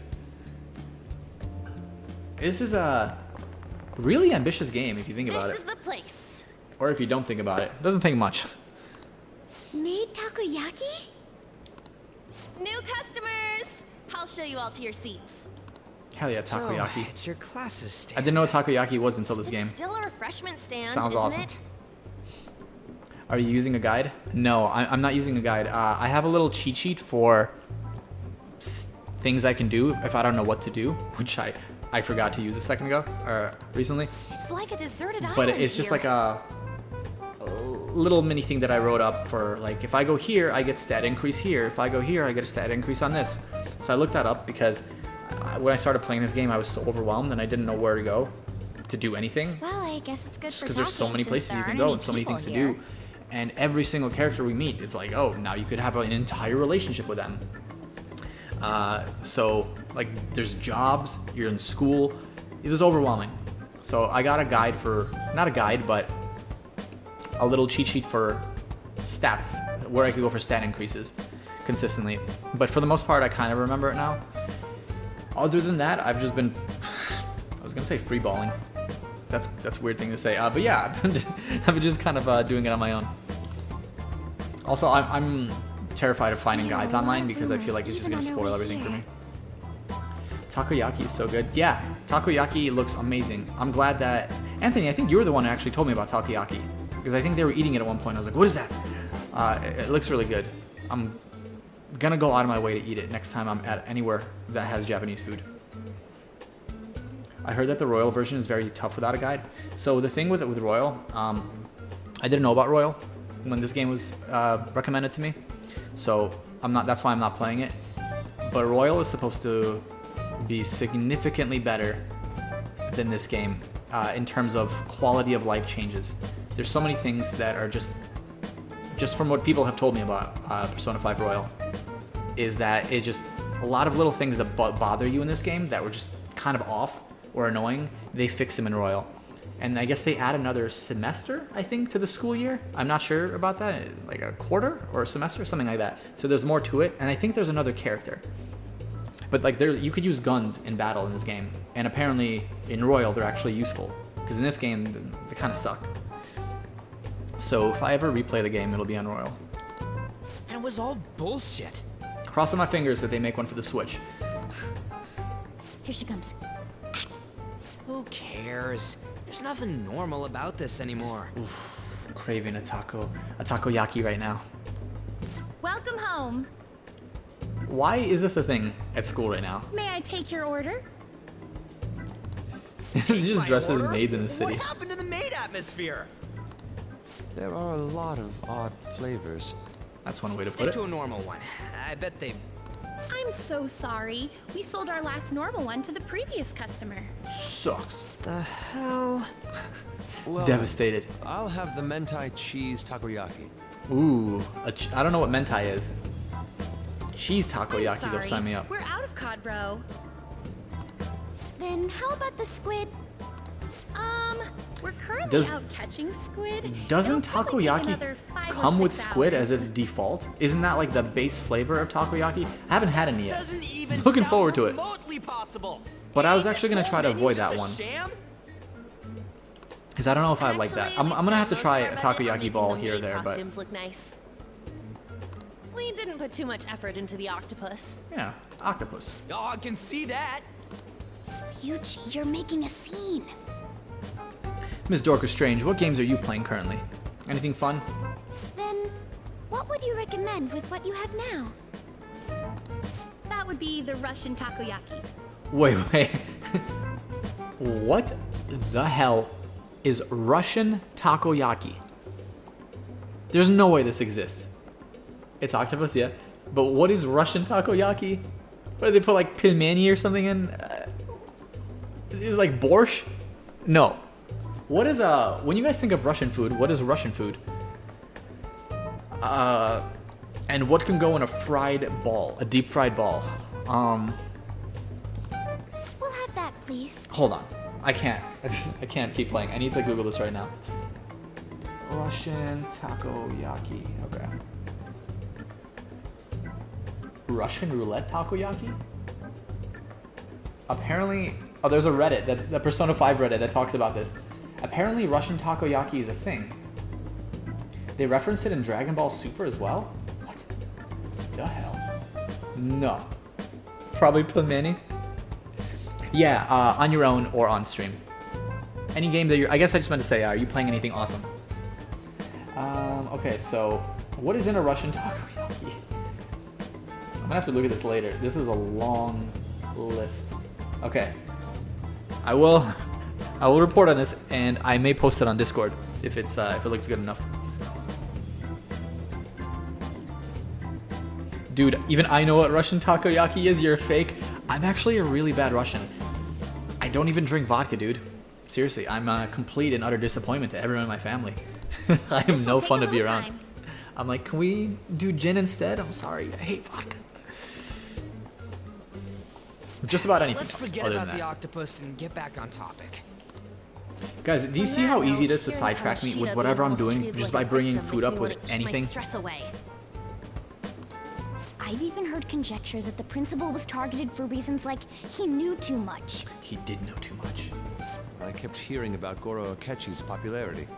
This is a really ambitious game if you think about This it. is the place. Or if you don't think about it. It doesn't take much. Made takoyaki? New customers! I'll show you all to your seats. Hell yeah, takoyaki. So, it's your class's stand. I didn't know what takoyaki was until this It's game. still a refreshment stand, Sounds isn't awesome. it? Are you using a guide? No, I'm not using a guide. I have a little cheat sheet for things I can do if I don't know what to do, which I forgot to use a second ago, or recently. It's like a deserted island But it's just here. like a little mini thing that I wrote up for, like, if I go here, I get stat increase here. If I go here, I get a stat increase on this. So I looked that up because when I started playing this game, I was so overwhelmed and I didn't know where to go to do anything. Well, I guess it's good for Because there's so talking many since places there you can aren't go any and so many people things to here. do. And every single character we meet, it's like, oh, now you could have an entire relationship with them. So, like, there's jobs, you're in school. It was overwhelming. So I got a guide for, not a guide, but a little cheat sheet for stats, where I could go for stat increases consistently. But for the most part, I kind of remember it now. Other than that, I've just been, I was gonna say free balling. That's a weird thing to say. But yeah, I've been just kind of doing it on my own. Also, I'm terrified of finding guides online because I feel like it's just gonna spoil everything for me. Takoyaki is so good. Yeah, takoyaki looks amazing. I'm glad that Anthony, I think you were the one who actually told me about takoyaki because I think they were eating it at one point. I was like, what is that? It looks really good. I'm gonna go out of my way to eat it next time I'm at anywhere that has Japanese food. I heard that the Royal version is very tough without a guide. So the thing with Royal, I didn't know about Royal when this game was recommended to me. So that's why I'm not playing it. But Royal is supposed to be significantly better than this game in terms of quality of life changes. There's so many things that are just from what people have told me about Persona 5 Royal, is that it just, a lot of little things that bother you in this game that were just kind of off or annoying, they fix them in Royal. And I guess they add another semester, I think, to the school year. I'm not sure about that, like a quarter or a semester, something like that. So there's more to it, and I think there's another character. But like you could use guns in battle in this game, and apparently in Royal they're actually useful, because in this game they kind of suck. So if I ever replay the game, it'll be on Royal. And it was all bullshit. Crossing my fingers that they make one for the Switch. Here she comes. Who cares? There's nothing normal about this anymore. Oof, I'm craving a takoyaki right now. Welcome home. Why is this a thing at school right now? May I take your order? They just dress as maids in the city. What happened to the maid atmosphere? There are a lot of odd flavors. That's one way to Stick put to it. a normal one. I bet they... I'm so sorry. We sold our last normal one to the previous customer. Sucks. The hell? Well, Devastated. I'll have the mentai cheese takoyaki. Ooh, I don't know what mentai is. cheese takoyaki, they'll Sorry, sign me up. we're out of cod, bro. Then how about the squid? We're currently Does- out catching squid. Doesn't It'll probably take takoyaki another 5 or come with 6 squid hours. as its default? Isn't that like the base flavor of takoyaki? I haven't had any yet. Doesn't even Looking sound forward to it. remotely possible. But I was actually gonna try to Menu avoid just that a one. sham? Because I don't know if I like that. Actually, I'm we gonna have to spent try most a of our budget on takoyaki making ball the here or maid there, but costumes look nice. We didn't put too much effort into the octopus. yeah, octopus. Oh, I can see that. Ryuji, you're making a scene. Miss Dorcas Strange, what games are you playing currently? Anything fun? Then, what would you recommend with what you have now? That would be the Russian takoyaki. Wait. What the hell is Russian takoyaki? There's no way this exists. It's octopus, yeah. But what is Russian takoyaki? What, do they put like pilmeni or something in? Is it like borscht? No. What is when you guys think of Russian food, what is Russian food? And what can go in a fried ball, a deep fried ball? We'll have that, please. Hold on. I can't. I can't keep playing. I need to Google this right now. Russian takoyaki. Okay. Russian roulette takoyaki? Apparently, oh, there's a Reddit, the Persona 5 Reddit that talks about this. Apparently, Russian takoyaki is a thing. They reference it in Dragon Ball Super as well? What the hell? No. Probably pilmeni? Yeah, on your own or on stream. Any game that you're... I guess I just meant to say, are you playing anything awesome? Okay, so... What is in a Russian takoyaki? I'm gonna have to look at this later. This is a long list. Okay. I will report on this, and I may post it on Discord if it looks good enough. Dude, even I know what Russian takoyaki is. You're fake. I'm actually a really bad Russian. I don't even drink vodka, dude. Seriously, I'm a complete and utter disappointment to everyone in my family. I am no fun to be around. I'm like, can we do gin instead? I'm sorry, I hate vodka. Just about anything Let's else forget other about than the that. octopus and get back on topic. Guys, do you see how easy it is to sidetrack me with whatever I'm doing just by bringing food up with anything? Stress away. I've even heard conjecture that the principal was targeted for reasons like he knew too much. He did know too much. I kept hearing about Goro Akechi's popularity.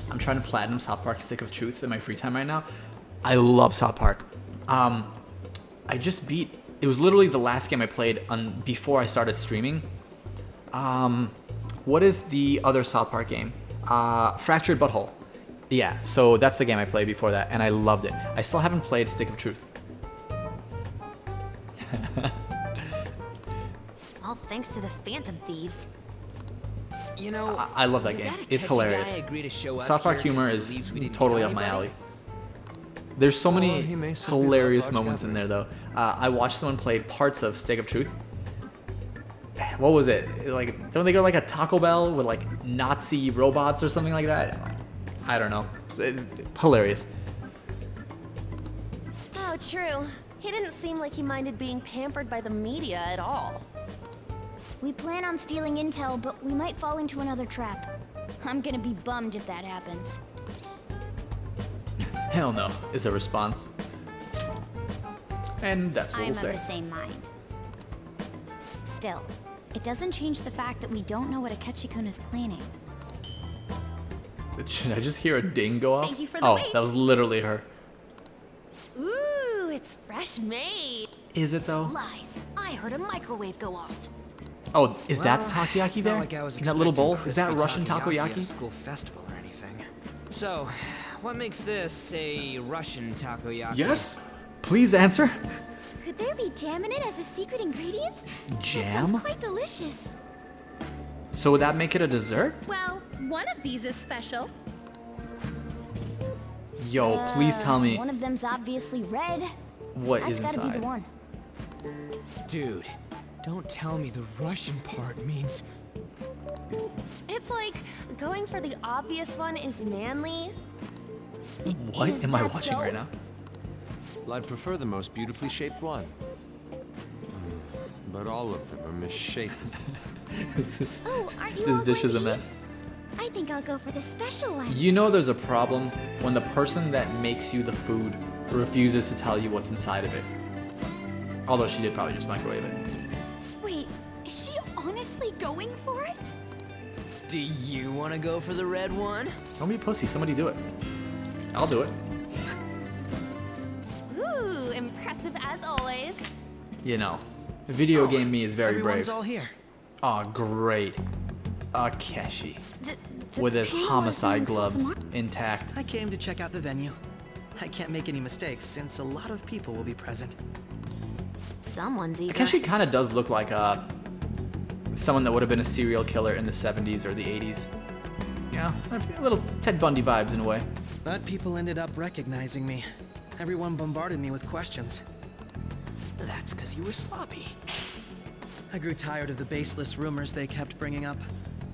I'm trying to platinum South Park Stick of Truth in my free time right now. I love South Park. I just beat... It was literally the last game I played before I started streaming. What is the other South Park game? Fractured Butthole. Yeah, so that's the game I played before that, and I loved it. I still haven't played Stick of Truth. All thanks to the Phantom Thieves. You know, I love that game. It's hilarious. South Park humor is totally up my alley. There's so many hilarious moments in there, though. I watched someone play parts of Stick of Truth. What was it? Like, don't they go like a Taco Bell with like Nazi robots or something like that? I don't know. Hilarious. Oh, true. He didn't seem like he minded being pampered by the media at all. We plan on stealing intel, but we might fall into another trap. I'm gonna be bummed if that happens. Hell no, is a response. And that's what I'm we'll say. of the same mind. Still, it doesn't change the fact that we don't know what Akechi-kun is planning. Should I just hear a ding go off? Thank you for the oh, wait. that was literally her. Ooh, it's fresh made. Is it though? Lies. I heard a microwave go off. Oh, is that the Well, takoyaki it's there? not like I was In that little bowl? expecting Is that crispy Russian At a takoyaki? school festival or anything. So, what makes this a Russian takoyaki? Yes? Please answer. Could there be jam in it as a secret ingredient? That Jam? sounds quite delicious. So would that make it a dessert? Well, one of these is special. Yo, please tell me One of them's obviously red. what That's is gotta be inside. the one. Dude, don't tell me the Russian part means... It's like going for the obvious one is manly. What Is am I that watching so? right now? Well, I'd prefer the most beautifully shaped one. But all of them are misshapen. Oh, aren't you This all dish is a ready? mess. I think I'll go for the special one. You know there's a problem when the person that makes you the food refuses to tell you what's inside of it. Although she did probably just microwave it. Wait, is she honestly going for it? Do you want to go for the red one? Don't be a pussy, somebody do it. I'll do it. Ooh, impressive as always. You know, video game me is very Everyone's brave. all here. Oh, great. Akechi. The With his pay wasn't homicide until gloves tomorrow. intact. I came to check out the venue. I can't make any mistakes since a lot of people will be present. Someone's either. Akechi kind of does look like someone that would have been a serial killer in the 70s or the 80s. Yeah, a little Ted Bundy vibes in a way. But people ended up recognizing me. Everyone bombarded me with questions. That's because you were sloppy. I grew tired of the baseless rumors they kept bringing up,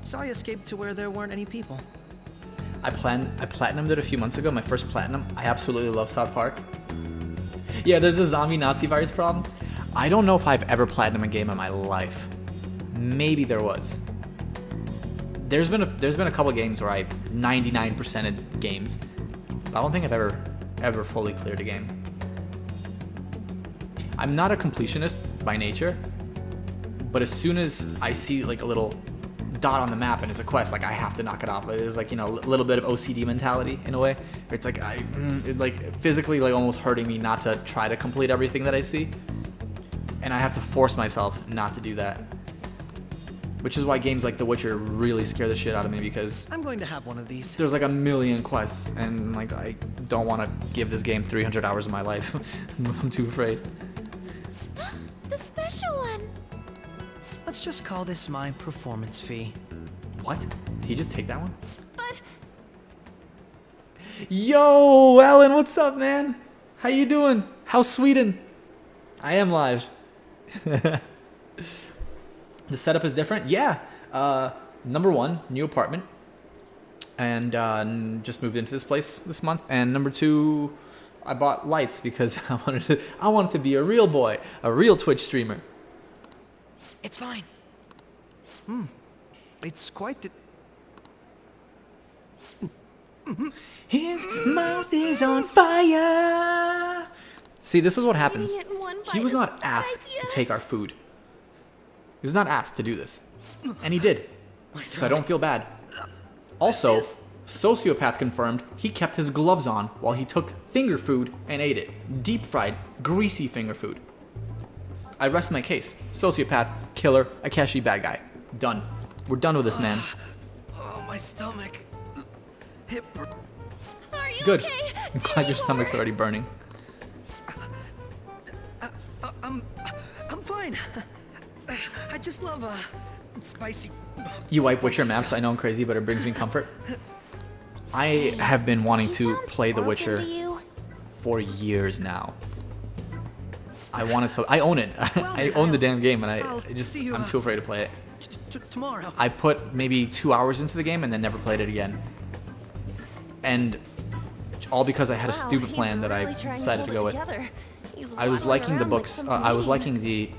so I escaped to where there weren't any people. I platinumed it a few months ago, my first platinum. I absolutely love South Park. Yeah, there's a zombie Nazi virus problem. I don't know if I've ever platinumed a game in my life. Maybe there was. There's been a couple games where I 99%ed games. But I don't think I've ever fully cleared a game. I'm not a completionist by nature, but as soon as I see like a little dot on the map and it's a quest, like I have to knock it off. There's like, you know, a little bit of OCD mentality in a way, where it's like like physically like almost hurting me not to try to complete everything that I see, and I have to force myself not to do that. Which is why games like The Witcher really scare the shit out of me, because I'm going to have one of these. there's like a million quests, and like I don't want to give this game 300 hours of my life. I'm too afraid. The special one. Let's just call this my performance fee. What? Did he just take that one? Yo, Alan, what's up, man? How you doing? How's Sweden? I am live. The setup is different. Yeah. Number one, new apartment, and just moved into this place this month. And number two, I bought lights because I wanted to be a real boy, a real Twitch streamer. It's fine. It's quite the... His mouth is on fire. See, this is what happens. He was not asked to take our food. He was not asked to do this. And he did. So I don't feel bad. Also, Sociopath confirmed he kept his gloves on while he took finger food and ate it. Deep fried, greasy finger food. I rest my case. Sociopath, killer, Akechi, bad guy. Done. We're done with this man. Oh, my stomach. Are you Good. okay? I'm glad your stomach's already burning. I'm fine. I just love spicy. You wipe Witcher maps. I know I'm crazy, but it brings me comfort. I have been wanting to play The Witcher for years now. I want it so I own it. I own the damn game, and I'm too afraid to play it. Tomorrow. I put maybe 2 hours into the game and then never played it again. And all because I had a stupid plan that I decided to go with. I was liking the books. I was liking the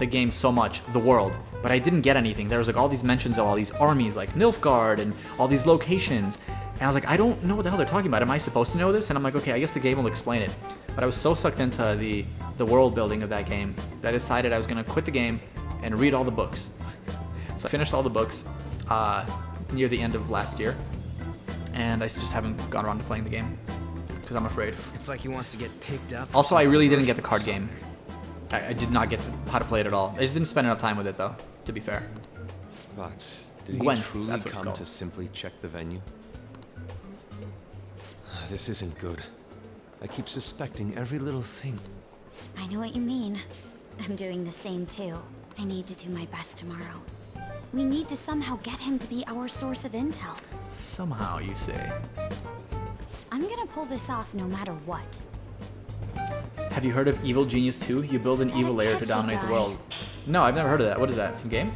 game so much, the world, but I didn't get anything. There was like all these mentions of all these armies, like Nilfgaard, and all these locations. And I was like, I don't know what the hell they're talking about. Am I supposed to know this? And I'm like, okay, I guess the game will explain it. But I was so sucked into the world building of that game that I decided I was gonna quit the game and read all the books. So I finished all the books near the end of last year, and I just haven't gone around to playing the game because I'm afraid. It's like he wants to get picked up. Also, I really didn't get the card game. I did not get how to play it at all. I just didn't spend enough time with it, though, to be fair. But did Gwen, he truly that's what it's come called. to simply check the venue? This isn't good. I keep suspecting every little thing. I know what you mean. I'm doing the same too. I need to do my best tomorrow. We need to somehow get him to be our source of intel. Somehow, you say. I'm gonna pull this off no matter what. Have you heard of Evil Genius 2? You build an evil layer to dominate the world. No, I've never heard of that. What is that? Some game?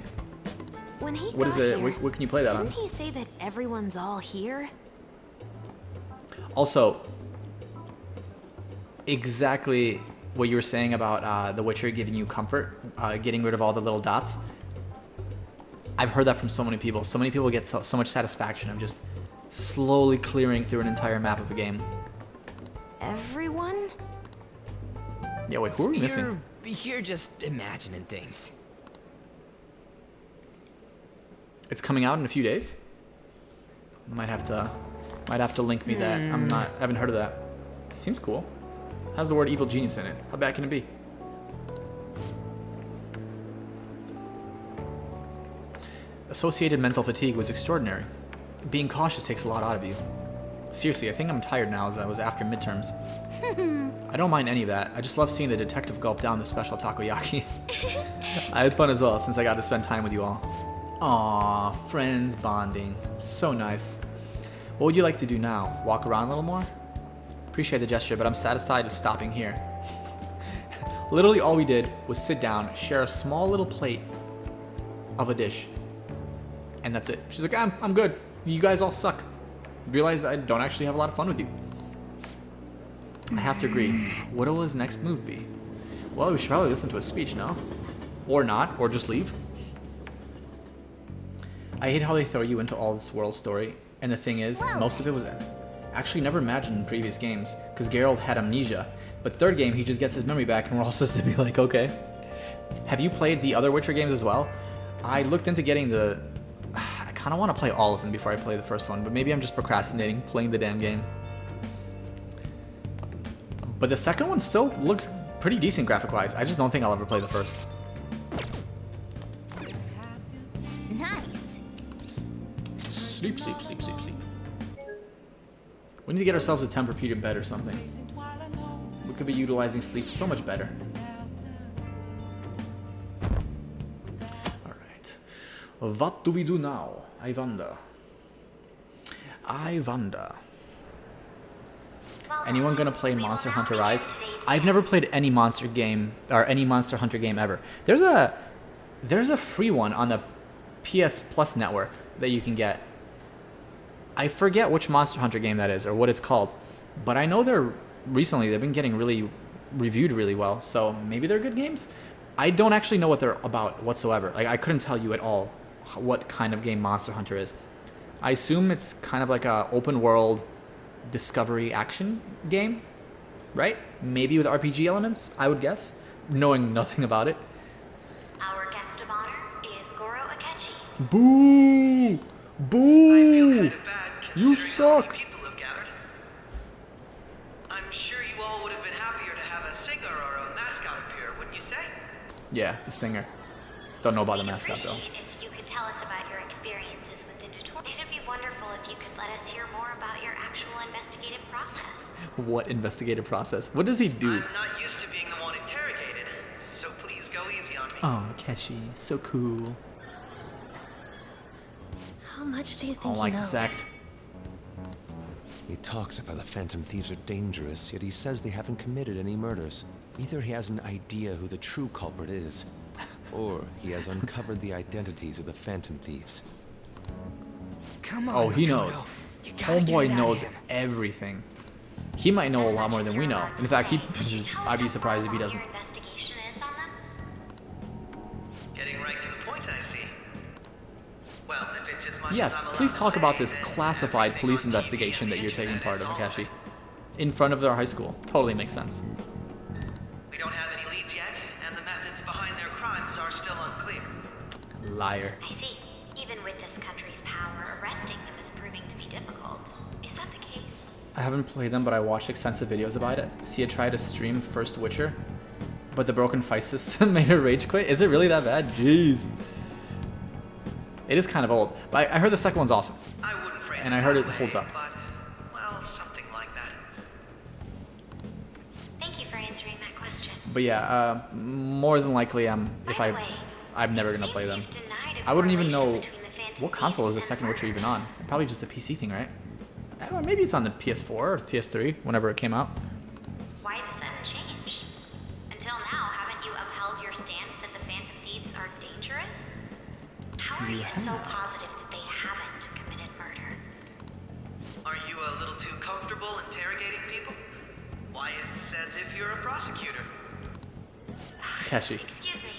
When he What is got it? here, What can you play that on? didn't he say that everyone's all here? Also, exactly what you were saying about The Witcher giving you comfort, getting rid of all the little dots. I've heard that from so many people. So many people get so much satisfaction of just slowly clearing through an entire map of a game. Everyone? Yeah, wait, who are we missing? You're just imagining things. It's coming out in a few days. Might have to link me that. I haven't heard of that. Seems cool. Has the word evil genius in it. How bad can it be? Associated mental fatigue was extraordinary. Being cautious takes a lot out of you. Seriously, I think I'm tired now as I was after midterms. I don't mind any of that. I just love seeing the detective gulp down the special takoyaki. I had fun as well since I got to spend time with you all. Aww, friends bonding. So nice. What would you like to do now? Walk around a little more? Appreciate the gesture, but I'm satisfied with stopping here. Literally all we did was sit down, share a small little plate of a dish. And that's it. She's like, I'm good. You guys all suck. Realize I don't actually have a lot of fun with you. I have to agree. What will his next move be? Well, we should probably listen to a speech, no? Or not, or just leave. I hate how they throw you into all this world story. And the thing is, most of it was actually never imagined in previous games, because Geralt had amnesia. But third game, he just gets his memory back, and we're all supposed to be like, okay. Have you played the other Witcher games as well? I looked into getting the... I kind of want to play all of them before I play the first one, but maybe I'm just procrastinating playing the damn game. But the second one still looks pretty decent graphic-wise. I just don't think I'll ever play the first. Nice. Sleep, sleep, sleep, sleep, sleep. We need to get ourselves a Tempur-Pedic bed or something. We could be utilizing sleep so much better. Alright. What do we do now? I wonder. Anyone gonna play Monster Hunter Rise? I've never played any monster game or any Monster Hunter game ever. There's a free one on the PS Plus network that you can get. I forget which Monster Hunter game that is or what it's called, but I know they've been getting really reviewed really well, so maybe they're good games. I don't actually know what they're about whatsoever. Like, I couldn't tell you at all what kind of game Monster Hunter is. I assume it's kind of like a open world discovery action game, right? Maybe with RPG elements, I would guess, knowing nothing about it. Our guest of honor is Goro Akechi. Boo! Boo! You suck! I'm sure you all would have been happier to have a singer or a mascot appear, wouldn't you say? Yeah, the singer. Don't know about the mascot though. If you could tell us about your experiences with the tutorial, it'd be wonderful if you could let us hear more about your actual investigative process. What investigative process? What does he do? I'm not used to being the one interrogated, so please go easy on me. Oh, Akechi, so cool. How much do you think I don't like he this knows? act. He talks about the Phantom Thieves are dangerous, yet he says they haven't committed any murders. Either he has an idea who the true culprit is, or he has uncovered the identities of the Phantom Thieves. Come on, Oh, he Makoto. knows. You gotta get Homeboy it out knows of him. everything. He might know a lot more than we know. In fact, I'd be surprised if he doesn't. Investigation is on them? Getting right to the point, I see. Well, if it's as much Yes, as I'm allowed please to talk say, about this then classified police investigation that you're taking part of, Akechi. In front of their high school. Totally makes sense. we don't have any leads yet, and the methods behind their crimes are still unclear. Liar. I see. Even with this country's power, arresting them is proving to be difficult. Is that the case? I haven't played them, but I watched extensive videos about it. Sia tried to stream First Witcher, but the broken fight system made her rage quit. Is it really that bad? Jeez. It is kind of old, but I heard the second one's awesome. And I heard it holds up. Well, something like that. Thank you for answering that question. But yeah, more than likely, I'm never gonna play them. I wouldn't even know what console is the second Witcher even on. Probably just a PC thing, right? Or maybe it's on the PS4 or PS3, whenever it came out. Why the sudden change? Until now, haven't you upheld your stance that the Phantom Thieves are dangerous? How are you so positive that they haven't committed murder? Are you a little too comfortable interrogating people? Why, it's as if you're a prosecutor. Akechi, Excuse me.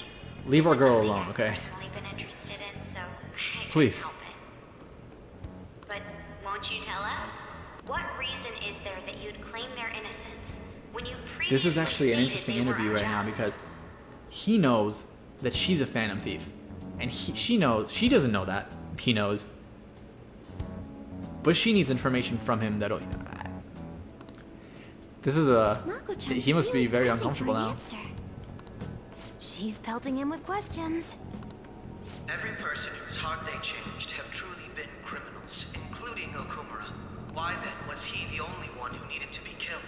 leave our girl alone, okay? I've been interested in, so I Please. can't help it. But won't you tell us? What reason is there that you'd claim their innocence when you This is previously actually an stated interesting they were interview right now unjust? because he knows that she's a phantom thief. And she doesn't know that. He knows. But she needs information from him that'll... This is a... Mako-chan's He must be really very pressing uncomfortable for an now. answer. She's pelting him with questions. Every person whose heart they changed have truly been criminals, including Okumura. Why then was he the only one who needed to be killed?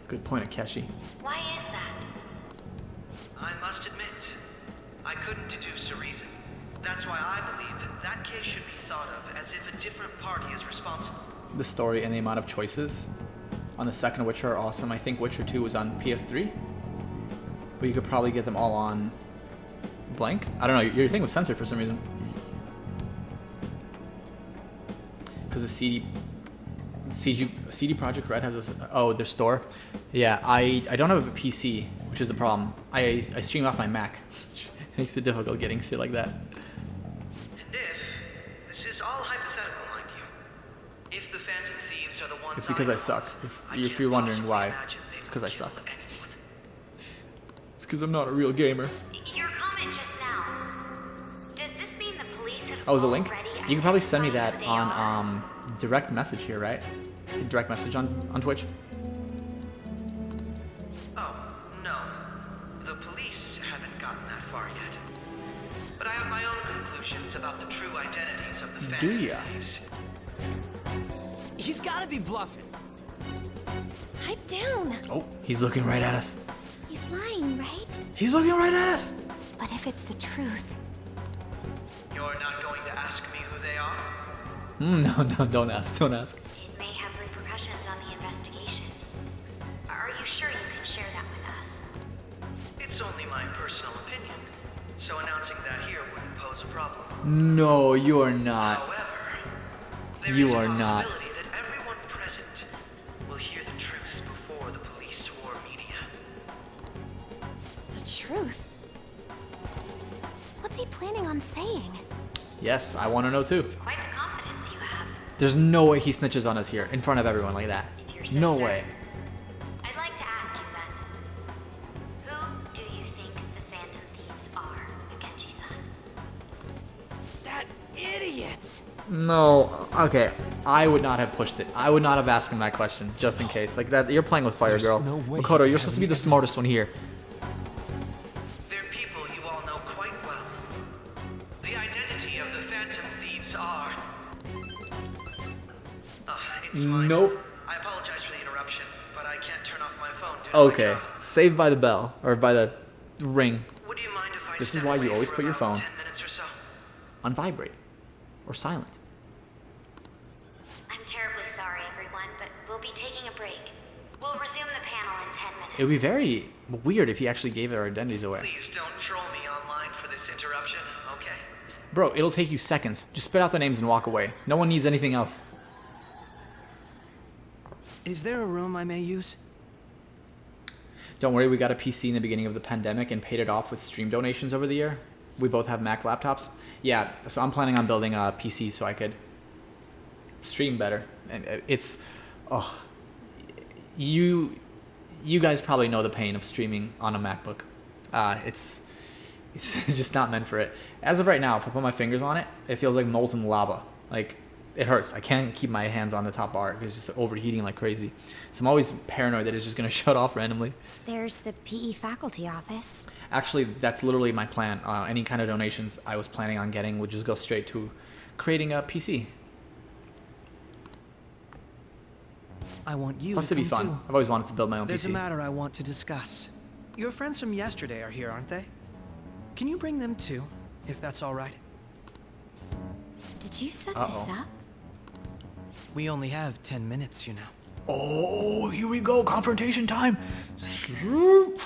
Good point, Akechi. Why is that? I must admit, I couldn't deduce a reason. That's why I believe that case should be thought of as if a different party is responsible. The story and the amount of choices on the second Witcher are awesome. I think Witcher 2 was on PS3. But you could probably get them all on blank. I don't know, your thing was censored for some reason. Because the CD Projekt Red has their store. Yeah, I don't have a PC, which is a problem. I stream off my Mac, which makes it difficult getting shit like that. And this is all hypothetical, mind you. If the Phantom Thieves are the ones It's because I suck. If you're wondering why, it's because I suck. It's because I'm not a real gamer. Your comment just now. Does this mean the police have Oh, is a link? already You can probably send me identified that who they are? on direct message here, right? Direct message on Twitch. Oh, no. The police haven't gotten that far yet. But I have my own conclusions about the true identities of the Phantom Do ya? Thieves. He's gotta be bluffing. Pipe down. Oh, he's looking right at us. He's lying, right? He's looking right at us. But if it's the truth, You're not going to ask me who they are? No, don't ask. it may have repercussions on the investigation. Are you sure you can share that with us? It's only my personal opinion, so announcing that here wouldn't pose a problem. No, you are not. However, there is You a are not. possibility that everyone present will hear the truth before the police or media. The truth? What's he planning on saying? Yes, I want to know too. Quite the confidence you have. There's no way he snitches on us here in front of everyone like that. No way. I'd like to ask you then. Who do you think the Phantom Thieves are, Akechi-san? That idiot! No. Okay, I would not have pushed it. I would not have asked him that question just in case. Like that, you're playing with fire, There's girl. no way Makoto, you you're have supposed to be the any smartest one here. They're people you all know quite well. The identity of the Phantom Thieves are... it's fine. Nope. I apologize for the interruption, but I can't turn off my phone due to Okay, my job. saved by the bell or by the ring. Would you mind if I This is step why you away always for put your about phone 10 minutes or so? on vibrate or silent. I'm terribly sorry, everyone, but we'll be taking a break. We'll resume the panel in 10 minutes. It would be very weird if he actually gave our identities away. Please don't troll me online for this interruption, okay? Bro, it'll take you seconds. Just spit out the names and walk away. No one needs anything else. Is there a room I may use? Don't worry, we got a PC in the beginning of the pandemic and paid it off with stream donations over the year. We both have Mac laptops. Yeah, so I'm planning on building a PC so I could stream better. And it's, you guys probably know the pain of streaming on a MacBook. It's just not meant for it. As of right now, if I put my fingers on it, it feels like molten lava. Like, it hurts. I can't keep my hands on the top bar because it's just overheating like crazy. So I'm always paranoid that it's just going to shut off randomly. There's the PE faculty office. Actually, that's literally my plan. Any kind of donations I was planning on getting would just go straight to creating a PC. I want you Plus, to it'd be come fun. too. I've always wanted to build my own There's PC. a matter I want to discuss. Your friends from yesterday are here, aren't they? Can you bring them too, if that's all right? Did you set Uh-oh. this up? We only have 10 minutes, you know. Oh, here we go. Confrontation time. Swoop.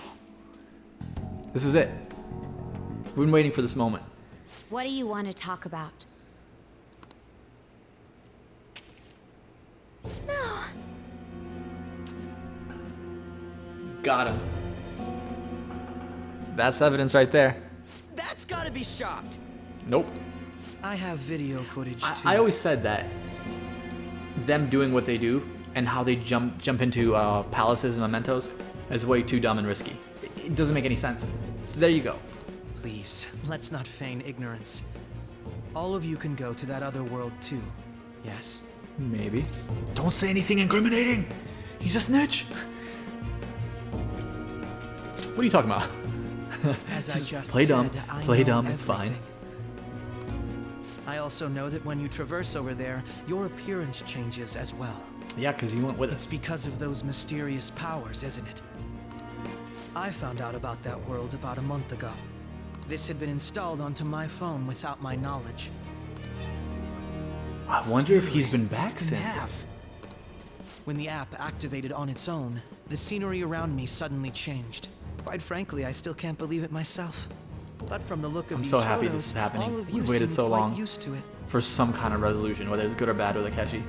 This is it. We've been waiting for this moment. What do you want to talk about? No. Got him. That's evidence right there. That's gotta be shopped. Nope. I have video footage too. I always said that them doing what they do and how they jump into palaces and mementos is way too dumb and risky. It doesn't make any sense. So there you go. Please, let's not feign ignorance. All of you can go to that other world too. Yes. Maybe. Don't say anything incriminating. He's a snitch. What are you talking about? As I just play dumb. said, I Play know dumb. It's everything. fine. I also know that when you traverse over there, your appearance changes as well. Yeah, because you went with It's us. because of those mysterious powers, isn't it? I found out about that world about a month ago. This had been installed onto my phone without my knowledge. I wonder if he's been back It's been since. half. When the app activated on its own, the scenery around me suddenly changed. Quite frankly, I still can't believe it myself. But from the look of I'm these so happy photos, this is happening. all of you We've waited seem so quite long used to it. for some kind of resolution, whether it's good or bad with Akechi.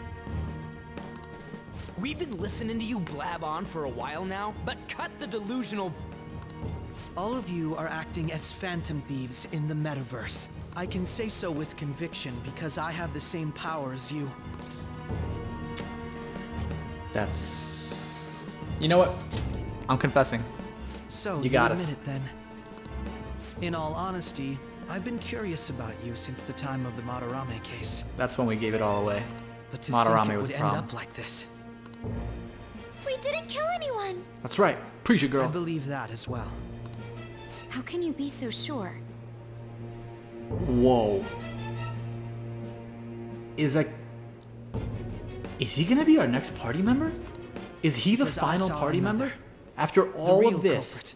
We've been listening to you blab on for a while now, but cut the delusional. All of you are acting as phantom thieves in the metaverse. I can say so with conviction because I have the same power as you. That's... You know what? I'm confessing. So you got admit us. it then. In all honesty, I've been curious about you since the time of the Madarame case. That's when we gave it all away. But to Madarame think it was would a end problem. up like this. We didn't kill anyone. That's right. Preach it, girl. I believe that as well. How can you be so sure? Whoa. Is he gonna be our next party member? Is he the Because I final saw party another. member? After all real of this. culprit.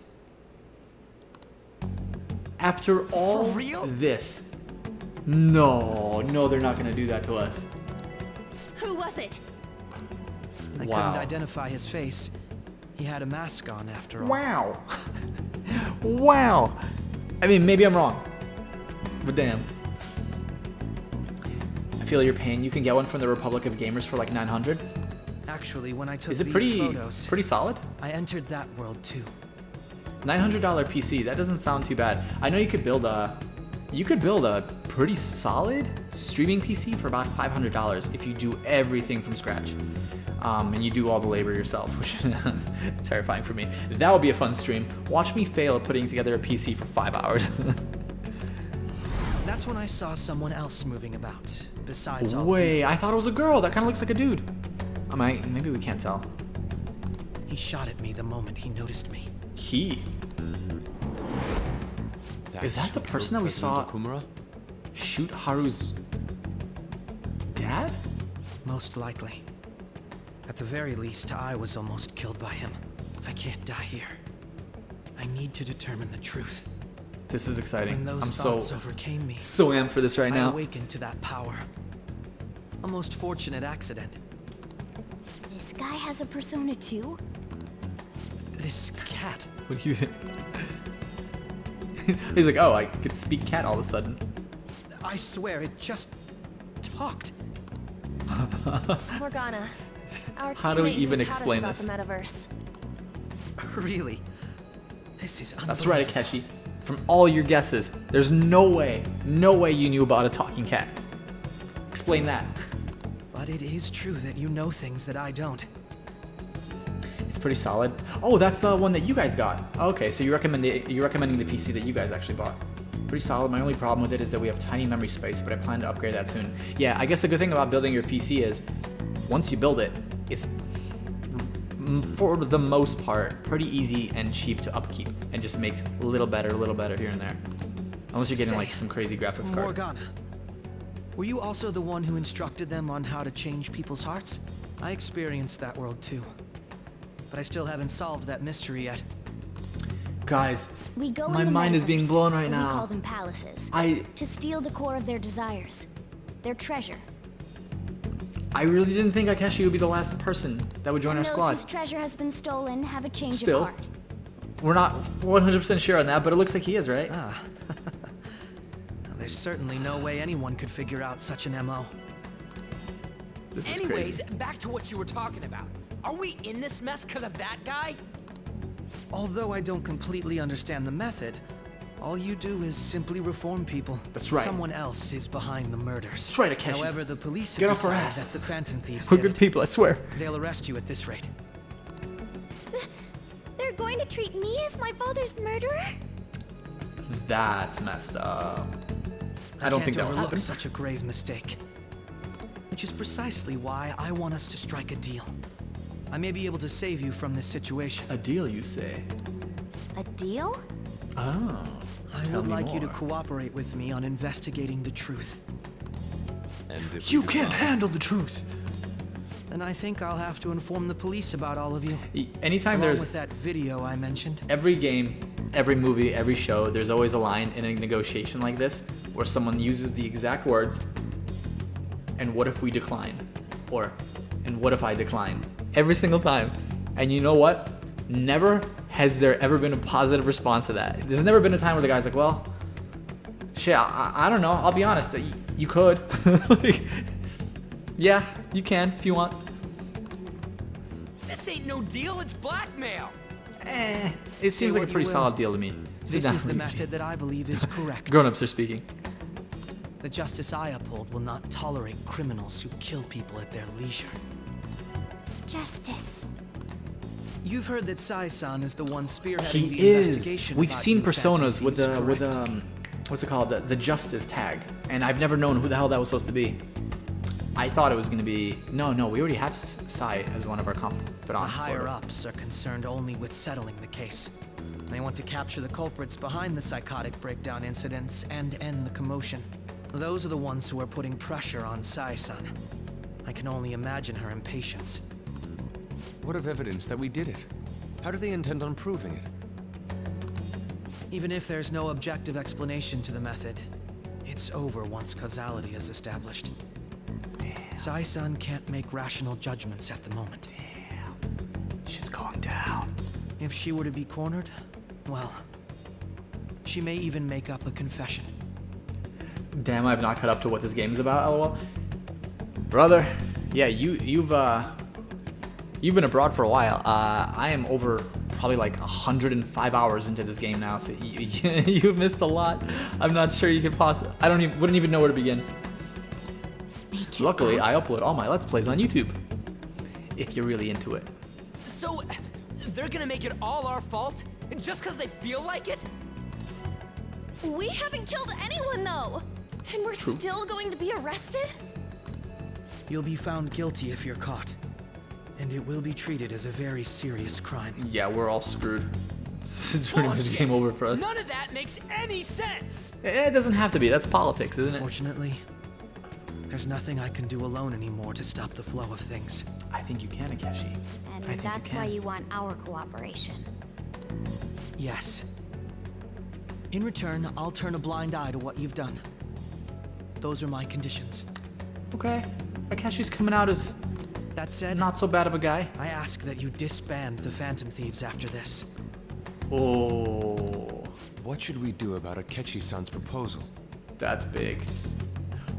After all real? this. No, they're not gonna do that to us. Who was it? I Wow. couldn't identify his face. He had a mask on after all. Wow. Wow. I mean, maybe I'm wrong. But damn. I feel your pain. You can get one from the Republic of Gamers for like 900. Actually, when I took Is it these pretty photos, solid? I entered that world too. $900 PC. That doesn't sound too bad. I know you could build a pretty solid streaming PC for about $500 if you do everything from scratch. And you do all the labor yourself, which is terrifying for me. That would be a fun stream. Watch me fail at putting together a PC for 5 hours. That's when I saw someone else moving about. Besides all Wait, I thought it was a girl. That kind of looks like a dude. Maybe we can't tell. He shot at me the moment he noticed me. Is that the person that we saw Okumura? shoot Haru's dad? Most likely. At the very least, I was almost killed by him. I can't die here. I need to determine the truth. This is exciting. When those I'm thoughts overcame me, so amped for this right I now. awakened to that power. A most fortunate accident. This guy has a persona too? This cat. What do you think? He's like, oh, I could speak cat all of a sudden. I swear, it just talked. Morgana, our How do we teammate even who taught explain us this? about the metaverse. Really? This is That's right, Akechi. From all your guesses, there's no way you knew about a talking cat. Explain that. But it is true that you know things that I don't. It's pretty solid. Oh, that's the one that you guys got. Okay, so you're recommending the PC that you guys actually bought. Pretty solid. My only problem with it is that we have tiny memory space, but I plan to upgrade that soon. Yeah, I guess the good thing about building your PC is once you build it, it's for the most part pretty easy and cheap to upkeep and just make a little better here and there. Unless you're getting like some crazy graphics card. Morgana, were you also the one who instructed them on how to change people's hearts? I experienced that world too. But I still haven't solved that mystery yet. Guys, We go my in the mind is being metaverse, blown right and now. We call them palaces. I To steal the core of their desires. Their treasure. really didn't think Akechi would be the last person that would join And our those squad. whose treasure has been stolen have a change Still. of heart. We're not 100% sure on that, but it looks like he is, right? Ah. There's certainly no way anyone could figure out such an MO. This is Anyways, crazy. back to what you were talking about. Are we in this mess because of that guy? Although I don't completely understand the method, all you do is simply reform people. That's right. Someone else is behind the murders. That's right, Akechi. However, the police Get have off our decided ass. that the Phantom Thieves We're did good it. people, I swear. They'll arrest you at this rate. They're going to treat me as my father's murderer? That's messed up. I don't think that will overlook happen. such a grave mistake. Which is precisely why I want us to strike a deal. I may be able to save you from this situation. A deal, you say? A deal? Oh. I would like you to cooperate with me on investigating the truth. And if You can't handle the truth. Then I think I'll have to inform the police about all of you. Anytime Along there's with that video I mentioned. every game, every movie, every show, there's always a line in a negotiation like this where someone uses the exact words, and what if we decline? Or, and what if I decline? Every single time. And you know what? Never has there ever been a positive response to that. There's never been a time where the guy's like, well, shit, I don't know. I'll be honest. You could. Like, yeah, you can if you want. This ain't no deal, it's blackmail. It seems like a pretty solid deal to me. This is the method that I believe is correct. Grown-ups are speaking. The justice I uphold will not tolerate criminals who kill people at their leisure. Justice. You've heard that Sai-san is the one spearheading He the is. investigation. We've about seen you Phantom personas with Thieves, the correct? what's it called, the justice tag, and I've never known who the hell that was supposed to be. I thought it was gonna be no. We already have Sai as one of our The confidants. higher ups are concerned only with settling the case. They want to capture the culprits behind the psychotic breakdown incidents and end the commotion. Those are the ones who are putting pressure on Sai-san. I can only imagine her impatience. What of evidence that we did it? How do they intend on proving it? Even if there's no objective explanation to the method, it's over once causality is established. Sai-san can't make rational judgments at the moment. Shit's going down. If she were to be cornered, well, she may even make up a confession. Damn, I've not caught up to what this game's about. LOL. Brother, yeah, you've been abroad for a while. I am over probably like 105 hours into this game now, so you've missed a lot. I'm not sure you could possibly. Wouldn't even know where to begin. Luckily, I upload all my Let's Plays on YouTube. If you're really into it. So, they're gonna make it all our fault? Just because they feel like it? We haven't killed anyone, though! And we're still going to be arrested? You'll be found guilty if you're caught. And it will be treated as a very serious crime. Yeah, we're all screwed. It's pretty much game over for us. None of that makes any sense! It doesn't have to be. That's politics, isn't it? Fortunately, there's nothing I can do alone anymore to stop the flow of things. I think you can, Akechi. And that's why you want our cooperation. Yes. In return, I'll turn a blind eye to what you've done. Those are my conditions. Okay. Akeshi's coming out as that said, not so bad of a guy. I ask that you disband the Phantom Thieves after this. Oh. What should we do about Akechi-san's proposal? That's big.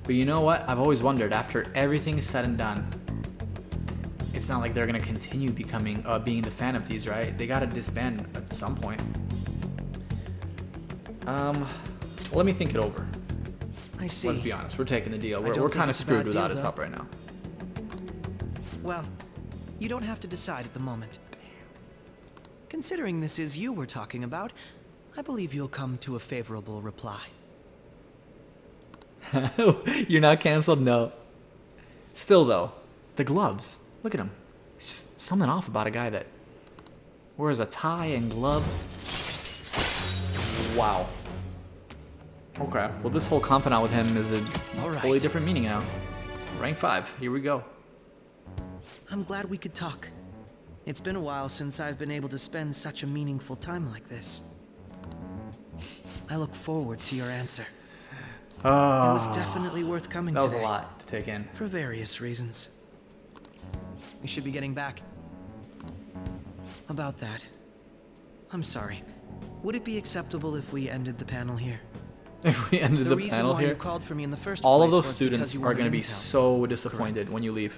But you know what? I've always wondered, after everything is said and done, it's not like they're gonna continue being the Phantom Thieves, right? They gotta disband at some point. Let me think it over. I see. Let's be honest, we're taking the deal. I don't We're think kind of it's a screwed bad without deal, his though. help right now. Well, you don't have to decide at the moment. Considering this is you we're talking about, I believe you'll come to a favorable reply. You're not canceled? No. Still though, the gloves. Look at him. It's just something off about a guy that wears a tie and gloves. Wow. Okay. Well, this whole confidant with him is a totally different meaning now. Rank 5. Here we go. I'm glad we could talk. It's been a while since I've been able to spend such a meaningful time like this. I look forward to your answer. It was definitely worth coming That was today. a lot to take in. For various reasons. We should be getting back. About that, I'm sorry. Would it be acceptable if we ended the panel here? If we ended the reason panel why here, you called for me in the first all of place those was students because you are wanted going to be intel. so disappointed when you leave.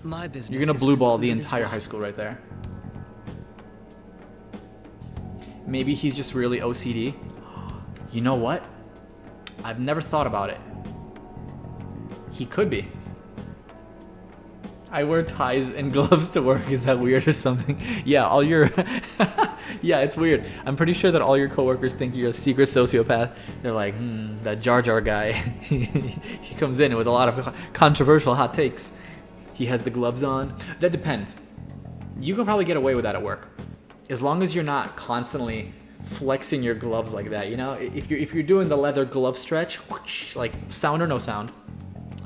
My business You're going to is blue ball the concluded as entire well. high school right there. Maybe he's just really OCD. You know what? I've never thought about it. He could be. I wear ties and gloves to work. Is that weird or something? Yeah, all your... yeah, it's weird. I'm pretty sure that all your coworkers think you're a secret sociopath. They're like, that Jar Jar guy. He comes in with a lot of controversial hot takes. He has the gloves on. That depends. You can probably get away with that at work. As long as you're not constantly flexing your gloves like that, you know? If you're doing the leather glove stretch, whoosh, like sound or no sound.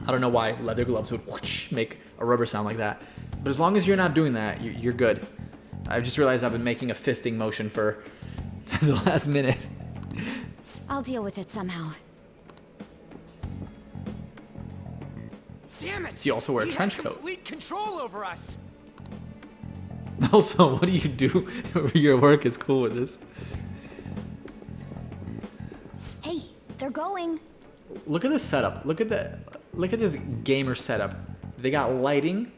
I don't know why leather gloves would whoosh, make a rubber sound like that. But as long as you're not doing that, you're good. I've just realized I've been making a fisting motion for the last minute. I'll deal with it somehow. Damn it! So you also wear a He trench had coat. complete control over us. Also, what do you do where your work is cool with this? Hey, they're going. Look at this setup. Look at this gamer setup. They got lighting.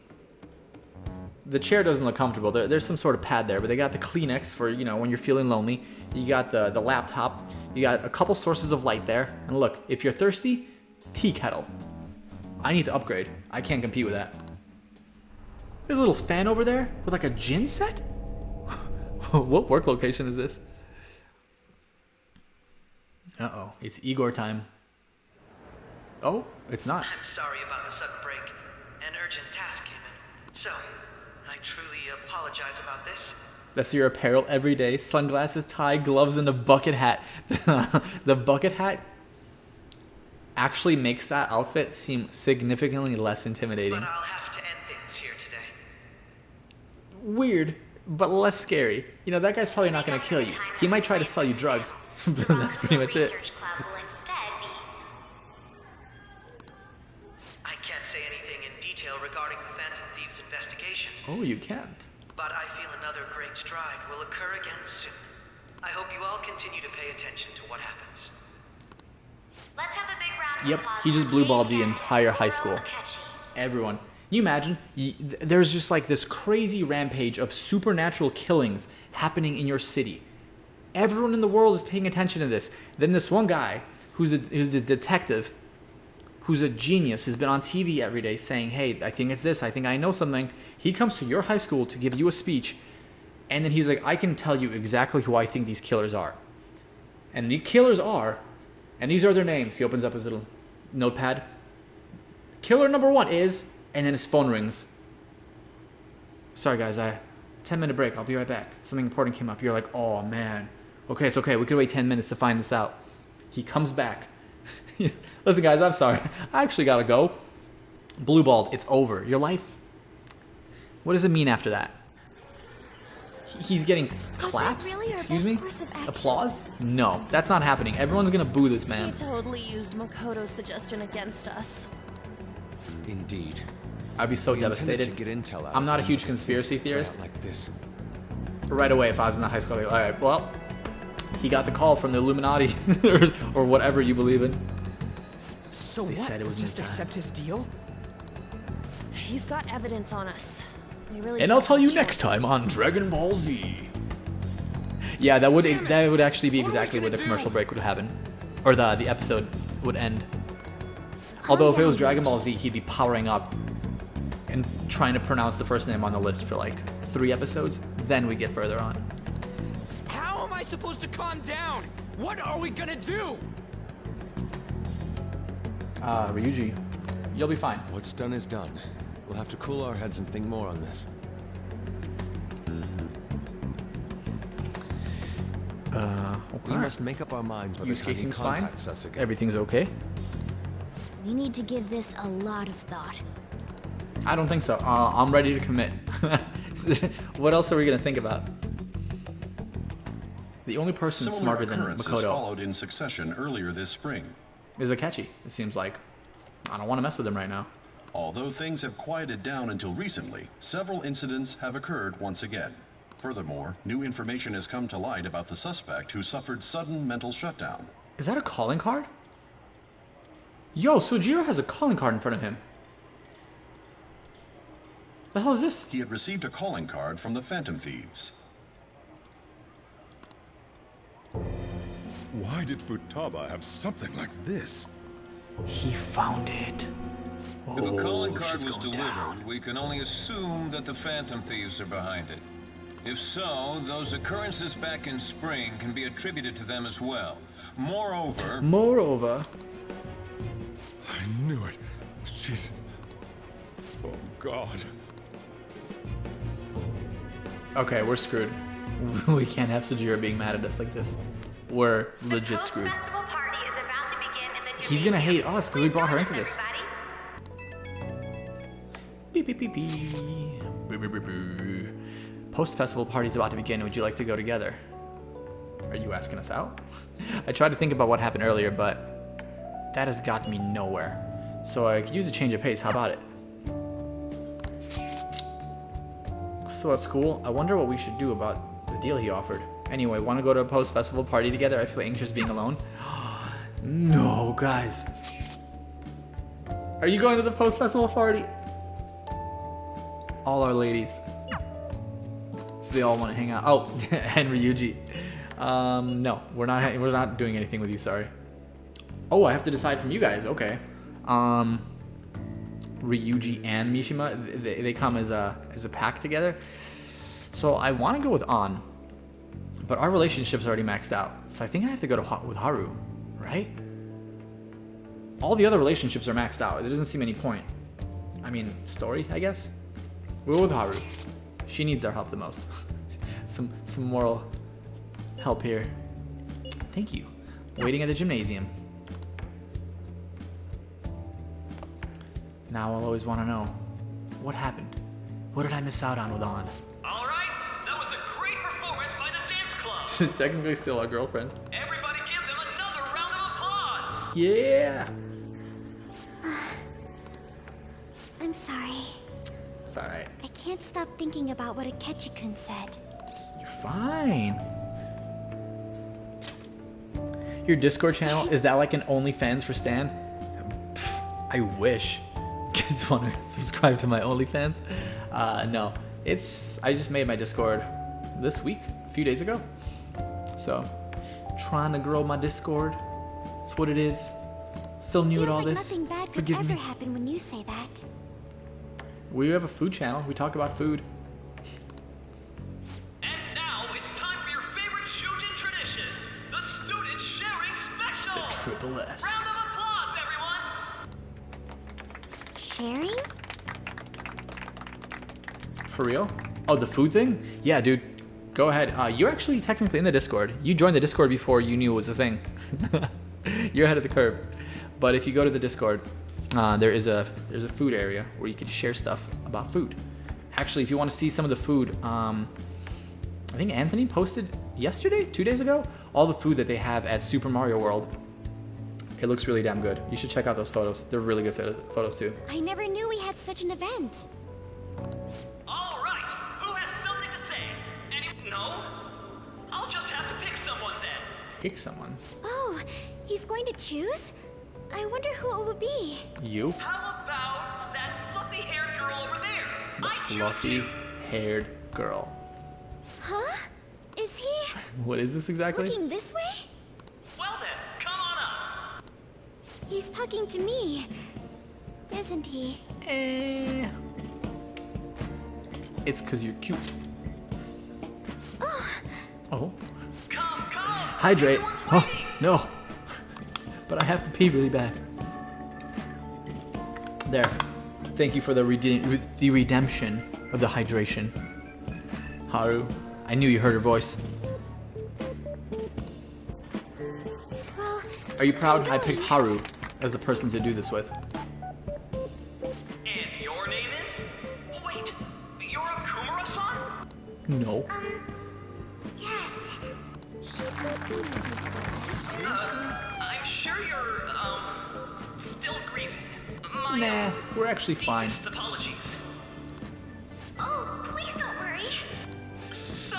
The chair doesn't look comfortable. There's some sort of pad there, but they got the Kleenex for, you know, when you're feeling lonely. You got the laptop. You got a couple sources of light there. And look, if you're thirsty, tea kettle. I need to upgrade. I can't compete with that. There's a little fan over there with like a gin set? What work location is this? Uh-oh, it's Igor time. Oh, it's not. I'm sorry about the sudden break. An urgent task came in. So, I truly apologize about this. That's your apparel every day. Sunglasses, tie, gloves, and a bucket hat. The bucket hat actually makes that outfit seem significantly less intimidating. But I'll have to end things here today. Weird, but less scary. You know, that guy's probably not going to kill you. He might try to sell you drugs, but that's pretty much it. I can't say anything in detail regarding the Phantom Thieves investigation. Oh, you can't. But I feel another great stride will occur again soon. I hope you all continue to pay attention to what happens. Let's have a big round of Yep, applause he just for blueballed today's the guest, entire high Akechi. school. Everyone. Can you imagine? There's just like this crazy rampage of supernatural killings happening in your city. Everyone in the world is paying attention to this. Then this one guy, who's a detective, who's a genius, who's been on TV every day saying, hey, I think it's this, I think I know something. He comes to your high school to give you a speech, and then he's like, I can tell you exactly who I think these killers are. And the killers are, and these are their names. He opens up his little notepad. Killer number 1 is, and then his phone rings. Sorry guys, 10-minute break, I'll be right back. Something important came up. You're like, oh man. Okay, it's okay, we could wait 10 minutes to find this out. He comes back. Listen guys, I'm sorry. I actually gotta go. Blue balled, it's over. Your life, what does it mean after that? He's getting claps? really our Excuse best me? course of action? Applause? No, that's not happening. Everyone's gonna boo this man. He totally used Makoto's suggestion against us. Indeed. I'd be so We intended devastated. to get intel out I'm of not a him, huge but the conspiracy thing played out theorist. like this. Right away, if I was in the high school, I'd be like, all right, well, he got the call from the Illuminati or whatever you believe in. So They what? said it was Just in time. accept his deal? He's got evidence on us. We really And I'll don't tell have you a next choice. time on Dragon Ball Z. Yeah, that would actually be exactly where the commercial break would happen, or the episode would end. Although if it was Dragon Ball Z, he'd be powering up and trying to pronounce the first name on the list for like 3 episodes. Then we get further on. How am I supposed to calm down? What are we gonna do? Ryuji, you'll be fine. What's done is done. We'll have to cool our heads and think more on this. We okay. must make up our minds whether Yusuke he seems fine. contacts us again. Everything's okay. We need to give this a lot of thought. I don't think so. I'm ready to commit. What else are we gonna think about? The only person Similar smarter than occurrences Makoto followed in succession earlier this spring. is Akechi. It seems like. I don't want to mess with him right now. Although things have quieted down until recently, several incidents have occurred once again. Furthermore, new information has come to light about the suspect who suffered sudden mental shutdown. Is that a calling card? Yo, Sojiro has a calling card in front of him. The hell is this? He had received a calling card from the Phantom Thieves. Why did Futaba have something like this? He found it. If a calling card shit's was going delivered, down. we can only assume that the Phantom Thieves are behind it. If so, those occurrences back in spring can be attributed to them as well. Moreover... I knew it. She's... Oh, God. Okay, we're screwed. We can't have Sojiro being mad at us like this. We're legit screwed. He's gonna hate us because we brought her into this. Beep, beep, beep, beep. Beep, beep, beep, beep. Post-festival party's about to begin. Would you like to go together? Are you asking us out? I tried to think about what happened earlier, but that has got me nowhere. So I could use a change of pace. How about it? Still at school? I wonder what we should do about the deal he offered. Anyway, want to go to a post-festival party together? I feel anxious being alone. No, guys. Are you going to the post-festival party? All our ladies. They all want to hang out. Oh, and Ryuji. No, we're not doing anything with you, sorry. Oh, I have to decide from you guys. Okay. Ryuji and Mishima, they come as a pack together. So I want to go with An, but our relationship's already maxed out. So I think I have to go with Haru, right? All the other relationships are maxed out. There doesn't seem any point. I mean, story, I guess. We're with Haru. She needs our help the most. some moral help here. Thank you. Waiting at the gymnasium. Now I'll always want to know, what happened? What did I miss out on with On? Alright, that was a great performance by the dance club. Technically still our girlfriend. Everybody give them another round of applause. Yeah! I'm sorry. It's alright. I can't stop thinking about what Akechi-kun said. You're fine. Your Discord channel, is that like an OnlyFans for Stan? Pff, I wish. You guys want to subscribe to my OnlyFans? No. I just made my Discord this week, a few days ago. So, trying to grow my Discord. That's what it is. Still new at all this. Nothing bad could Forgive ever me. happen when you say that. We have a food channel. We talk about food. And now it's time for your favorite Shujin tradition, the student sharing special. The Triple S. Round of applause, everyone. Sharing? For real? Oh, the food thing? Yeah, dude. Go ahead. You're actually technically in the Discord. You joined the Discord before you knew it was a thing. You're ahead of the curve. But if you go to the Discord, there's a food area where you can share stuff about food. Actually, if you want to see some of the food, I think Anthony posted yesterday, 2 days ago, all the food that they have at Super Mario World. It looks really damn good. You should check out those photos. They're really good photos too. I never knew we had such an event. All right, who has something to say? No? I'll just have to pick someone then. Pick someone. Oh, he's going to choose? I wonder who it would be. You? How about that fluffy-haired girl over there? The fluffy-haired girl. Huh? Is he What is this exactly? looking this way? Well then, come on up. He's talking to me, isn't he? It's because you're cute. Oh. Come. Hydrate. Oh, no. But I have to pee really bad. There. Thank you for the redemption of the hydration. Haru, I knew you heard her voice. Well, Are you proud I picked Haru as the person to do this with? And your name is? Wait, you're a Kumura-san? No. yes. She's I'm sure you're, still grieving. Nah, we're actually fine. Deepest apologies. Oh, please don't worry. So,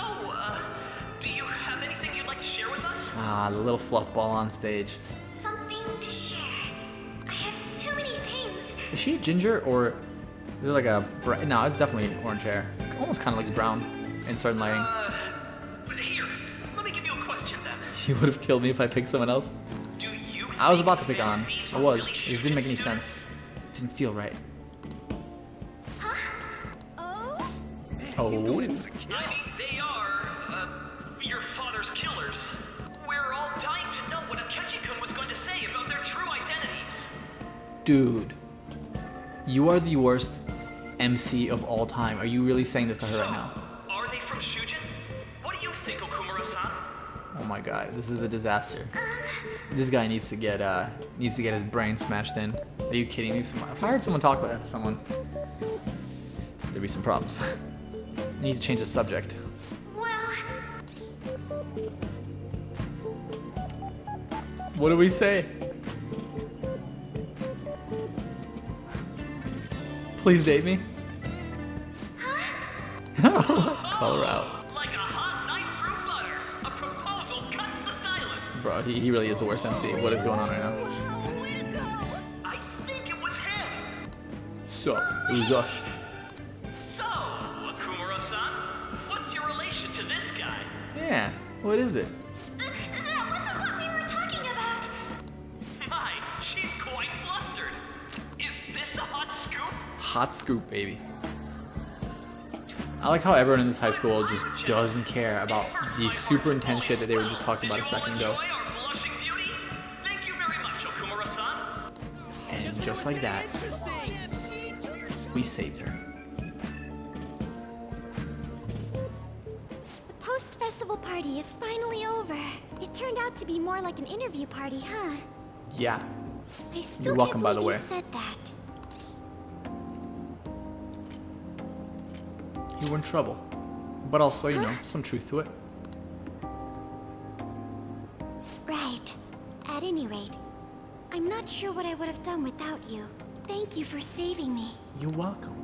do you have anything you'd like to share with us? Ah, the little fluff ball on stage. Something to share. I have too many things. Is she a ginger or is there like a no? It's definitely orange hair. Almost kind of looks brown in certain lighting. Here, let me give you a question then. You would have killed me if I picked someone else. I was about to pick on. I was. It just didn't make any sense. It didn't feel right. Oh. I mean, they are, your father's killers. We're all dying to know what Akechi-kun was going to say about their true identities. Dude, you are the worst MC of all time. Are you really saying this to her right now? Are they from Shujin? What do you think, Okumura-san? Oh my god, this is a disaster. This guy needs to get his brain smashed in. Are you kidding me? If I heard someone talk about that to someone, there'd be some problems. I need to change the subject. What do we say? Please date me. Call her out. Like a hot knife through butter. A proposal cuts the silence. Bro, he really is the worst MC. What is going on right now? I think it was him. So, it was us. So, Okumura-san, what's your relation to this guy? Yeah, what is it? That wasn't what we were talking about. My, she's quite flustered. Is this a hot scoop? Hot scoop, baby. I like how everyone in this high school just doesn't care about the super intense shit that they were just talking about a second ago. Thank you very much, Okumura-san. And just like that, we saved her. The post-festival party is finally over. It turned out to be more like an interview party, huh? Yeah. I still You're welcome, can't by the believe way. you said that. You were in trouble. But also, you know, some truth to it. Right. At any rate, I'm not sure what I would have done without you. Thank you for saving me. You're welcome.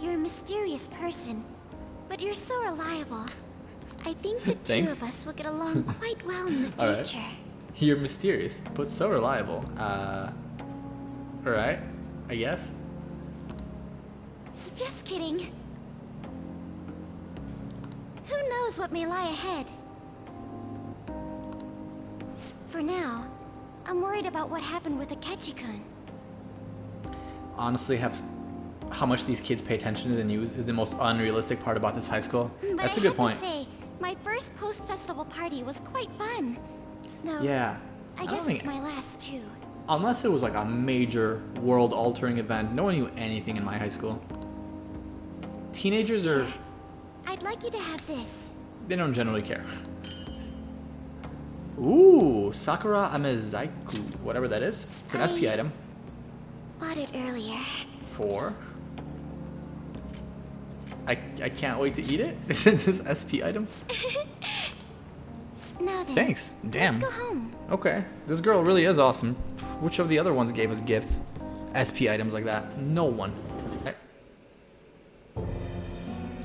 You're a mysterious person, but you're so reliable. I think the two Thanks. of us will get along quite well in the Alright. future. You're mysterious, but so reliable. Alright, I guess. Just kidding. Who knows what may lie ahead? For now, I'm worried about what happened with Akechi-kun. Honestly, how much these kids pay attention to the news is the most unrealistic part about this high school. But That's a I good have point. to say, my first post-festival party was quite fun. No, Yeah. I don't guess think- it's my last too. Unless it was like a major world-altering event, no one knew anything in my high school. Teenagers are... I'd like you to have this. They don't generally care. Ooh, Sakura Amezaiku, whatever that is. It's an SP item. Bought it earlier. For... I can't wait to eat it since it's SP item. Now then. Thanks. Damn. Let's go home. Okay. This girl really is awesome. Which of the other ones gave us gifts? SP items like that? No one.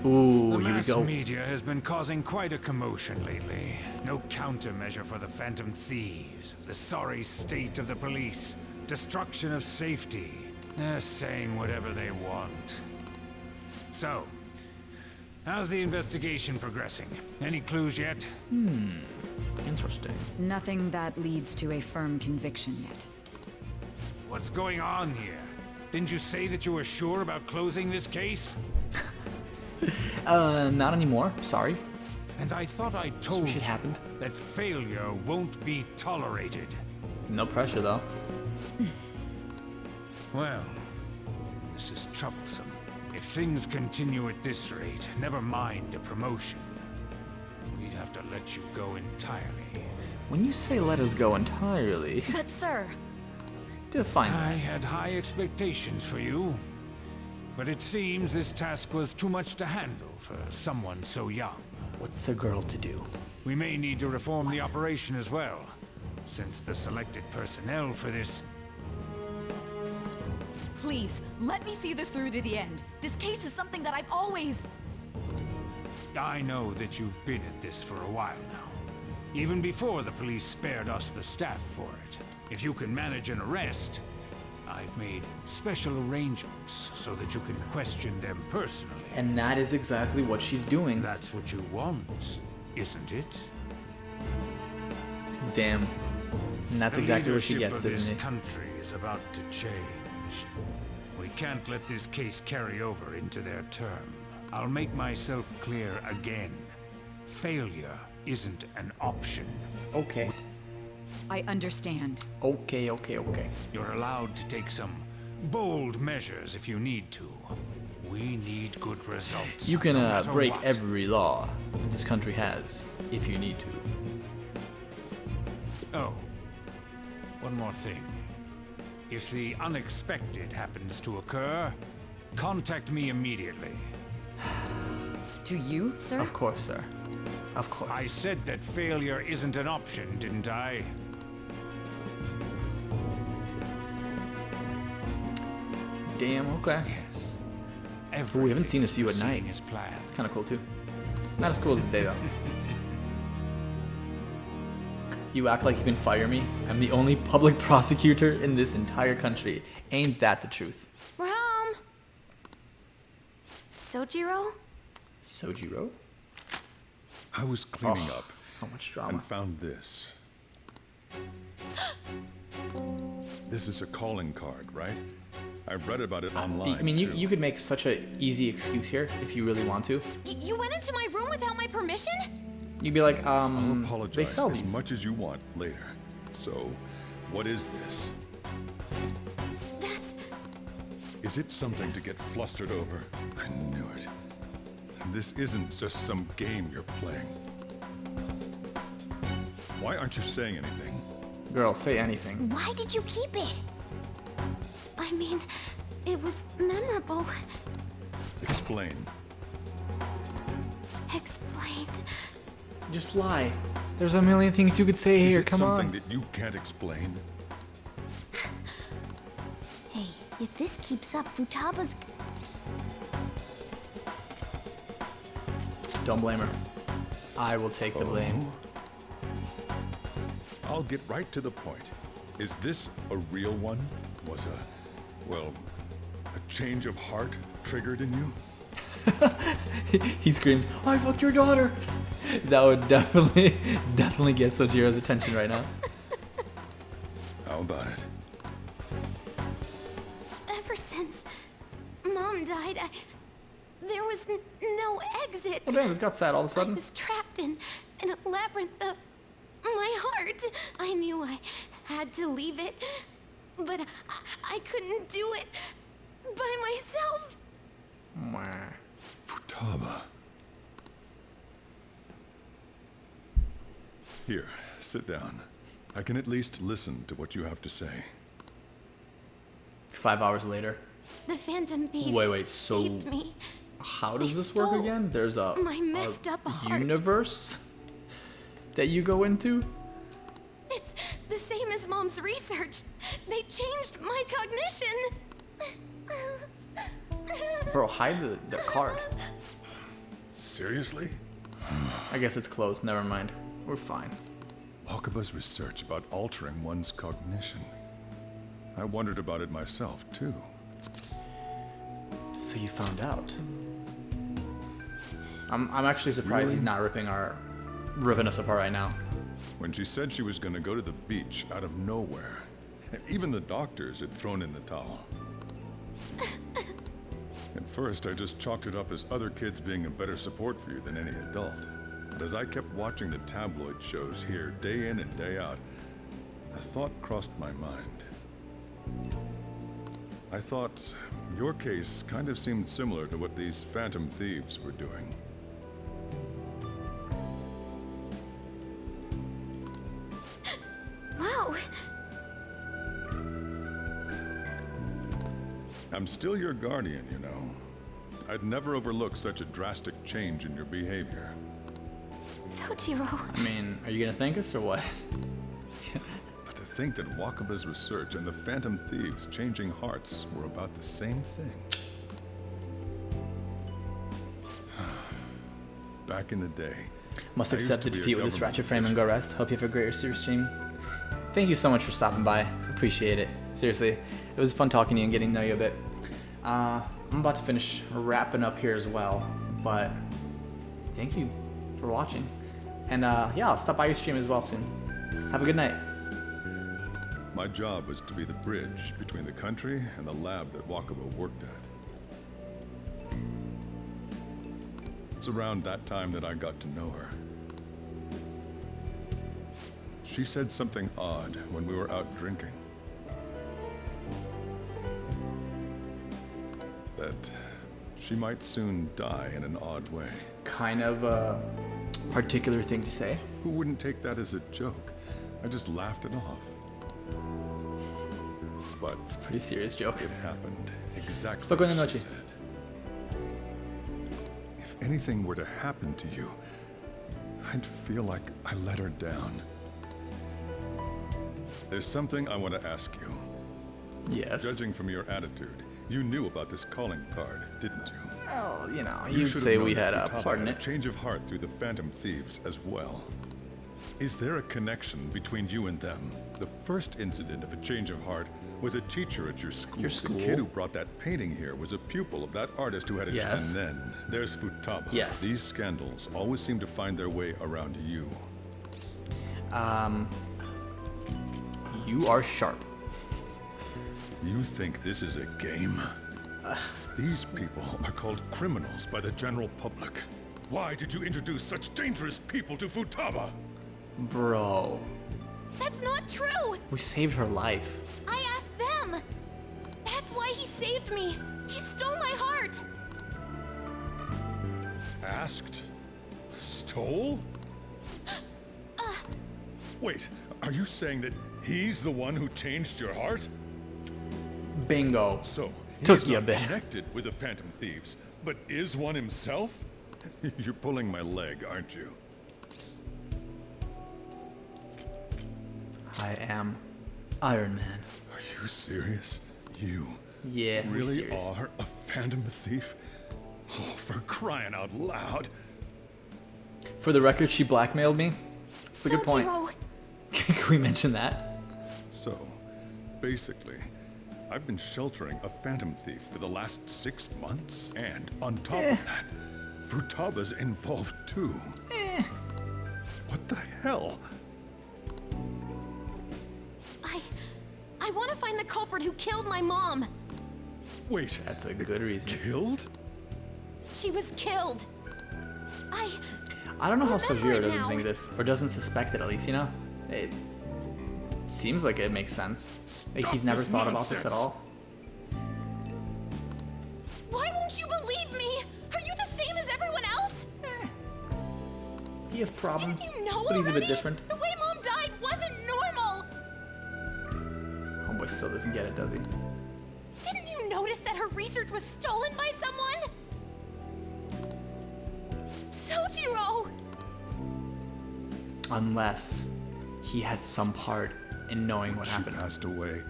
Ooh, The here we mass go. media has been causing quite a commotion lately. No countermeasure for the Phantom Thieves, the sorry state of the police, destruction of safety. They're saying whatever they want. So, how's the investigation progressing? Any clues yet? Interesting. Nothing that leads to a firm conviction yet. What's going on here? Didn't you say that you were sure about closing this case? Not anymore. Sorry. And I thought I told shit you happened. that failure won't be tolerated. No pressure, though. Well, this is troublesome. If things continue at this rate, never mind a promotion. We'd have to let you go entirely. When you say let us go entirely, But sir, define I that. had high expectations for you. But it seems this task was too much to handle for someone so young. What's a girl to do? We may need to reform the operation as well, since the selected personnel for this... please, let me see this through to the end. This case is something that I've always... I know that you've been at this for a while now. Even before the police spared us the staff for it. If you can manage an arrest, I've made special arrangements so that you can question them personally. And that is exactly what she's doing. That's what you want. isn't it? Damn. And that's exactly what she gets, The leadership isn't of it? this country is about to change. We can't let this case carry over into their term. I'll make myself clear again. Failure isn't an option. Okay. I understand. Okay. You're allowed to take some bold measures if you need to. We need good results. You can no matter break what. every law that this country has if you need to. Oh, one more thing. If the unexpected happens to occur, contact me immediately. To you, sir? Of course, sir. Of course. I said that failure isn't an option, didn't I? Damn, okay. Yes. Ooh, we haven't seen this view at night. His plan. It's kind of cool, too. Not as cool as the day, though. You act like you can fire me? I'm the only public prosecutor in this entire country. Ain't that the truth? We're home. Sojiro? Sojiro? I was cleaning up so much drama. and found this. This is a calling card, right? I read about it online. I mean, too. you could make such an easy excuse here if you really want to. You went into my room without my permission? You'd be like, I'll they apologize sell as these. much as you want later. So, what is this? That's... Is it something to get flustered over? I knew it. This isn't just some game you're playing. Why aren't you saying anything? Girl, say anything. Why did you keep it? I mean, it was memorable. Explain. Explain. Just lie. There's a million things you could say here. Come on. Is it something that you can't explain? Hey, if this keeps up, Futaba's... Don't blame her. I will take the blame. I'll get right to the point. Is this a real one? Was a change of heart triggered in you? He screams, I fucked your daughter! That would definitely get Sojiro's attention right now. How about it? Ever since Mom died, there was no exit. Oh damn, this got sad all of a I sudden. was trapped in a labyrinth of my heart. I knew I had to leave it, but I couldn't do it by myself. Futaba. Here, sit down. I can at least listen to what you have to say. 5 hours later. The Phantom Thieves Wait, so saved me. how does They this work stole again? There's a my messed up heart. universe that you go into? It's the same as Mom's research. They changed my cognition. Bro, hide the card. Seriously? I guess it's closed. Never mind. We're fine. Wakaba's research about altering one's cognition. I wondered about it myself, too. So you found out. I'm actually surprised he's not ripping us apart right now. When she said she was going to go to the beach out of nowhere, and even the doctors had thrown in the towel. At first, I just chalked it up as other kids being a better support for you than any adult. But as I kept watching the tabloid shows here, day in and day out, a thought crossed my mind. I thought your case kind of seemed similar to what these Phantom Thieves were doing. Wow. I'm still your guardian, you know. I'd never overlook such a drastic change in your behavior. Sojiro. I mean, are you gonna thank us or what? But to think that Wakaba's research and the Phantom Thieves changing hearts were about the same thing. Back in the day. Must I used accept to the be a defeat with this government ratchet frame and go rest. Hope you have a great series stream. Thank you so much for stopping by. Appreciate it. Seriously, it was fun talking to you and getting to know you a bit. I'm about to finish wrapping up here as well, but thank you for watching. And yeah, I'll stop by your stream as well soon. Have a good night. My job was to be the bridge between the country and the lab that Wakaba worked at. It's around that time that I got to know her. She said something odd when we were out drinking. That she might soon die in an odd way. Kind of a particular thing to say. Who wouldn't take that as a joke? I just laughed it off. But it's a pretty serious joke. It happened exactly Spokojnej as noci. she said. If anything were to happen to you, I'd feel like I let her down. There's something I want to ask you. Yes. Judging from your attitude, you knew about this calling card, didn't you? Well, you know, You you'd should have say known we that had a Futaba part in had it. a change of heart through the Phantom Thieves as well. Is there a connection between you and them? The first incident of a change of heart was a teacher at your school. Your school? The kid who brought that painting here was a pupil of that artist who had a Yes. And then there's Futaba. Yes. These scandals always seem to find their way around you. You are sharp. You think this is a game? These people are called criminals by the general public. Why did you introduce such dangerous people to Futaba? Bro. That's not true! We saved her life. I asked them! That's why he saved me! He stole my heart! Asked? Stole? Wait, are you saying that he's the one who changed your heart? Bingo. So, Took he's you a not bit. connected with the Phantom Thieves, but is one himself? You're pulling my leg, aren't you? I am Iron Man. Are you serious? You Yeah, we're really serious. are a Phantom Thief? Oh, for crying out loud. For the record, she blackmailed me. That's a good point. Sojiro. Can we mention that? So, basically, I've been sheltering a Phantom Thief for the last 6 months. And on top of that, Futaba's involved too. What the hell? I want to find the culprit who killed my mom. Wait. That's a good reason. Killed? She was killed. I don't know how Remember Sojiro it doesn't now. think this, or doesn't suspect it at least, you know? It seems like it makes sense. Like he's never this thought about this at nonsense. all. Why won't you believe me? Are you the same as everyone else? He has problems, Didn't you know but he's a bit already? different. The way Mom died wasn't normal. Homeboy still doesn't get it, does he? Didn't you notice that her research was stolen by someone? Sojiro! Unless he had some part in knowing what She happened. passed away.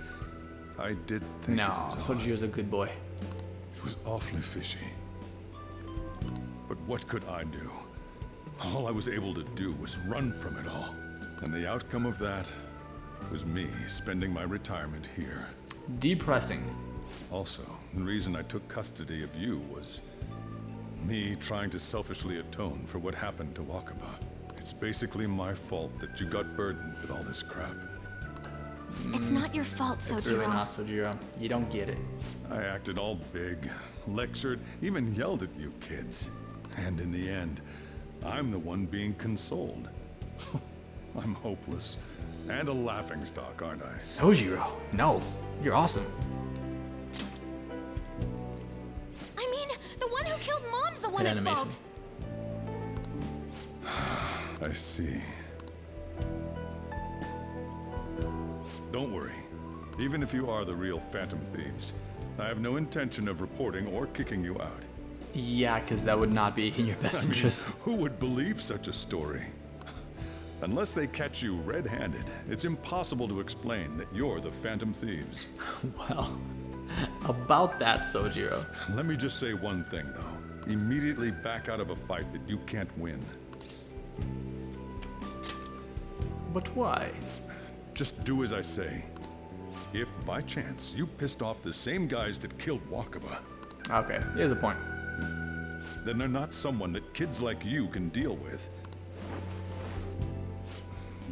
I did think No, it was odd. Sojiro's a good boy. It was awfully fishy. But what could I do? All I was able to do was run from it all. And the outcome of that was me spending my retirement here. Depressing. Also, the reason I took custody of you was me trying to selfishly atone for what happened to Wakaba. It's basically my fault that you got burdened with all this crap. It's not your fault, Sojiro. It's really not, Sojiro. You don't get it. I acted all big, lectured, even yelled at you kids. And in the end, I'm the one being consoled. I'm hopeless. And a laughingstock, aren't I? Sojiro, no. You're awesome. I mean, the one who killed Mom's the one Good at animation. fault. I see. Don't worry. Even if you are the real Phantom Thieves, I have no intention of reporting or kicking you out. Yeah, because that would not be in your best I mean, interest. who would believe such a story? Unless they catch you red-handed, it's impossible to explain that you're the Phantom Thieves. Well, about that, Sojiro. Let me just say one thing, though. Immediately back out of a fight that you can't win. But why? Just do as I say. If, by chance, you pissed off the same guys that killed Wakaba, Okay, here's a point. then they're not someone that kids like you can deal with.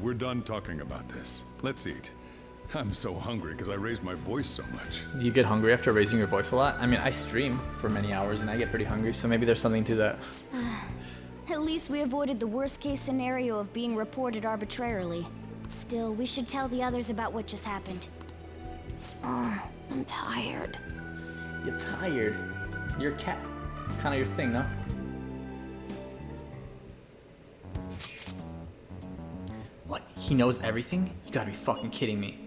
we're done talking about this. Let's eat. I'm so hungry because I raised my voice so much. Do you get hungry after raising your voice a lot? I mean, I stream for many hours and I get pretty hungry, so maybe there's something to that. At least we avoided the worst-case scenario of being reported arbitrarily. Still, we should tell the others about what just happened. I'm tired. You're tired? You're a cat. It's kind of your thing, no? What? He knows everything? You gotta be fucking kidding me.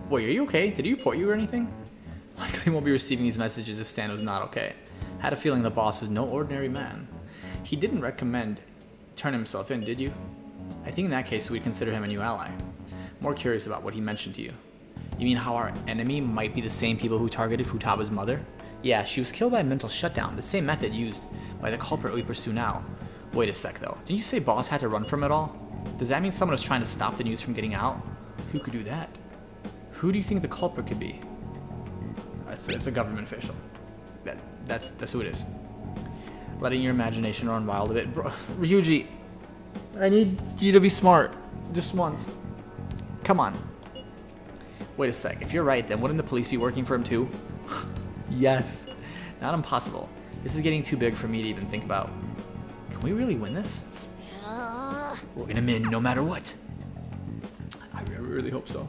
Boy, are you okay? Did he report you or anything? Likely won't be receiving these messages if Stan was not okay. Had a feeling the boss was no ordinary man. He didn't recommend turn himself in, did you? I think in that case we'd consider him a new ally. More curious about what he mentioned to you. You mean how our enemy might be the same people who targeted Futaba's mother? Yeah, she was killed by a mental shutdown, the same method used by the culprit we pursue now. Wait a sec though, didn't you say boss had to run from it all? Does that mean someone was trying to stop the news from getting out? Who could do that? Who do you think the culprit could be? It's a government official. That's who it is. Letting your imagination run wild a bit. Bro, Ryuji, I need you to be smart. Just once. Come on. Wait a sec. If you're right, then wouldn't the police be working for him too? Yes. Not impossible. This is getting too big for me to even think about. Can we really win this? We're gonna win no matter what. I really hope so.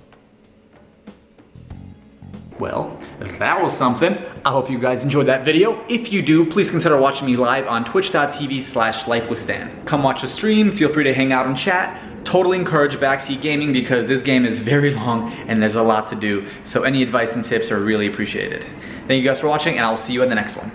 Well, that was something. I hope you guys enjoyed that video. If you do, please consider watching me live on twitch.tv/LifeWithStan. Come watch the stream, feel free to hang out and chat. Totally encourage backseat gaming because this game is very long and there's a lot to do. So any advice and tips are really appreciated. Thank you guys for watching and I'll see you in the next one.